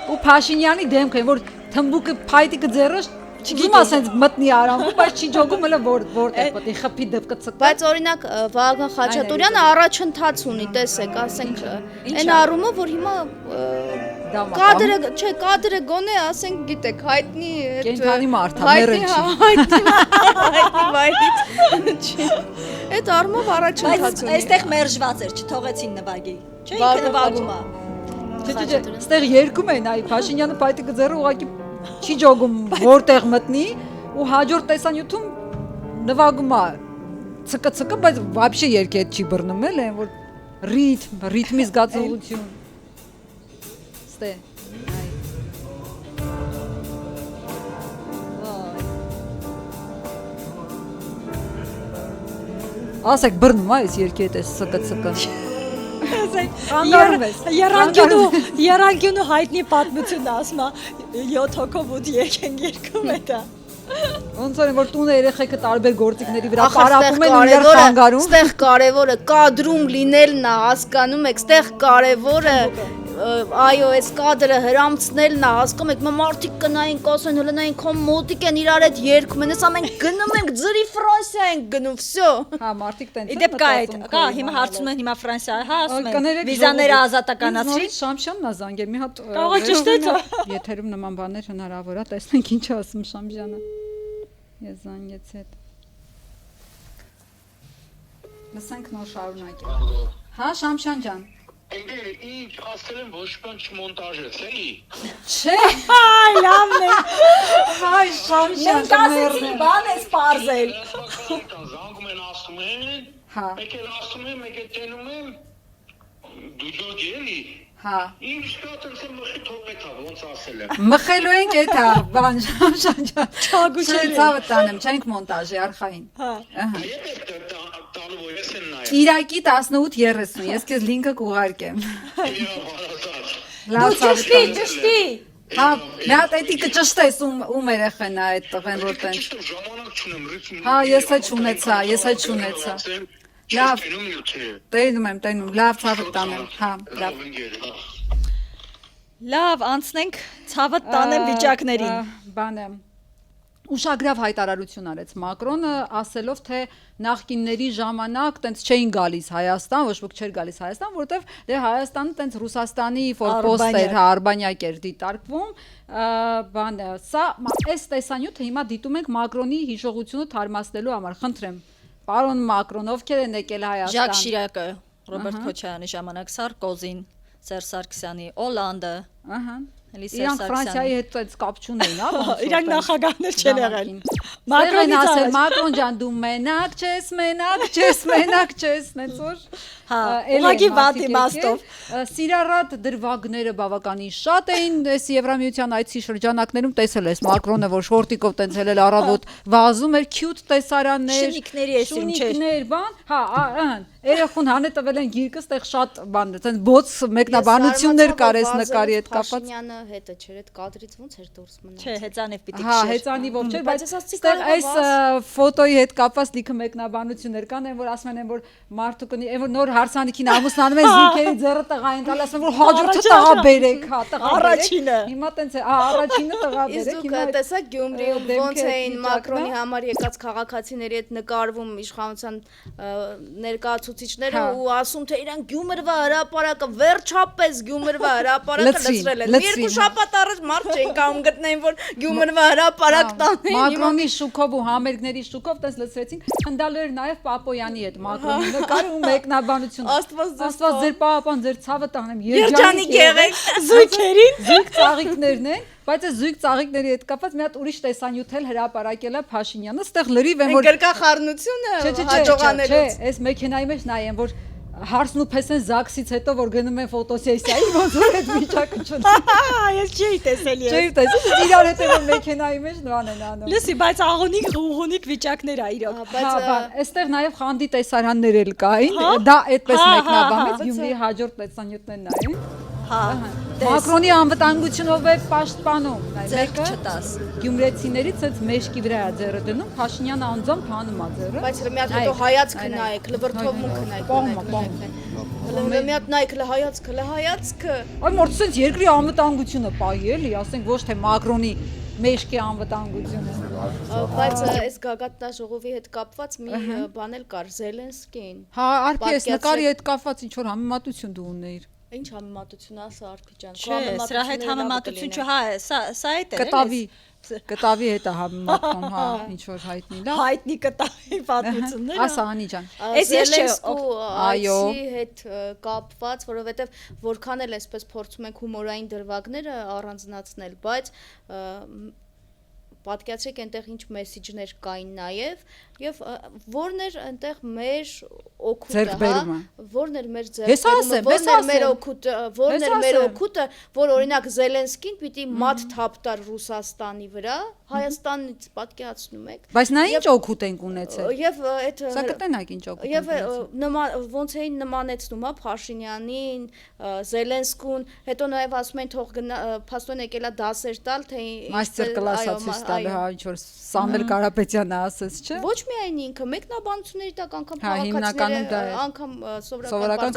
ու Փաշինյանի դեմքը, որ թմբուկը փայտիկը ձեռը չգիտեմ ասենց մտնի արանքում, բայց չի ջոգում հələ որտեղ պետք է խփի դեպքը ցկա։ Բայց օրինակ Վահագն Խաչատուրյանը առաջընթաց ունի, տեսեք, ասենք այն առումով, որ հիմա կադրը գոնե, ասենք, գիտեք, հայտնի կենթանի մարդ է, մեռել չի։ Այդ առումով առաջընթաց ունի։ Այստեղ մերժված էր, չթողեցին նվագի։ Չէ, ինքը նվագում է։ Չէ, այստեղ երկում էին, այ Փաշինյանը փայտիկը ձեռը ուղղակի չի ջոգում որտեղ մտնի ու հաջորդ տեսանյութում նվագում է ցկցկ, բայց вообще երկի հետ չի բռնում էլ այն որ ռիթմի զգացողություն ստե ասեք բռնում է այս երկի հետ այս ցկցկ Երանքյունու հայտնի պատմություն ասում է 7 հոգով ու եկեն երկում է դա։ Ոնց որ տունը երեխեքը տարբեր գործիքների վրա պարապում են ու իրար խանգարում։ Ստեղ կարևորը կադրում լինելն է, հասկանում եք, ստեղ կարևորը այո, այս կադրը հրամցնելն է, հասկանում եք, մարդիկ կնային, կասեն, հələ նային քո մոտիկ են իրար հետ երգում են, ասա մենք գնում ենք ձրի Ֆրանսիա ենք գնում, վсё։ Հա, մարդիկ տենց։ Իդեպ կա, հիմա հարցում են հիմա Ֆրանսիա, հա, ասում են, վիզաները ազատականացրի։ Շամշյանն է զանգել, մի հատ Կարող է ճշտել։ Եթերում նման բաներ հնարավոր է, տեսնենք ինչ է ասում Շամշյանը։ Ես զանգեցի հետ։ Լսենք նոր շարունակենք։ Հա, Շամշյան ջան։ Ինչ ասել եմ ոչ բան չմոնտաժեց, էլի։ Չէ, այ լավն է։ Այ Շամշյան, մենք ասեցինք բան է սպարզել։ Զանգում են ասում են, հա։ Մեկ էլ ասում են, մեկ էլ տենում են, դու ջոգի էլի։ Հա։ Ինչ կատը մխի թողնեցա, ոնց ասել եմ։ Մխելու ենք էդ հա, բան Շամշյան ջան։ Չագուչել։ Ցավը տանեմ, չենք մոնտաժի արխային։ Հա։ Տալու որ ես են նայ։ Իրակի 18:30, ես քեզ լինքը կուղարկեմ։ Դու ճշտի։ Հա, նա դետի կճշտես ում երեխեն է այդ տղեն որ տենց։ Ժամանակ չունեմ, ռիթմ։ Հա, ես էլ չունեցա։ Լավ։ Տենում եմ, լավ ցավը տանեմ, հա, լավ։ Լավ, անցնենք ցավը տանեմ վիճակներին։ Բանը ուշագրավ հայտարարություն արեց Մակրոնը, ասելով թե նախկինների ժամանակ տենց չէին գալիս Հայաստան, ոչ ոք չէր գալիս Հայաստան, որովհետև դե Հայաստանը տենց Ռուսաստանի ֆորպոստ էր, արբանյակ էր դիտարկվում, բանը, սա այս տեսանյութը հիմա դիտում ենք Մակրոնի հիշողությունը թարմացնելու համար, խնդրեմ, պարոն Մակրոն, ովքեր են եկել Հայաստան։ Ժակ Շիրակը, Ռոբերտ Քոչարյանի ժամանակ Սարկոզին, Սերժ Սարգսյանի, Օլանդը, Իրանք Ֆրանսիայի հետ այդ կապ չունեին, հա։ Իրանք նախագահներ չեն եղել։ Մակրոնն ասել, Մակրոն ջան, դու մենակ չես, նենց որ։ Հա, ուղղակի վատ իմաստով։ Սիրառատ դրվագները բավականին շատ էին, այս Եվրամիության այցի շրջանակներում տեսել ես Մակրոնը, որ շորտիկով տենց հելել առավոտ վազում էր, քյութ տեսարաններ, շունիկներ, բան, հա, երեխուն հանե տվել են գիրկը, ստեղ շատ բան, տենց բոց մեկնաբանություններ կար այս նկարի հետ կապված։ Փաշինյանը հետը չէր, այդ կադրից ոնց էր դուրս մնաց։ Չէ, հեծանիվ պիտի քշեր։ Հա, հեծանիվով չէր, բայց ստեղ այս ֆոտոյի հետ կապված լիքը մեկնաբանություններ կան, որ ասում են, որ մարդու կնի, որ նոր հարսանիքին ամուսնանում են զույգերի ձեռը տղա են տալ, ասում են, որ հաջորդը տղա բերեք, հա, տղա բերեք։ Առաջինը։ Հիմա տենց է, առաջինը տղա բերեք, հիմա տեսա Գյումրիում ոնց էին Մակրոնի համար եկած քաղաքացիների հետ նկարվում իշխանության ներկայացուցիչները ու ասում թե իրան Գյումրվա հրապարակը վերջապես Գյումրվա հրապարակը լցրել են։ Երկու շաբաթ առաջ մարդ չէին կարող գտնեին, որ Գյումրվա հրապարակ տանեն։ Մակրոնի շուկով ու համերգների շուկով տես լցրեցին, խնդալու էր նաև Պապոյանի հետ Մակրոնի նկարը ու մեկնաբանությունը։ Աստված ձեր պապան, ձեր ցավը տանեմ, երջանիկ եղեք, զույգերին, զույգ ծաղիկներն են, բայց այս զույգ ծաղիկների հետ կապված մի հատ ուրիշ տեսանյութ էլ հրապարակել է Փաշինյանը, ստեղ լրիվ են որ գրկախառնությունը հաջողանելուց։ Այս մեքենայի մեջ նայեն, որ հարսն ու փեսեն զաքսից հետո որ գնում են ֆոտոսեսիայի, ոնց որ այդ վիճակը չունի։ Ես չէի տեսել ես։ Չէի տեսել, իրար հետ որ մեքենայի մեջ նման են անում։ Լսի, բայց աղոնիկ վիճակներ ա իրոք։ Հա, այստեղ նաև խանդի տեսարաններ էլ կային, դա այդպես մեկնաբանեց Գյումրիի հաջորդ տեսանյութներն նայեն։ Հա, Մակրոնի անվտանգությունով է պաշտպանում, ձեռք չտաս։ Գյումրեցիներից այդ մեջքի վրա է ձեռը դնում, Փաշինյանը անձամբ հանում է ձեռը։ Բայց մի հատ հետո հայացքը նայեք, լվրթովմունքը նայեք։ Մի հատ նայեք հայացքը։ Այ մորդ sense երկրի անվտանգությունը պահի էլի, ասենք ոչ թե Մակրոնի մեջքի անվտանգությունը։ Բայց այս գագաթնաժողովի հետ կապված մի բան էլ կար, Զելենսկին։ Հա, արքի այս նկարի հետ կապված ինչ որ համեմատություն դու ունեիր։ Ինչ համեմատություն ասա Արփի ջան։ Չէ, սրա հետ համեմատություն չհա, սա է դեր։ Կտավի հետ է համեմատվում, հա, ինչ որ հայտնի լավ։ Հայտնի կտավի պատմությունները։ Ասա Անի ջան։ Այս Զելենսկու այցի հետ կապված, որովհետև որքան էլ այսպես փորձում ենք հումորային դրվագները առանձնացնել, բայց պատկերացրեք այնտեղ ինչ մեսիջներ կային նաև եւ որն էր այնտեղ մեր օգուտը, հա, որն էր մեր ձեռքբերումը, որն էր մեր օգուտը, որ օրինակ Զելենսկին պիտի մատ թափ տար Ռուսաստանի վրա, Հայաստանից պատկերացնում եք։ Բայց նա ինչ օգուտ ենք ունեցել։ Եվ այդ սա կտենակ ինչ օգուտ։ Եվ ոնց էին նմանեցնում, հա, Փաշինյանին, Զելենսկուն, հետո նաև ասում են թող փաստորեն եկելա դասեր տալ, թե մաստեր կլասա ցույց տալ, հա, ինչ որ Սամվել Կարապետյանը ասեց, չէ։ Ոչ միայն ինքը, մեկնաբանությունների տակ անգամ քաղաքացիները, անգամ սովորական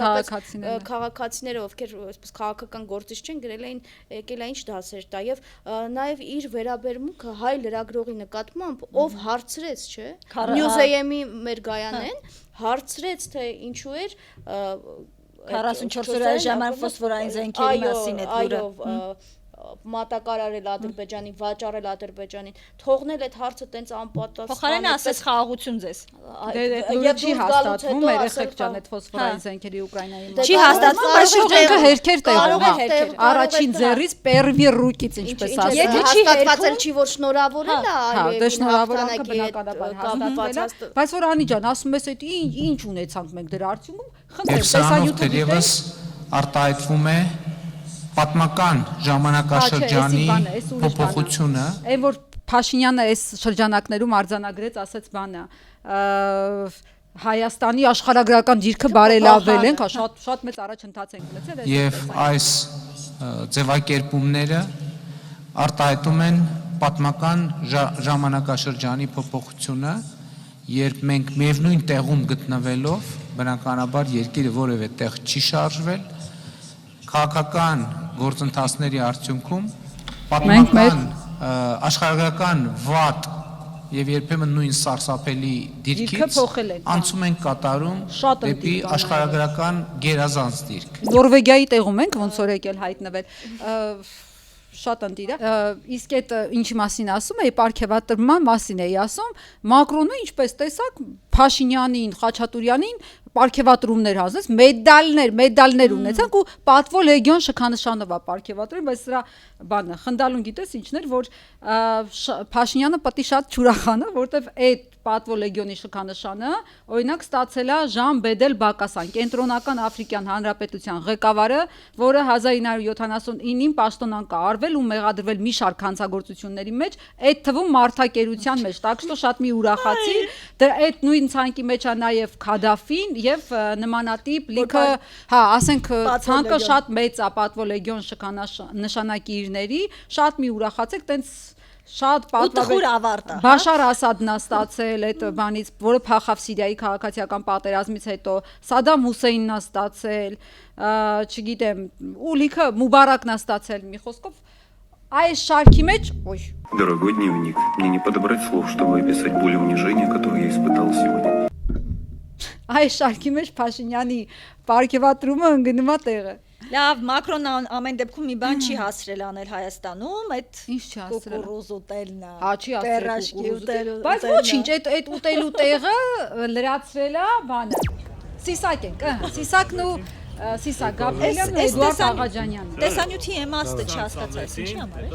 քաղաքացիները, ովքեր այսպես քաղաքական գործիչ չեն, գրել էին եկել ինչ դասեր տա եւ նաեւ իր վերաբերմունքը հայ լրագրողի նկատմամբ ով հարցրեց, չէ։ Նյուզեյեմի մեր Գայանեն հարցրեց, թե ինչու էր 44 օրյա ժամանակ ֆոսֆորային զենքերի մասին է դուրը մատակարարել Ադրբեջանին, վաճառել Ադրբեջանին, թողնել այդ հարցը տենց անպատասխան։ Փոխարենը ասես խաղաղություն ձեզ։ Եվ չի հաստատվում, երեխեք ջան, այդ ֆոսֆորային զենքերի Ուկրաինայի մեջ։ Չի հաստատվում, բայց շուտով հերքեր տեղում, հա։ Առաջին ձեռից պերվի ռուկից, ինչպես ասած։ Եթե չի հաստատվել, չի որ շնորհավորել է, այլ շնորհավորանքը բնականաբար հաստատվել է։ Բայց որ Անի ջան, ասում ես, այդ ինչ ունեցանք մենք դրա արդյունքում, խնդրեմ, տեսանյութը արտահայտվում է պատմական ժամանակաշրջանի փոփոխությունը, այն որ Փաշինյանը այս շրջանակներում արձանագրեց, ասեց բանը, Հայաստանի աշխարհագրական դիրքը բարելավել ենք, շատ մեծ առաջընթաց ենք ունեցել։ Եվ այս ձևակերպումները արտահայտում են պատմական ժամանակաշրջանի փոփոխությունը երբ մենք միևնույն տեղում գտնվելով բնականաբար երկիրը որևէ տեղ չի շարժվել, քաղաքական գործընթացների արդյունքում պատմական աշխարհագրական վատ եւ երբեմն նույն սարսափելի դիրքից անցում ենք կատարում դեպի աշխարհագրական գերազանց դիրք։ Նորվեգիայի տեղում ենք ոնց որ եկել հայտնվել։ Շատ ընտիր է։ Իսկ այդ ինչի մասին ասում էի, պարգևատրման մասին էի ասում, Մակրոնը ինչպես տեսակ Փաշինյանին, Խաչատուրյանին պարգևատրումներ հանձնեց, մեդալներ ունեցանք ու պատվո լեգիոն շքանշանով է պարգևատրել, բայց սրա բանը խնդալուն գիտես ինչն էր, որ Փաշինյանը պետք է շատ չուրախանա, որտեվ այդ պատվո լեգիոնի շքանշանը օրինակ ստացել է Ժան Բեդել Բակասյան, Կենտրոնական Աֆրիկյան Հանրապետության ղեկավարը, որը 1979-ին պաշտոնանկ է արվել ու մեղադրվել մի շարք հանցագործությունների մեջ, այդ թվում մարդակերության մեջ, так что շատ մի ուրախացի, այդ նույն ցանկի մեջ է նաև Քադաֆին եւ նմանատիպ լիքը, հա, ասենք ցանկը շատ մեծ է պատվո լեգիոն նշանակիրների, շատ մի ուրախացեք, տենց շատ պատվավոր Բաշար Ասադն է ստացել այդ բանից, որը փախավ Սիրիայի քաղաքացիական պատերազմից հետո, Սադամ Հուսեյնն է ստացել, չգիտեմ, ու լիքը Մուբարակն է ստացել, մի խոսքով այս շարքի մեջ, ой. Дорогой дневник, мне не подобрать слов, чтобы описать боль и унижение, которое я испытал сегодня. Այս շարքի մեջ Փաշինյանի պարգևատրումը ընկնում է տեղը։ Լավ, Մակրոնն ամեն դեպքում մի բան չի հասրել անել Հայաստանում, այդ կուկուռուզ ուտելն է։ Հա, չի հասրել։ Բայց ոչինչ, այդ ուտելու տեղը լրացրել է բանը։ Սիսակ ենք, Սիսակն ու Սիսակ Գաբրիելյանն ու Էդուարդ Աղաջանյանն։ Տեսանյութի իմաստը չհասկացա, ինչի համար է։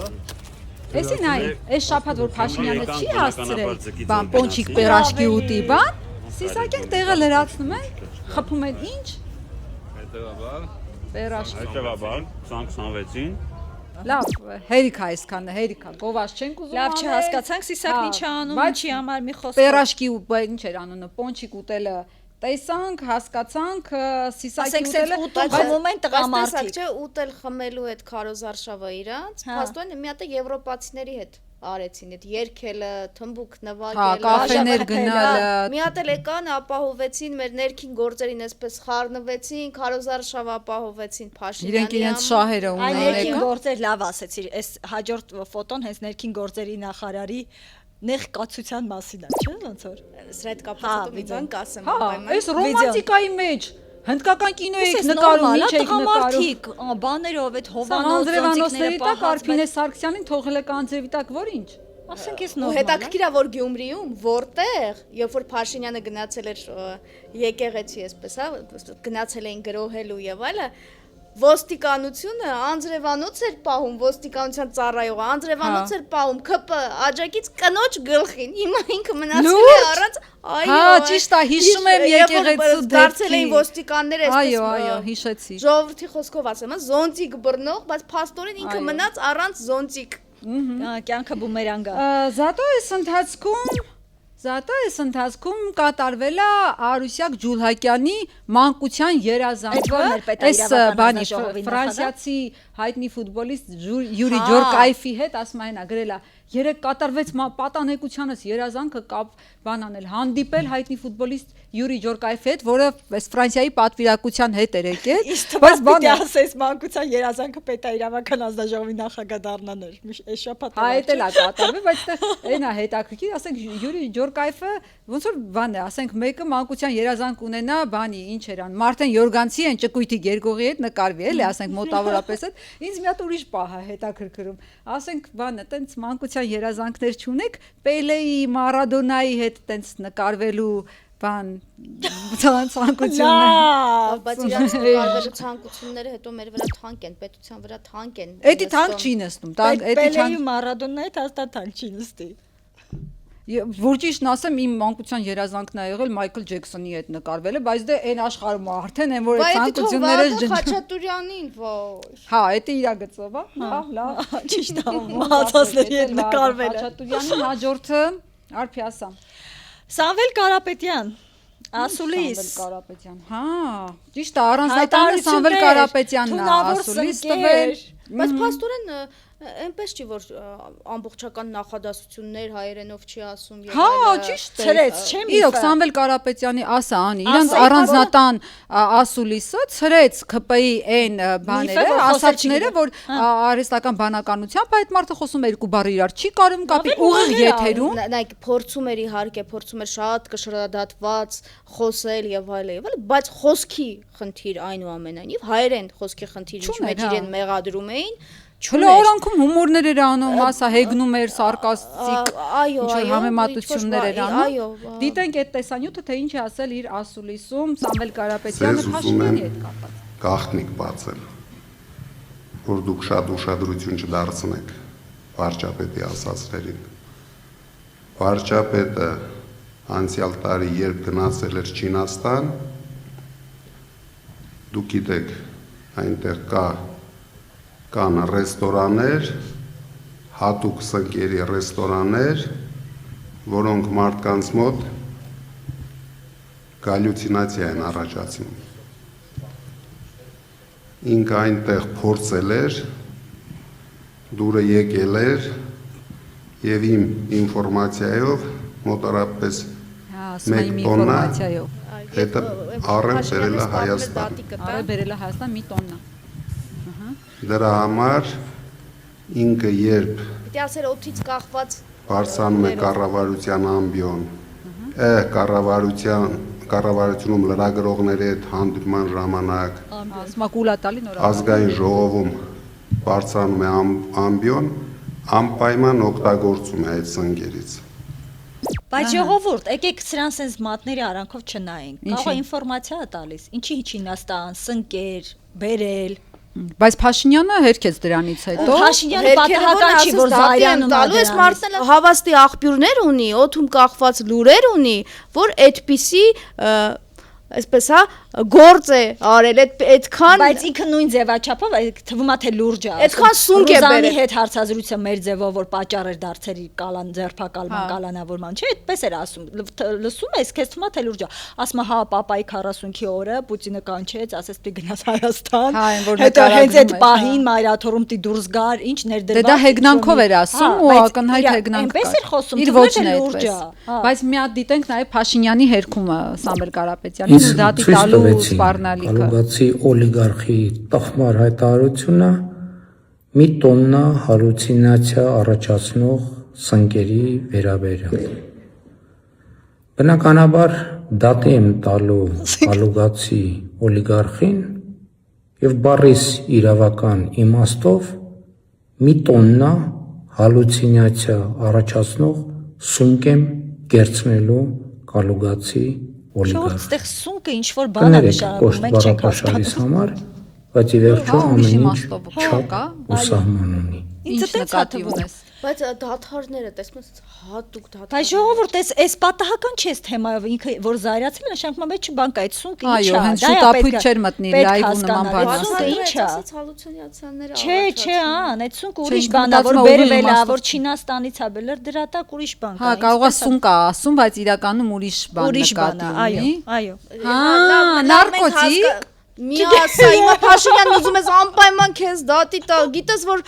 Էսի նայ, այս շաբաթ որ Փաշինյանը չի հասցրել, բան պոնչիկ պերաշկի ուտի, բան, Սիսակ ենք տեղը լրացնում են, խփում են ինչ։ Հետևաբար 26-ին Լավ, հերիք է այսքանը, հերիք է, գովազ չենք ուզում անել։ Լավ չհասկացանք, Սիսակն ինչի անում, ինչի համար մի խոսք։ Պերաշկի ու ինչ էր անունը, պոնչիկ ուտելը տեսանք, հասկացանք, Սիսակի ուտելը, խմում են տղամարդիկ։ Չէ, ուտել խմելու այդ քարոզարշավը իրանց, փաստորեն մի հատ եվրոպացիների հետ արեցին այդ երկելը, թմբուկ նվագելը, կաֆեներ գնալը, մի հատ էլ եկան, ապահովեցին մեր ներքին գործերին, այսպես խառնվեցին, քարոզարշավ ապահովեցին Փաշինյանի։ Իրենք իրենց շահերը ունեն։ Այն ներքին գործեր լավ ասեցիր, այս հաջորդ ֆոտոն հենց ներքին գործերի նախարարի նեղկացության մասին է, չէ՞, ոնց որ։ Սրա հետ կապված մի բան կասեմ, հա, այս ռոմանտիկայի մեջ հնդկական կինո եք նկարում, ինչ եք նկարում, բաներով, այդ Հովանոց Անձրևանոցների տակ Արփինե Սարգսյանին թողել եք Անձրևի տակ, որ ինչ։ Ասենք ես նորմալ։ Հետաքրքիր է որ Գյումրիում, որտեղ, երբ որ Փաշինյանը գնացել էր եկեղեցի, այսպես, հա, գնացել էին գրոհելու եւ այլը, ոստիկանությունը Անձրևանոց էր պահում, ոստիկանության ծառայողը Անձրևանոց էր պահում, ԿՊ աջակից կնոջ գլխին, հիմա ինքը մնացել է առանց, այո։ Հա, ճիշտ է, հիշում եմ եկեղեցու դարձել էին ոստիկանները այսպես։ Այո, հիշեցի։ Ժողովրդի խոսքով ասեմ, զոնտիկ բռնող, բայց փաստորեն ինքը մնաց առանց զոնտիկ։ Կյանքը բումերանգ է։ Զատո այս ընթացքում կատարվել է Արուսյակ Ջուլհակյանի մանկության երազանքը, այս բանի ֆրանսիացի հայտնի ֆուտբոլիստ Յուրի Ջորկայֆի հետ, ասում այն է գրել է, երեք կատարվեց պատանեկությանս երազանքը կապ բան անել, հանդիպել հայտնի ֆուտբոլիստ Յուրի Ջորկայֆի հետ, որը այս Ֆրանսիայի պատվիրակության հետ էր եկել, բայց բանը ասես մանկության երազանքը պետաիրավական ազգաժողովի նախագահ դառնաներ, այս շաբաթ։ Հա, դա էլ է կատարվել, բայց այնա հետաքրքիր, ասենք Յուրի Ջորկայֆը ոնց որ բան է, ասենք մեկը մանկության երազանք ունենա, բանի ինչ էր ան, Մարտեն Յորգանցի են ճկույթի գերգողի հետ նկարվի, էլի, ասենք մոտավորապես այդ, ինձ մի հատ ուրիշ պահ է հետաքրքրում, ասենք բանը, տենց մանկության երազանքներ չունեք, Պելեի, Մարադոնայի հետ տենց նկարվելու բան ցանկություններ, բայց իրանց նկարվելու ցանկությունները հետո մեր վրա թանկ են, պետության վրա թանկ են։ Էդի թանկ չի նստում, Պելեի Մարադոնայի հաստատ թանկ չի նստի։ Որ ճիշտն ասեմ, իմ մանկության երազանքն է եղել Մայքլ Ջեքսոնի հետ նկարվելը, բայց դե այն աշխարհում արդեն են որ այդ ցանկությունները Խաչատուրյանին, ոյ։ Հա, դա իրա գծով է, հա, լավ, ճիշտ է, մահացածների հետ նկարվելը։ Խաչատուրյանի հաջորդը Արփիասա։ Սամվել Կարապետյան, Ասուլիս։ Սամվել Կարապետյան, հա, ճիշտ է, առանձնատանը Սամվել Կարապետյանն է, Ասուլիս տվել։ Բայց փաստորեն Այնպես չի որ ամբողջական նախադասություններ հայերենով չի ասում եւ Հա, ճիշտ է։ Ցրեց, չէ՞ միֆը։ Իրոք Սամվել Կարապետյանի ասա անի, իրանց առանձնատան ասուլիսը ցրեց ԿՊ-ի այն բաները, ասացները, որ արհեստական բանականությամբ այդ մարդը խոսում է երկու բառ իրար չի կարում կապի ուղիղ եթերում։ Նայեք, փորձում էր իհարկե, փորձում էր շատ կշռադատված խոսել եւ այլն, բայց խոսքի խնդիր այնուամենայնիվ հայերեն խոսքի խնդիր ինչու մեջ իրեն մեղադրում էին Հələ օրանքում հումորներ էր անում, հասա հեգնում էր, սարկաստիկ, ինչ-որ համեմատություններ էր անում։ Դիտենք այդ տեսանյութը, թե ինչ է ասել իր ասուլիսում Սամվել Կարապետյանը Փաշինյանի հետ կապված։ Գաղտնիք բացել, որ դուք շատ ուշադրություն չդարձնեք վարչապետի ասածներին։ Վարչապետը անցյալ տարի երբ գնացել էր Չինաստան, դուք գիտեք, այնտեղ կան ռեստորաններ, հատուկ սնկերի ռեստորաններ, որոնք մարդկանց մոտ գալյուցինացիա են առաջացնում։ Ինքը այնտեղ փորձել էր, դուրը եկել էր եւ իմ ինֆորմացիայով մոտարապես 1 տոննա հետը առել բերել է Հայաստան։ Առել բերել է Հայաստան մի տոննա։ Դրա համար ինքը երբ Պիտի ասել օդից կախված բարձրանում է կառավարության ամբիոն, կառավարությունում լրագրողների հետ հանդիպման ժամանակ ազգային ժողովում բարձրանում է ամբիոն, անպայման օգտագործում է այդ սնկերից։ Բայց ժողովուրդ, եկեք սրան sense մատների արանքով չնայենք։ Կարող է ինֆորմացիա տալիս, ինչի Չինաստան, սնկեր, բերել Բայց Փաշինյանը հերքեց դրանից հետո Փաշինյանը պատահական չի որ զայրանում տալու այս մարդը հավաստի աղբյուրներ ունի, օդում կախված լուրեր ունի, որ այդպիսի այսպես հա գործ է արել այդքան բայց ինքը նույն ձևաչափով թվում է թե լուրջ է այդքան սունկ է բերել հետ հարցազրույցը մեր ձևով որ պատճառ էր դարձել կալան ձերբակալման կալանավորման չէ այդպես էր ասում լսում ես քեզ թվում է թե լուրջ է ասում հա պապայի 40-ի օրը Պուտինը կանչեց ասեց պիտի գնաս Հայաստան հետո հենց այդ պահին մայրաթորում պիտի դուրս գար ինչ ներդրված դա հեգնանքով էր ասում ու ակնհայտ հեգնանք այնպես էր խոսում իր ոչն է այդպես բայց մի հատ դիտենք նաև Փաշինյանի հերքումը Սամվել Կարապետյանի դատի տալու սպառնալիքը Կալուգացի օլիգարխի տխմար հայտարարությունը մի տոննա հալուցինացիա առաջացնող սնկերի վերաբերյալ բնականաբար դատի եմ տալու կալուգացի օլիգարխին եւ բառիս իրավական իմաստով մի տոննա հալուցինացիա առաջացնող սունկ եմ կերցնելու կալուգացի Շորտ ստեղ սունկը ինչ-որ բան է նշանակում, մենք չենք համար, բայց ի վերջո ամեն ինչ չափ ու սահման ունի։ Ինչ նկատի ունես։ Բայց դաթարները տեսնում ես հատուկ դաթար։ Բայց ժողովուրդ էս պատահական չի էս թեմայով ինքը որ զայրացել է նշանակում է չի բան կա այդ սունկը ինչ է։ Այո, հենց շուտապույտ չէր մտնի լայվում նման բան ասել։ Ինչ է։ Հալուցինացիաները Չէ, այդ սունկը ուրիշ բան է, որ բերվել է, որ Չինաստանից է բերել, դրա տակ ուրիշ բան կա։ Հա, կարող է սունկ ասում, բայց իրականում ուրիշ բան նկատի ունի։ Այո։ Հա, նարկոտիկ Մի ասա, հիմա Փաշինյանն ուզում ես անպայման քեզ դատի տա, գիտես որ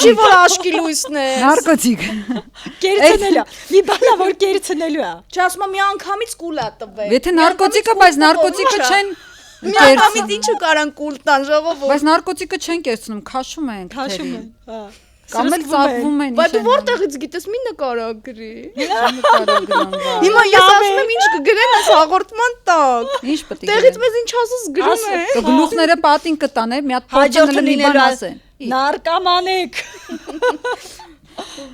չի որ աշկի լույսն է։ Նարկոտիկ։ Կերցնելա։ Մի բան է որ կերցնելու է։ Չասում եմ մի անգամից կուլ է տվել։ Եթե նարկոտիկը, բայց նարկոտիկը չեն Մի անգամից ինչու կարան կուլ տան ժողովուրդ։ Բայց նարկոտիկը չեն կերցնում, քաշում են։ Քաշում են, հա։ Կամ էլ ծաղվում են։ Բայց դու որտեղից գիտես մի նկարագրի։ Հիմա ես ասում եմ ինչ կգրեն այս հաղորդման տակ։ Ինչ պետք է։ Տեղից մեզ ինչ ասես գրում է։ Գլուխները պատին կտան է, մի հատ փոքր մի բան ասեն։ Նարկամանեք։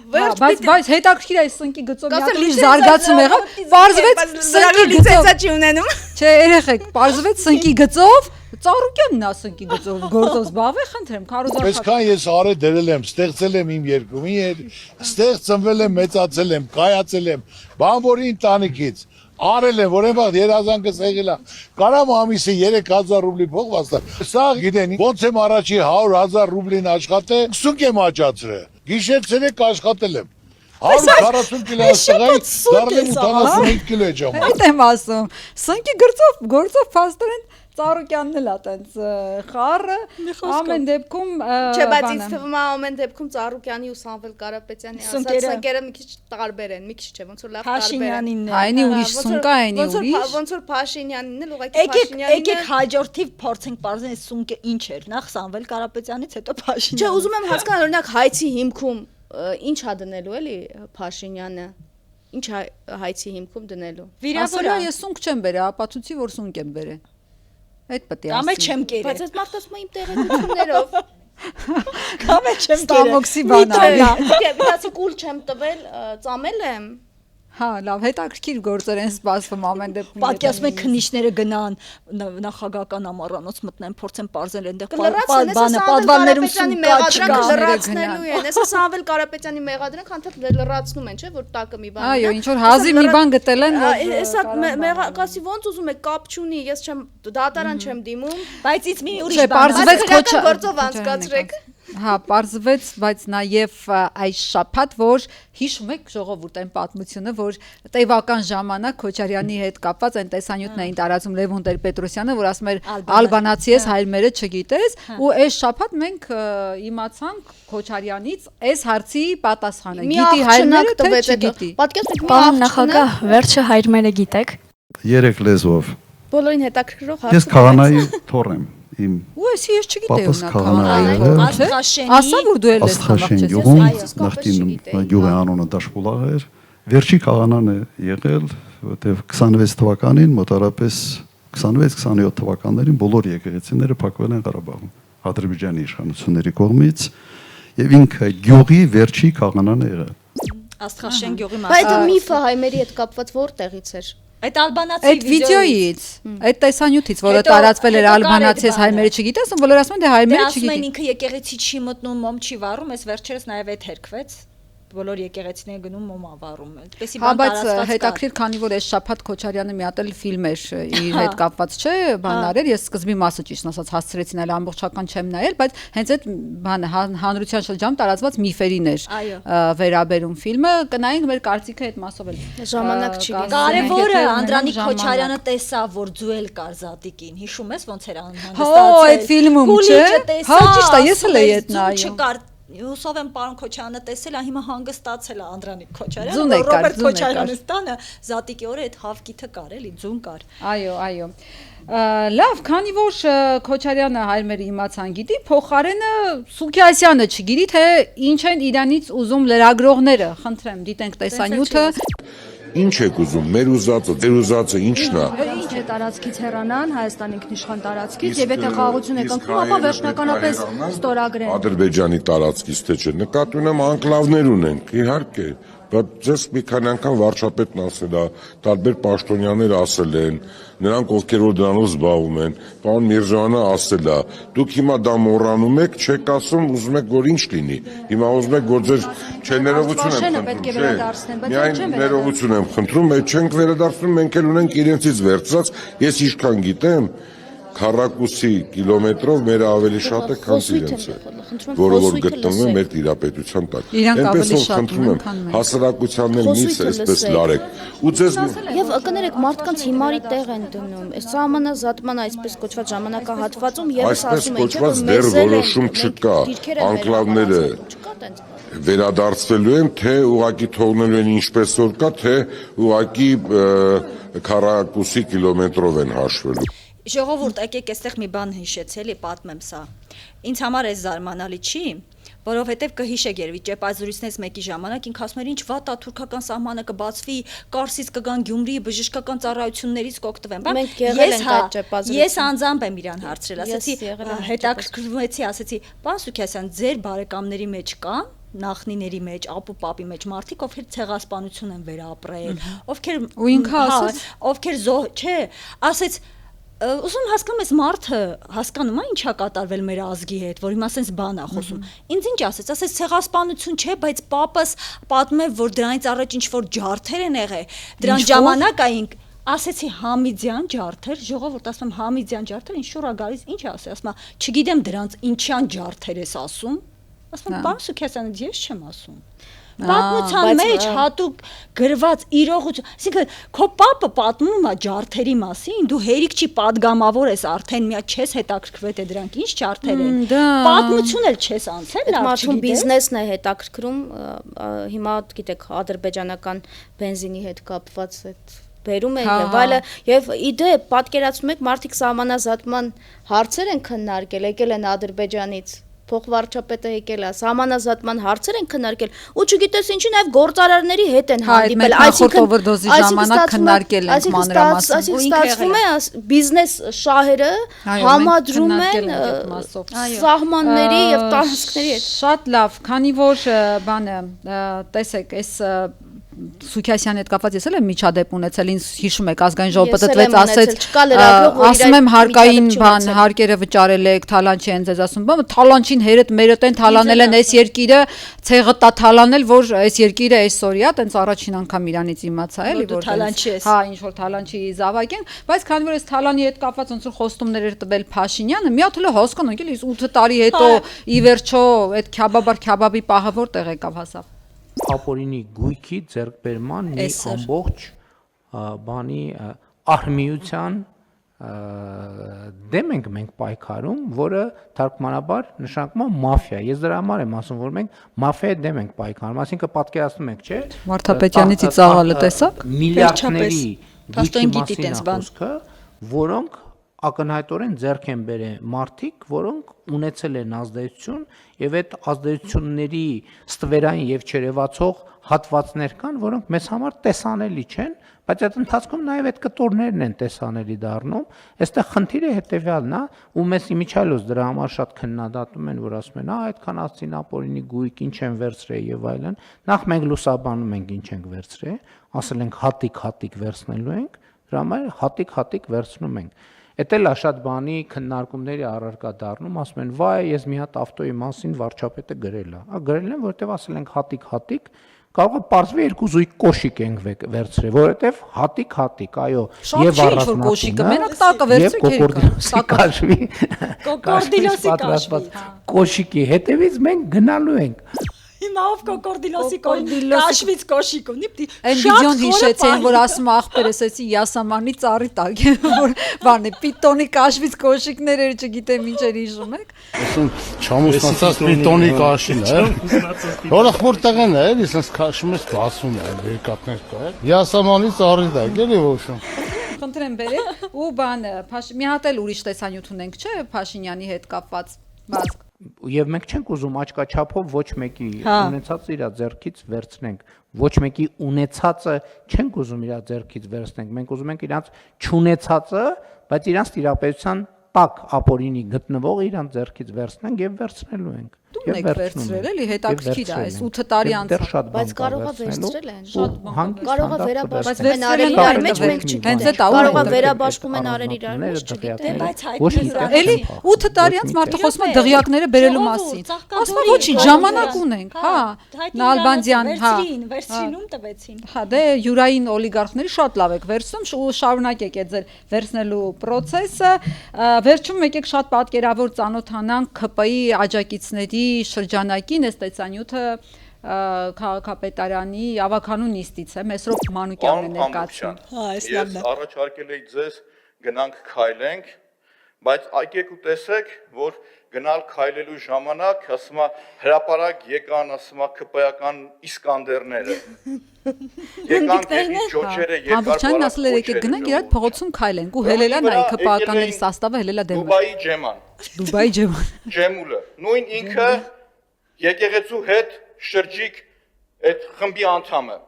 Բայց հետաքրքիր է սնկի գծով մի հատ ուրիշ զարգացում եղավ, պարզվեց սնկի լիցենզիա չի ունենում։ Չէ, երեխեք, պարզվեց սնկի գծով Ծառուկյանն է սնկի գծով գործով զբաղվի, խնդրեմ, քարոզարքա։ Այսքան ես արել դրել եմ, ստեղծել եմ իմ երկրում, ստեղ ծնվել եմ, մեծացել եմ, կայացել եմ, բանվորի ընտանիքից, արել եմ, որ այնվաղ երազանքս եղել է, կարամ ամիսը 3000 ռուբլի փող վաստալ։ Սա գիտեն, ոնց եմ առաջի 100,000 ռուբլին աշխատել, սունկ եմ աճացրել, գիշեր-ցերեկ աշխատել եմ։ 140 կիլո սղայից դառել եմ 85 կիլո ջամ։ Այդ եմ ասում, սնկի գործով փաստորեն Ծառուկյանն էլ է տենց խառը, ամեն դեպքում Չէ, բայց ինձ թվում է ամեն դեպքում Ծառուկյանի ու Սամվել Կարապետյանի ասած սնկերը մի քիչ տարբեր են, մի քիչ չէ, ոնց որ լավ տարբեր են։ Այնի ուրիշ սունկա, այնի ուրիշ։ Ոնց որ Փաշինյանին էլ ուղղակի Փաշինյանին։ Եկեք հաջորդիվ փորձենք բարձրացնել սունկը ինչ էր, նախ Սամվել Կարապետյանից, հետո Փաշինյանը։ Չէ, ուզում եմ հասկանալ, օրինակ հայցի հիմքում ինչ է դնելու էլի Փաշինյանը։ Ինչ հայցի հիմքում դնելու։ Վիրավորը ես սունկ չեմ բերել, ապացուցի որ սունկ եմ բերել։ Այդ պետք է ասեմ։ Կամ էլ չեմ կերել։ Բայց այդ մարդը ասում է իմ տեղեկություններով։ Կամ էլ չեմ կերել։ Ստամոքսի բանալի։ Դիտացի կուլ չեմ տվել, ծամել եմ։ Հա, լավ, հետաքրքիր գործեր են սպասվում ամեն դեպքում։ Պատկերացնում եք քննիչները գնան նախագահական ամառանոց մտնեն, փորձեն բարձել այնտեղ բանը, պատվաններում սունկա չկա։ Լրացնելու են։ Այսպես Սամվել Կարապետյանի մեղադրանք հանդեպ լրացնում են, չէ՞, որ տակը մի բան։ Այո, ինչ որ հազիվ մի բան գտել են, որ Հեսա մեղակասի ոնց ուզում եք կապ չունի, ես չեմ դատարան չեմ դիմում, բայց ինձ մի ուրիշ բան գործով անցկացրեք։ Հա, պարզվեց, բայց նաև այս շաբաթ, որ հիշում եք ժողովուրդ այն պատմությունը, որ տևական ժամանակ Քոչարյանի հետ կապված այն տեսանյութն էին տարածում Լևոն Տեր-Պետրոսյանը, որ ասում էր ալբանացի ես, հայրմերը չգիտես, ու այս շաբաթ մենք իմացանք Քոչարյանից այս հարցի պատասխանը։ Գիտի հայրմերը թե չգիտի։ Պատկերացրեք, Պարոն նախագահ, վերջը հայրմերը գիտեք։ 3 լեզվով։ Բոլորին հետաքրքրող հարց։ Ես քահանայի թոռ եմ։ Իմ ու ես չգիտեի նա քահանա ասա որ դու էլ ես խաղաղ նախկին գյուղի անունը Դաշկուլաղ էր վերջի քահանան է եղել որտեվ 26 թվականին մոտարապես 26-27 թվականներին բոլոր եկեղեցիները փակվել են Ղարաբաղում Ադրբեջանի իշխանությունների կողմից եւ ինքը գյուղի վերջի քահանան է եղել Աստղաշեն գյուղի մասը բայց միֆը հայմերի հետ կապված որտեղից էր Այդ ալբանացի այդ վիդեոից, այդ տեսանյութից, որը տարածվել էր ալբանացի ես հայմերը չգիտես, ու բոլորը ասում են դե հայմերը չգիտեն։ Ասում են ինքը եկեղեցի չի մտնում, մոմ չի վառում, այս վերջերս նաև այդ հերքվեց։ Բոլոր եկեղեցիները գնում մոմ ավառում են։ Այդպեսի բան տարածված կա։ Հետաքրիր, քանի որ այս շաբաթ Քոչարյանը մի հատ էլ ֆիլմ էր իր հետ կապված, չէ, բանարեր, ես սկզբի մասը ճիշտ ասած հասցրեցին այլ ամբողջական չեմ նայել, բայց հենց այդ բանը հանրության շրջանում տարածված միֆերին էր վերաբերում ֆիլմը, կնայենք մեր կարծիքը այդ մասով էլ։ Ժամանակ չի գնա։ Կարևորը Անդրանիկ Քոչարյանը տեսավ, որ ձուել կար Զատիկին։ Հիշում ես ոնց էր անհանգստացել։ Հո, այդ ֆիլմում, չէ։ Հա, ճիշտ է, ես էլ էի այդ նայում։ Հուսով եմ պարոն Քոչարյանը տեսել է, հիմա հանգստացել է Անդրանիկ Քոչարյանը, Ձուն է կար, Ռոբերտ Քոչարյանը ստանը Զատիկի օրը այդ հավկիթը կար, էլի ձուն կար։ Այո, այո։ Լավ, քանի որ Քոչարյանը հայրմերը իմացան գիտի, փոխարենը Սուքիասյանը չգիտի, թե ինչ են իրանից ուզում լրագրողները, խնդրեմ, դիտենք տեսանյութը։ Ինչ եք ուզում, մեր ուզածը ինչն է։ Ինչ է տարածքից հեռանան, Հայաստանի ինքնիշխան տարածքից, եւ եթե խաղաղություն է կնքում, ապա վերջնականապես ստորագրեն։ Ադրբեջանի տարածքից թե չէ, նկատի ունեմ անկլավներ ունենք, իհարկե, բայց ձեզ մի քանի անգամ վարչապետն ասել է, տարբեր պաշտոնյաներ ասել են, նրանք ովքեր որ դրանով զբաղվում են, պարոն Միրզոյանը ասել է, դուք հիմա դա մոռանում եք, չեք ասում, ուզում եք որ ինչ լինի։ Հիմա ուզում եք որ ձեր ներողություն եմ խնդրում, այդ չենք վերադարձնում, մենք էլ ունենք իրենցից վերցրած, ես ինչքան գիտեմ, քառակուսի կիլոմետրով մեր ավելի շատ է, քան իրենցը, որը որ գտնվում է մեր տիրապետության տակ։ Այնպես որ խնդրում եմ, հասարակությանն էլ միս այսպես լարեք։ Ու ձեզ Եվ կներեք, մարդկանց հիմարի տեղ են դնում։ Այս սահմանազատման այսպես կոչված ժամանակահատվածում եւս ասում են, որ դեռ որոշում չկա, անկլավները վերադարձվելու են, թե ուղակի թողնելու են ինչպես որ կա, թե ուղակի քառակուսի կիլոմետրով են հաշվելու։ Ժողովուրդ, եկեք այստեղ մի բան հիշեցի, պատմեմ սա։ Ինձ համար այս զարմանալի չի, որովհետև կհիշեք երևի ճեպազրույցներից մեկի ժամանակ ինքը ասում էր ինչ վատ է թուրքական սահմանը կբացվի, Կարսից կգան Գյումրի, բժշկական ծառայություններից կօգտվեն, բան։ Ես անձամբ եմ իրան հարցրել, ասացի, հետաքրքրվեցի, ասացի, պարոն Սուքիասյան, ձեր բարեկամների մեջ կան նախնիների մեջ, ապու-պապի մեջ մարդիկ, ովքեր ցեղասպանություն են վերապրել, ովքեր ու ինքը ասաց, ովքեր չէ, ասեց Ուզում հասկանում ես մարդը հասկանում է ինչա կատարվել մեր ազգի հետ, որ հիմա ասես բան է խոսում։ Ինձ ինչ ասեց ցեղասպանություն չէ, բայց պապս պատմում է, որ դրանից առաջ ինչ որ ջարդեր են եղել, դրան ժամանակ այն ասեցի Համիդյան ջարդեր, ժողովուրդ ասում Համիդյան ջարդեր, ինչ շուրա գալիս, ինչ ասի, ասում չգիտեմ դրանց ինչյան ջարդեր ես ասում։ ասում բան Սուքեսյանը ես չեմ ասում։ Պատմության մեջ հատուկ գրված իրողություն, այսինքն քո պապը պատմում է ջարդերի մասին, դու հերիք չի падգամավոր ես արդեն միա չես հետաքրքրվել թե դրանք ինչ ջարդեր են։ Պատմություն էլ չես անցել, լավ մարդուն չգիտես։ բիզնեսն է հետաքրքրում, հիմա գիտեք ադրբեջանական բենզինի հետ կապված այդ բերում են եւ այլը եւ իդե պատկերացնում եք մարդիկ սահմանազատման հարցեր են քննարկել, եկել են Ադրբեջանից փոխվարչապետը եկել է, սահմանազատման հարցեր են քննարկել, ու չգիտես ինչի նաև գործարարների հետ են հանդիպել, այսինքն ստացվում է բիզնես շահերը համադրում են սահմանների եւ տարածքների հետ։ Շատ լավ, քանի որ բանը տեսեք, այս Սուքիասյանի հետ կապված ես էլ եմ միջադեպ ունեցել, ինձ հիշում եք ազգային ժողովը պատտվեց, ասեց, ասում եմ հարկային բան, հարկերը վճարել եք, թալանչի են ձեզ ասում, բա թալանչին հերդ մերդ են թալանել են այս երկիրը, ցեղը տա թալանել, որ այս երկիրը այսօրյա, տենց առաջին անգամ իրանից իմացա էլի, որ հա, ինչ որ թալանչի զավակեն, բայց քանի որ այս թալանի հետ կապված ոնց որ խոստումներ էր տվել Փաշինյանը, մի հատ էլ հասկանում եք, էլի 8 տարի հետո ի վերջո այդ քյաբաբի պահը որտեղ եկավ հասավ։ Ապորինի գույքի ձեռքբերման մի ամբողջ բանի արմիության դեմ ենք մենք պայքարում, որը թարգմանաբար նշանակում է մաֆիա։ Ես դրա համար եմ ասում, որ մենք մաֆիայի դեմ ենք պայքարում, այսինքն պատկերացնում եք, չէ՞։ Վարդապետյանից ծաղալը տեսակ։ Միլիարդների գույքի մասին է խոսքը, որոնք ակնհայտորեն ձեռք են բերել մարդիկ, որոնք ունեցել են ազդեցություն եւ այդ ազդեցությունների ստվերային եւ չերևացող հատվածներ կան, որոնք մեզ համար տեսանելի չեն, բայց այդ ընթացքում նաեւ այդ կտորներն են տեսանելի դառնում։ Այստեղ խնդիրը հետեւյալն է, ու մեզ իմիջիալոց դրա համար շատ քննադատում են, որ ասում են, այդքան ասցին ապորինի գույք ինչ են վերցրել եւ այլն։ Նախ մենք լուսաբանում ենք ինչ ենք վերցրել, ասել ենք հատիկ վերցնելու ենք, դրա համար հատիկ վերցնում ենք։ Էդ էլ է շատ բանի քննարկումների առարկա դառնում, ասում են, վայ, ես մի հատ ավտոյի մասին վարչապետը գրել է։ Գրել են, որովհետև ասել ենք հատիկ, կարող է պարզվի 2 զույգ կոշիկ ենք վերցրել, որովհետև հատիկ, այո, եւ առանձնացումը, մենակ տակը վերցրեք, կոկորդիլոսի կոշիկի հետևից մենք գնալու ենք։ Հիմա ով կոկորդիլոսի կաշվից կոշիկ ունի, այն վիդեոն հիշեցին, որ ասում ախպերս էսի յասամանի ծառի տակ, որ բան է, պիտոնի կաշվից կոշիկներ էր, չգիտեմ ինչ էր հիշում եք։ Ասում չամուսնացած պիտոնի կաշին է, որ ախպոր տղեն է, իսենց քաշում ես բասում է, երկատներ կա, յասամանի ծառի տակ, էլի ոչում։ Խնդրեմ բերեք, ու բան, մի հատ էլ ուրիշ տեսանյութ ունենք, չէ, Փաշինյանի հետ կապված բազգ։ Եվ մենք չենք ուզում աչքաչափով ոչ մեկի ունեցածը իր ձեռքից վերցնենք, ոչ մեկի ունեցածը չենք ուզում իր ձեռքից վերցնենք, մենք ուզում ենք իրանց չունեցածը, բայց իրանց տիրապետության տակ ապորինի գտնվող իրանց ձեռքից վերցնենք եւ վերցնելու ենք։ Դու եք վերցրել էլի, հետաքրքիր է, այս 8 տարի անց։ Բայց կարողա վերցրել են, կարողա վերաբաշխում են արել իրար մեջ, մենք չգիտենք։ Կարողա վերաբաշխում են արել իրար մեջ, չգիտենք։ Բայց հայտնի էլի 8 տարի անց մարդը խոսում է դղյակները բերելու մասին։ Ասում է ոչինչ, ժամանակ ունենք, հա։ Նալբանդյան, հա։ Վերցրին ում տվեցին։ Հա, դե յուրային օլիգարխների շատ լավ եք վերցնում ու շարունակեք այդ ձեր վերցնելու process-ը։ Վերջում եկեք շատ պատկերավոր ծանոթանանք ԿՊ-ի աջակիցների շրջանակին, այս տեսանյութը քաղաքապետարանի ավականու նիստից է, Մեսրոպ Մանուկյանն է ներկայացնում։ Ես առաջարկել էի ձեզ գնանք քայլենք, բայց եկեք ու տեսեք, որ գնալ քայլելու ժամանակ, ասում է հրապարակ եկան, ասում է ԿՊ-ական Իսկանդերները։ Եկան դեպի ջոջերը, եկար Համբուրչյանն ասել էր եկեք գնանք իրար փողոցում քայլենք ու հելելա նայ ԿՊ-ականների սաստավը հելելա դեմ։ Դուբայի ջեման։ Ջեմուլը։ Նույն ինքը եկեղեցու հետ շրջիկ այդ խմբի անդամը։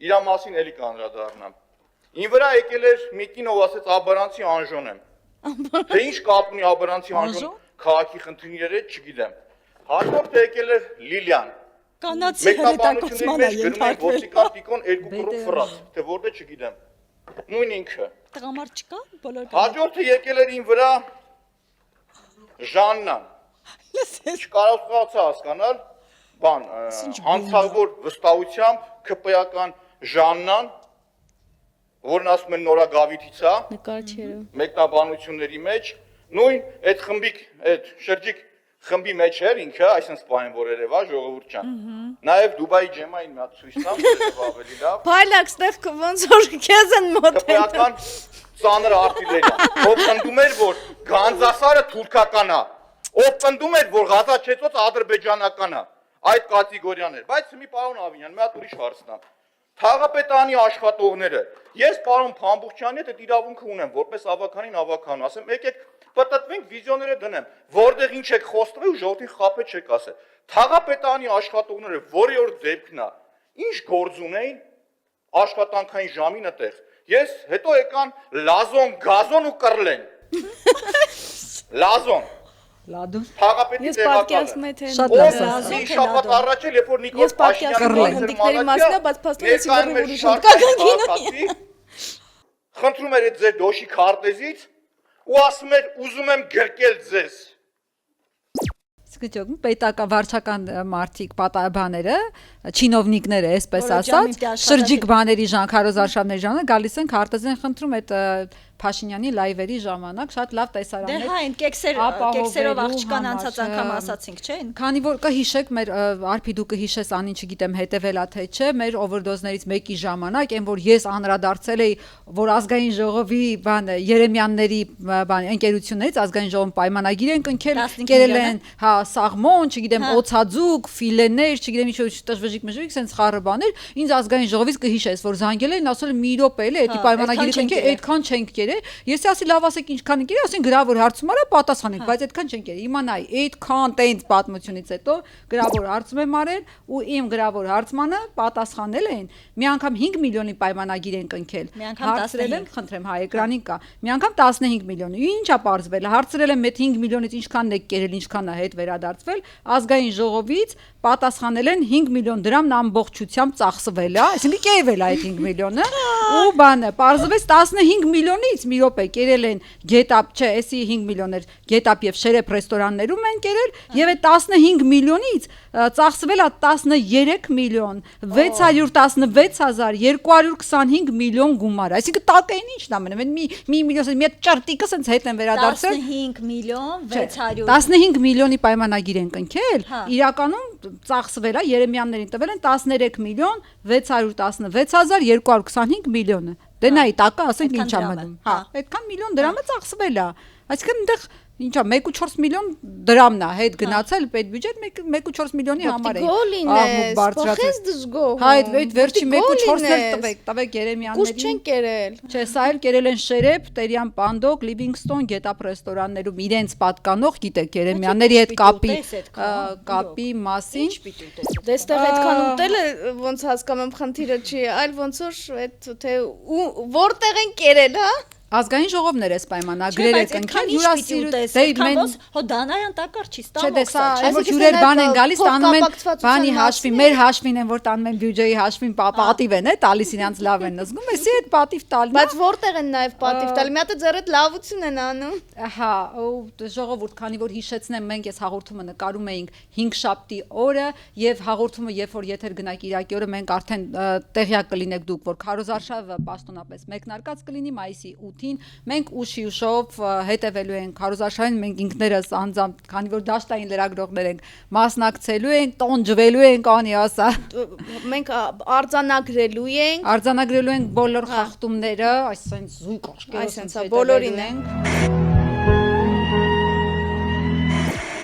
Իրա մասին էլի կանրադառնամ։ Ին վրա եկել էր մի կին, ով ասեց Աբարանցի Անժոն եմ։ Թե ինչ կապ ունի Աբարանցի Անժոն քաղաքի խնդիրների հետ, չգիտեմ։ Հաջորդը եկել էր Լիլյան։ Կանացի հետաքրքրման է ենթարկվել։ Ոստիկան տիկոն 2 կռուպ ֆրած, թե որտե չգիտեմ։ Նույն ինքը։ Տղամարդ չկա, բոլոր։ Հաջորդը եկել էր ին վրա Ժաննան։ Չկարողացա հասկանալ, բան, հանցավոր վստահությամբ ԿՊ-ական Ժաննան, որն ասում են նորագավիթից է, նկարչերը, մեկնաբանությունների մեջ, նույն այդ խմբիկ, այդ շրջիկ խմբի մեջ էր ինքը, այսինքն սպայն որ երևա ժողովուրդ ջան։ Նաև Դուբայի ջեմային մի հատ ցույց տամ, ավելի լավ։ Փայլակ ստեղ ոնց որ քեզ են մոտեն։ Քրեական ծանր արտիլերիա։ Ով ընդդում էր որ Գանձասարը թուրքական է։ Ով ընդդում էր որ Ղազաչեցոց ադրբեջանական է։ Այդ կատեգորիան էր, բայց մի պարոն Ավինյան, մի հատ ուրիշ հարցնամ։ Թաղապետարանի աշխատողները, ես պարոն Փամբուխյանի հետ այդ իրավունքը ունեմ, որպես ավականին ավականու, ասեմ, եկեք պատտվենք վիդեոները դնեմ, որտեղ ինչ եք խոստվել ու ժողովրդին խաբե չեք ասել։ Թաղապետարանի աշխատողները, որի օր դեպքն է, ինչ գործ ունեին աշխատանքային ժամին այդտեղ։ Ես հետո եկան Լազոն, Գազոն ու Կռլեն։ Լազոն Լադուն։ Թաղապետի պատկերացնում եմ թե Լազոն շաբաթ առաջ էլ երբ որ Նիկոլ Փաշինյանը հնդիկների մասն է, բայց փաստորեն սիգարի ուրիշ կգնքին։ Խնդրում էր այդ ձեր դոշի քարտեզից ու ասում էր ուզում եմ գրկել ձեզ։ Սկսեցոք պետական մարդիկ պատահաբաները, չինովնիկները, այսպես ասած, շրջիկ բաների Ժան Քարոզ Արշավների ժամանակ գալիս են քարտեզեն խնդրում այդ Փաշինյանի լայվերի ժամանակ շատ լավ տեսարաններ։ Դե հա, այն կեքսերով աղջկան անցած անգամ ասացինք, չէ՞։ Քանի որ կհիշեք մեր արփի դու կհիշես անին չգիտեմ հետևելա թե չէ, մեր օվերդոզներից մեկի ժամանակ, այն որ ես անդրադարձել էի, որ ազգային ժողովի բան Երեմյանների բան ընկերություններից ազգային ժողովի պայմանագիր են կնքել, կերել են, հա, սաղմոն, չգիտեմ, օցածուկ, ֆիլեներ, չգիտեմ ինչ տժվժիկ մժվիկ, sense խառը բաներ, ինձ ազգային ժողովից կհիշես, որ զանգել են, ասել մի րոպե էլի, էդի պայմանագիրը կնքել, այդքան չենք Ես ասի լավ ասեք ինչքան ընկեր, ասին գրավոր հարցում արա պատասխանենք, բայց այդքան չենք կերել։ Իմանայի, այդքան տենց պատմությունից հետո գրավոր հարցում եմ արել ու իմ գրավոր հարցմանը պատասխանել են։ Մի անգամ 5 միլիոնի պայմանագիր են կնքել։ Հարցրել եմ, խնդրեմ, հա, էկրանին կա։ Մի անգամ 15 միլիոն։ Ինչա պարզվել։ Հարցրել եմ այդ 5 միլիոնից ինչքանն է կերել, ինչքանն է հետ վերադարձվել, ազգային ժողովից պատասխանել են 5 միլիոն դրամն ամբողջությամբ ծախսվել է, այսինքն կերվել է այդ 5 միլիոնը ու բանը, պարզվեց 15 միլիոնից մի րոպե կերել են Գետապ, չէ, էսի 5 միլիոներ Գետապ եւ Շերեփ ռեստորաններում են կերել եւ այդ 15 միլիոնից ծախսվել է 13 միլիոն 616,225 միլիոն գումար, այսինքն տակային ի՞նչն է մնում, մի միլիոն մի ճարտիկը սենց հետ են վերադարձել 15 միլիոն 600 15 միլիոնի պայմանագիր են կնքել, իրականում ծախսվել է Երեմյաններին տվել են 13 միլիոն 616,225 միլիոնը։ Դե նայի տակը ասենք ինչա մնում։ Հա, այդքան միլիոն դրամը ծախսվել է։ Այսինքն այնտեղ ինչա 1.4 միլիոն դրամն է հետ գնացել պետբյուջետ 1.4 միլիոնի համար է։ Փոխես դժգոհ։ Հա, այդ վերջի 1.4-ն էլ տվեք Երեմյաններին։ Կուշ չեն կերել։ Չէ, սա էլ կերել են Շերեփ, Տերյան Պանդոկ, Լիվինգստոն, Գետապ ռեստորաններում իրենց պատկանող, գիտեք, Երեմյանների հետ կապի մասին։ Դե ստեղ այդքան ուտել է, ոնց հասկանում եմ խնդիրը չի, այլ ոնց որ այդ թե որտեղ են կերել, հա։ Ազգային ժողովներ էս պայմանագրերը կնքան հյուրասիրություն հո Դանայան տակար չի ստանում։ Չէ, դե սա որ հյուրեր բան են գալիս տանում են բանի հաշվի, մեր հաշվին են որ տանում են բյուջեի հաշվին պատիվ են տալիս իրանց լավ են զգում, էսի այդ պատիվ տալն։ Բայց որտեղ են նաև պատիվ տալի, մի հատ ձեռդ լավություն են անում։ Հա, ու ժողովուրդ, քանի որ հիշեցնեմ, մենք այս հաղորդումը նկարում էինք 5 շաբթի օրը եւ հաղորդումը երբ որ եթեր գնա Կիրակի օրը մենք արդեն տեղյակ կլինեք դուք, որ Քարոզ Արշավը պաշտոնապես մեկնարկած կլինի մայիսի 8-ին, մենք ուշիուշով հետևելու ենք Քարոզ Արշավին, մենք ինքներս անձամբ, քանի որ դաշտային լրագրողներ ենք, մասնակցելու ենք, տոնջվելու ենք, անի ասա։ Մենք արձանագրելու ենք բոլոր խախտումները, այսինքն զույգ աշխերով բոլորին ենք։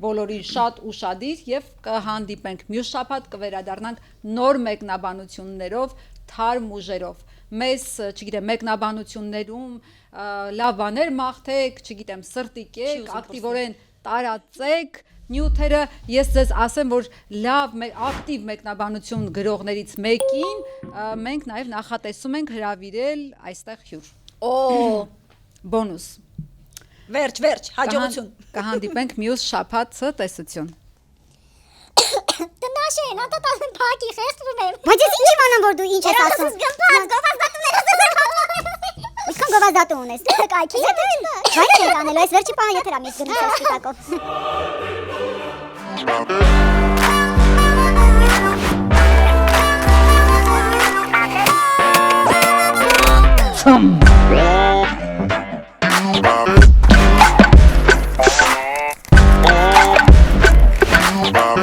Բոլորին շատ ուշադիր եւ կհանդիպենք մյուս շաբաթ կվերադառնանք նոր մեկնաբանություններով, թարմ ուժերով։ Մեզ, չգիտեմ, մեկնաբանություններում լավ բաներ մաղթեք, չգիտեմ, սրտիկեք, ակտիվորեն տարածեք նյութերը, ես ձեզ ասեմ, որ լավ ակտիվ մեկնաբանություն գրողներից մեկին մենք նաև նախատեսում ենք հրավիրել այստեղ հյուր։ Բոնուս։ Վերջ, հաջողություն։ Կհանդիպենք մյուս շաբաթ տեսություն։ Տնաշեն, հատա տասն պակի խեստվում եմ։ Բայց ես ինչ իմանամ, որ դու ինչ ես ասում։ Իսկան գովազդատու ունես։ Կայքի հետ են։ Վայր ենք անելու, այս վերջի պահը եթերա միս գնում ես սպիտակով։ Bye.